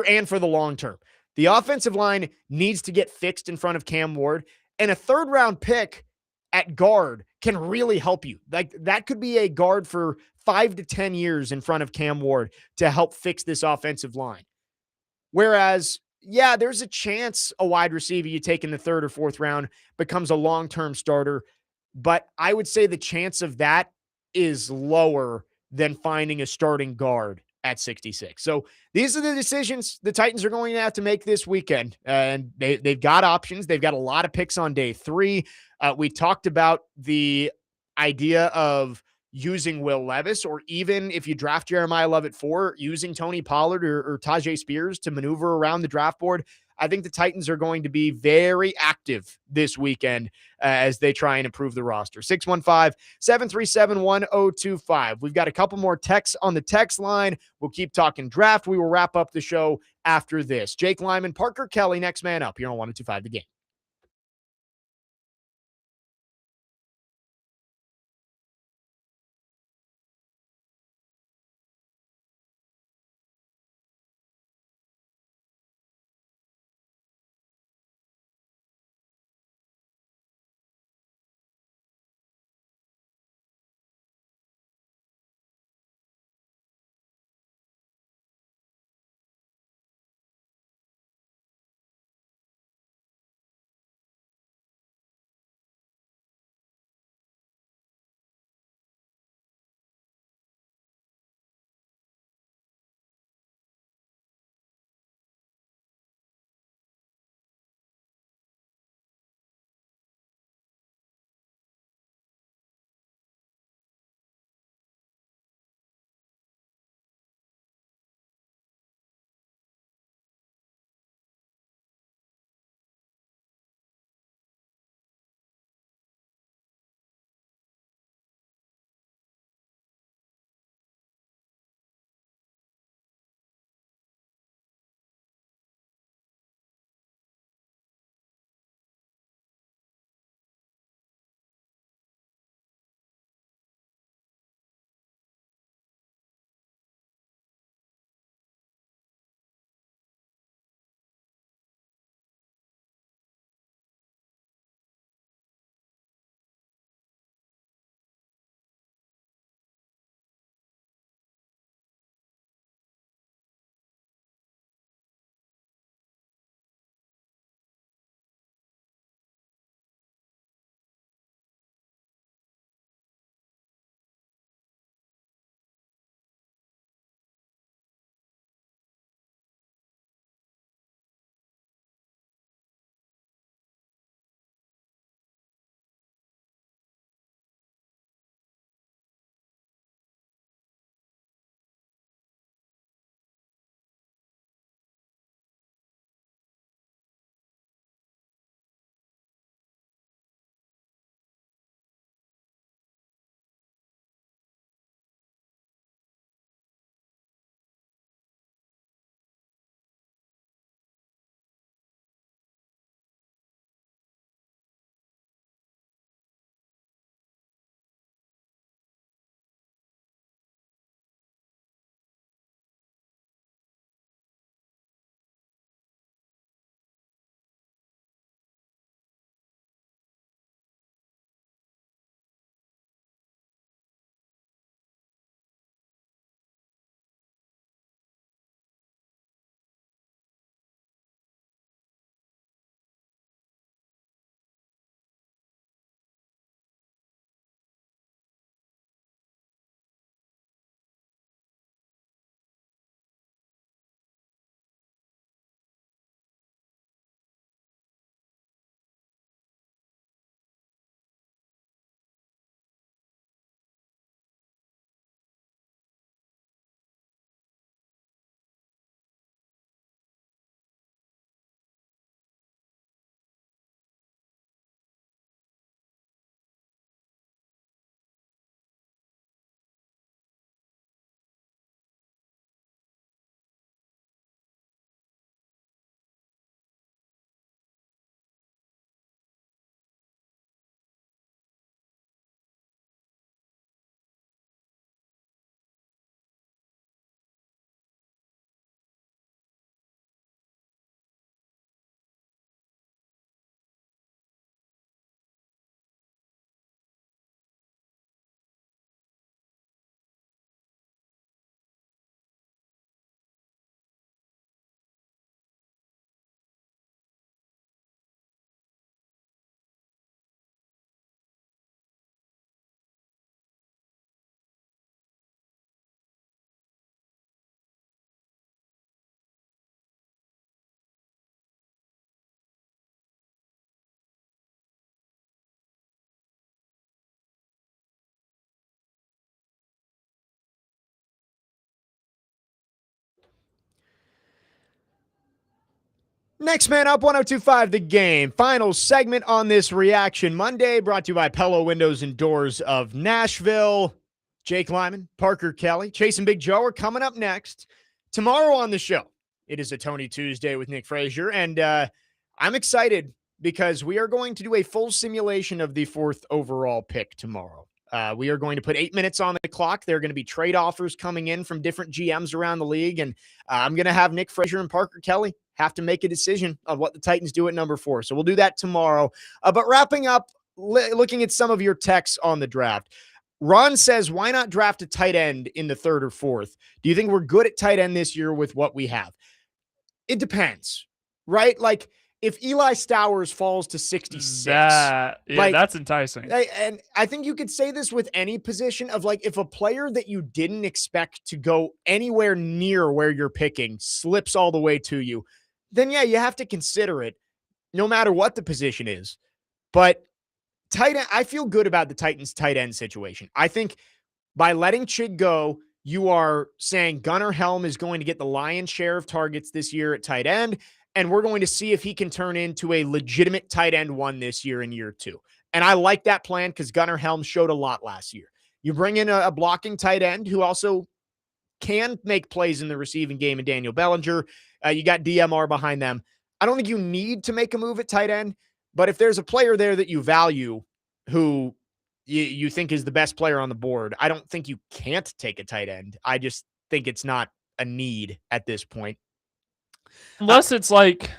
and for the long term. The offensive line needs to get fixed in front of Cam Ward, and a 3rd round pick at guard can really help you. Like, that could be a guard for 5 to 10 years in front of Cam Ward to help fix this offensive line. Whereas, yeah, there's a chance a wide receiver you take in the 3rd or 4th round becomes a long-term starter, but I would say the chance of that is lower than finding a starting guard at 66. So these are the decisions the Titans are going to have to make this weekend. And they've got options. They've got a lot of picks on day 3. We talked about the idea of using Will Levis, or even if you draft Jeremiah Love at 4, using Tony Pollard or Tajay Spears to maneuver around the draft board. I think the Titans are going to be very active this weekend as they try and improve the roster. 615-737-1025. We've got a couple more texts on the text line. We'll keep talking draft. We will wrap up the show after this. Jake Lyman, Parker Kelly, next man up here on 102.5 The Game. Next man up, 102.5 The Game. Final segment on this Reaction Monday, brought to you by Pella Windows and Doors of Nashville. Jake Lyman, Parker Kelly, Chase and Big Joe are coming up next. Tomorrow on the show, it is a Tony Tuesday with Nick Frazier, and I'm excited because we are going to do a full simulation of the 4th overall pick tomorrow. We are going to put 8 minutes on the clock. There are going to be trade offers coming in from different GMs around the league, and I'm going to have Nick Frazier and Parker Kelly have to make a decision of what the Titans do at number 4. So we'll do that tomorrow. But wrapping up, looking at some of your texts on the draft. Ron says, why not draft a tight end in the 3rd or 4th? Do you think we're good at tight end this year with what we have? It depends, right? Like, if Eli Stowers falls to 66, that's enticing. And I think you could say this with any position of, like, if a player that you didn't expect to go anywhere near where you're picking slips all the way to you, then yeah, you have to consider it no matter what the position is. But tight end, I feel good about the Titans tight end situation. I think by letting Chig go, you are saying Gunnar Helm is going to get the lion's share of targets this year at tight end, and we're going to see if he can turn into a legitimate tight end 1 this year in year 2. And I like that plan because Gunnar Helm showed a lot last year. You bring in a blocking tight end who also can make plays in the receiving game in Daniel Bellinger. You got DMR behind them. I don't think you need to make a move at tight end, but if there's a player there that you value who you think is the best player on the board, I don't think you can't take a tight end. I just think it's not a need at this point. Unless it's like,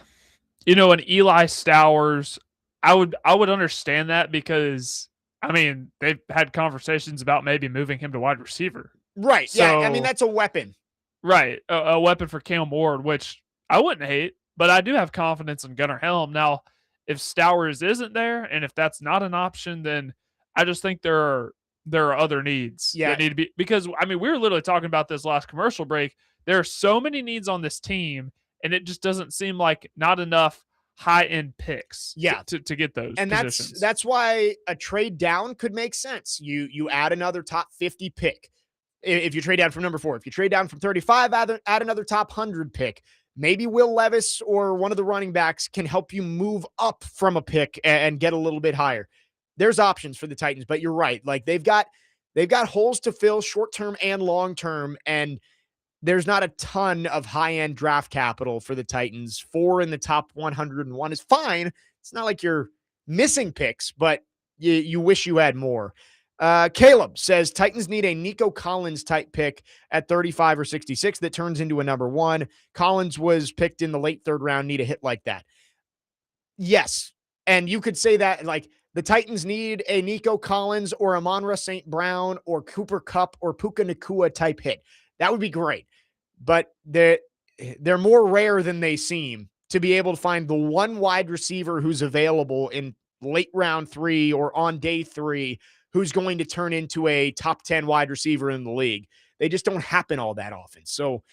an Eli Stowers, I would understand that because, I mean, they've had conversations about maybe moving him to wide receiver. Right. So, yeah. I mean, that's a weapon. Right. A weapon for Cam Ward, which I wouldn't hate, but I do have confidence in Gunnar Helm. Now, if Stowers isn't there and if that's not an option, then I just think there are other needs that need to be, because, I mean, we were literally talking about this last commercial break. There are so many needs on this team, and it just doesn't seem like not enough high-end picks to get those and positions. That's why a trade down could make sense. You add another top 50 pick. If you trade down from number 4, if you trade down from 35, add another top 100 pick. Maybe Will Levis or one of the running backs can help you move up from a pick and get a little bit higher. There's options for the Titans, but you're right. Like, they've got holes to fill, short-term and long-term, and there's not a ton of high-end draft capital for the Titans. 4 in the top 101 is fine. It's not like you're missing picks, but you wish you had more. Caleb says Titans need a Nico Collins type pick at 35 or 66 that turns into a number 1. Collins was picked in the late 3rd round. Need a hit like that. Yes. And you could say that, like, the Titans need a Nico Collins or Amon-Ra St. Brown or Cooper Kupp or Puka Nacua type hit. That would be great. But they're more rare than they seem to be able to find the one wide receiver who's available in late round 3 or on day 3 who's going to turn into a top 10 wide receiver in the league. They just don't happen all that often. So,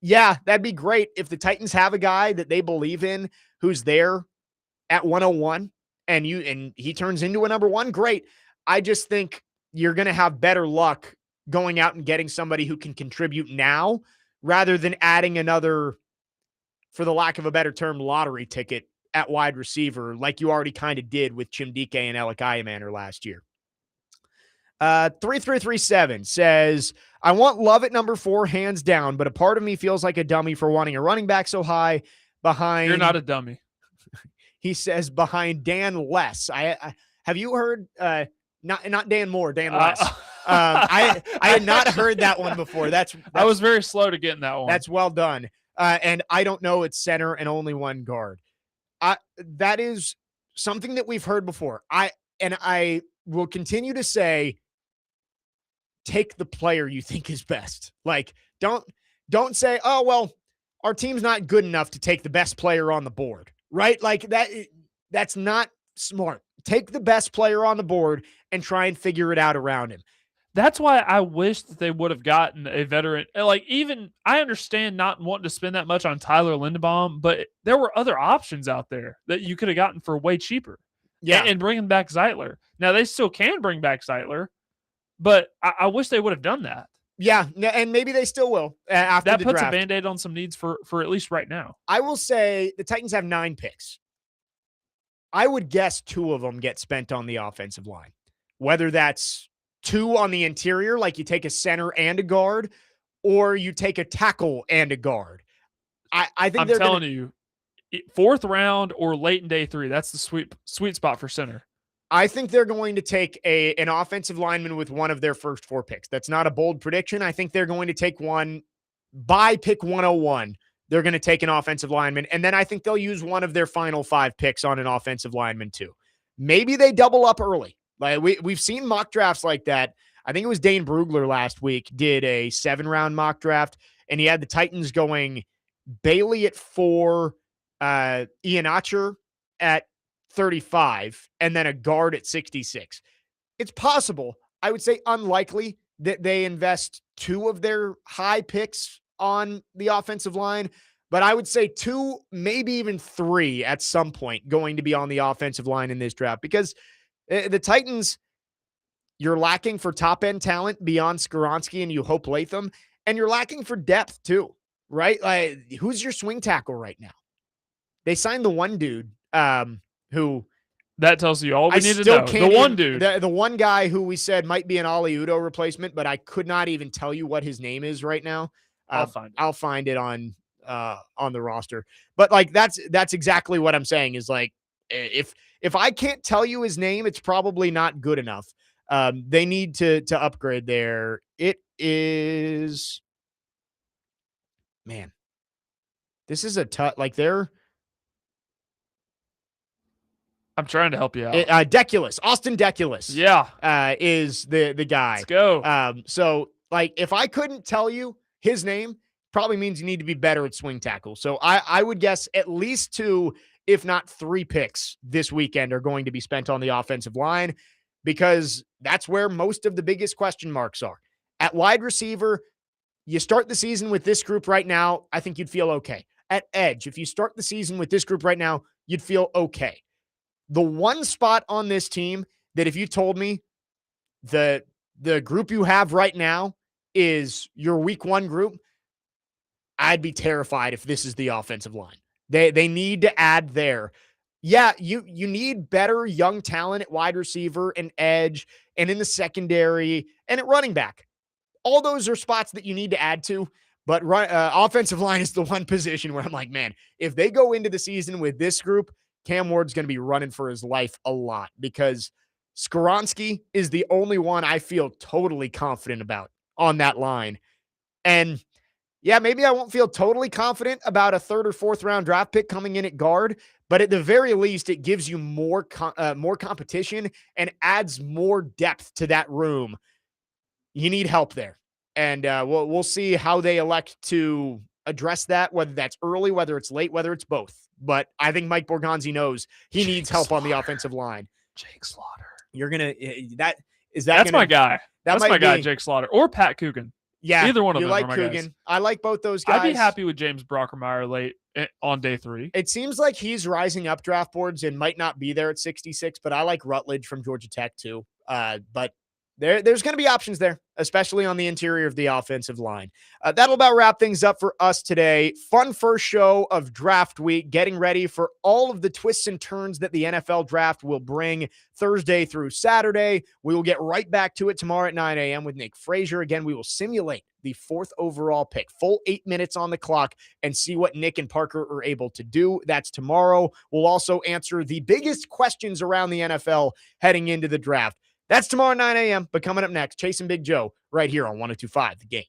yeah, that'd be great if the Titans have a guy that they believe in who's there at 101 and he turns into a number 1, great. I just think you're going to have better luck going out and getting somebody who can contribute now rather than adding another, for the lack of a better term, lottery ticket at wide receiver like you already kind of did with Chimdike and Alec Iamander last year. 3337 says, I want Love at number 4, hands down, but a part of me feels like a dummy for wanting a running back so high behind. You're not a dummy. He says behind Dan Less. I have you heard, not Dan Moore, Dan Less. I had not heard that one before. I was very slow to get in that one. That's well done. And I don't know, it's center and only one guard. That is something that we've heard before. I will continue to say, take the player you think is best. Like, don't say, oh, well, our team's not good enough to take the best player on the board, right? Like that's not smart. Take the best player on the board and try and figure it out around him. That's why I wish that they would have gotten a veteran. Like, even I understand not wanting to spend that much on Tyler Linderbaum, but there were other options out there that you could have gotten for way cheaper. Yeah. And bringing back Zeitler. Now, they still can bring back Zeitler, but I wish they would have done that. Yeah, and maybe they still will after That the puts draft. a Band-Aid on some needs for at least right now. I will say the Titans have 9 picks. I would guess 2 of them get spent on the offensive line, whether that's 2 on the interior, like you take a center and a guard, or you take a tackle and a guard. I think I'm they're telling you, 4th round or late in day 3, that's the sweet spot for center. I think they're going to take an offensive lineman with one of their first 4 picks. That's not a bold prediction. I think they're going to take one by pick 101. They're going to take an offensive lineman, and then I think they'll use one of their final 5 picks on an offensive lineman too. Maybe they double up early. Like we've seen mock drafts like that. I think it was Dane Brugler last week did a 7-round mock draft, and he had the Titans going Bailey at 4, Ian Archer at 35, and then a guard at 66. It's possible. I would say unlikely that they invest 2 of their high picks on the offensive line, but I would say 2, maybe even 3 at some point going to be on the offensive line in this draft, because the Titans, you're lacking for top-end talent beyond Skoronski and you hope Latham, and you're lacking for depth too, right? Like, who's your swing tackle right now? They signed the one dude who that tells you all we need to know. The one dude. The one guy who we said might be an Ali Udo replacement, but I could not even tell you what his name is right now. I'll find it on the roster. But like that's exactly what I'm saying is like if I can't tell you his name, it's probably not good enough. They need to upgrade there. It is, man, this is a tough, like they're, I'm trying to help you out. Deculus, Austin Deculus. Yeah. Is the guy. Let's go. So like if I couldn't tell you his name, probably means you need to be better at swing tackle. So I would guess at least 2, if not 3 picks this weekend are going to be spent on the offensive line, because that's where most of the biggest question marks are. At wide receiver, you start the season with this group right now, I think you'd feel okay. At edge, if you start the season with this group right now, you'd feel okay. The one spot on this team that if you told me the group you have right now is your week 1 group, I'd be terrified if this is the offensive line. They need to add there. Yeah, you need better young talent at wide receiver and edge and in the secondary and at running back. All those are spots that you need to add to, but offensive line is the one position where I'm like, man, if they go into the season with this group, Cam Ward's going to be running for his life a lot, because Skoronski is the only one I feel totally confident about on that line. And yeah, maybe I won't feel totally confident about a 3rd or 4th round draft pick coming in at guard, but at the very least, it gives you more competition and adds more depth to that room. You need help there. And we'll see how they elect to address that, whether that's early, whether it's late, whether it's both. But I think Mike Borgonzi knows he needs help on the offensive line. Jake Slaughter. You're going to – that's my guy. That's my guy, be, Jake Slaughter. Or Pat Coogan. Yeah. Either one of them. You like are my Coogan. guys. I like both those guys. I'd be happy with James Brockermeyer late on day 3. It seems like he's rising up draft boards and might not be there at 66, but I like Rutledge from Georgia Tech too. But there's going to be options there, especially on the interior of the offensive line. That'll about wrap things up for us today. Fun first show of draft week, getting ready for all of the twists and turns that the NFL draft will bring Thursday through Saturday. We will get right back to it tomorrow at 9 a.m. with Nick Frazier. Again, we will simulate the 4th overall pick, full 8 minutes on the clock, and see what Nick and Parker are able to do. That's tomorrow. We'll also answer the biggest questions around the NFL heading into the draft. That's tomorrow at 9 a.m. But coming up next, Chasing Big Joe right here on 102.5 The Game.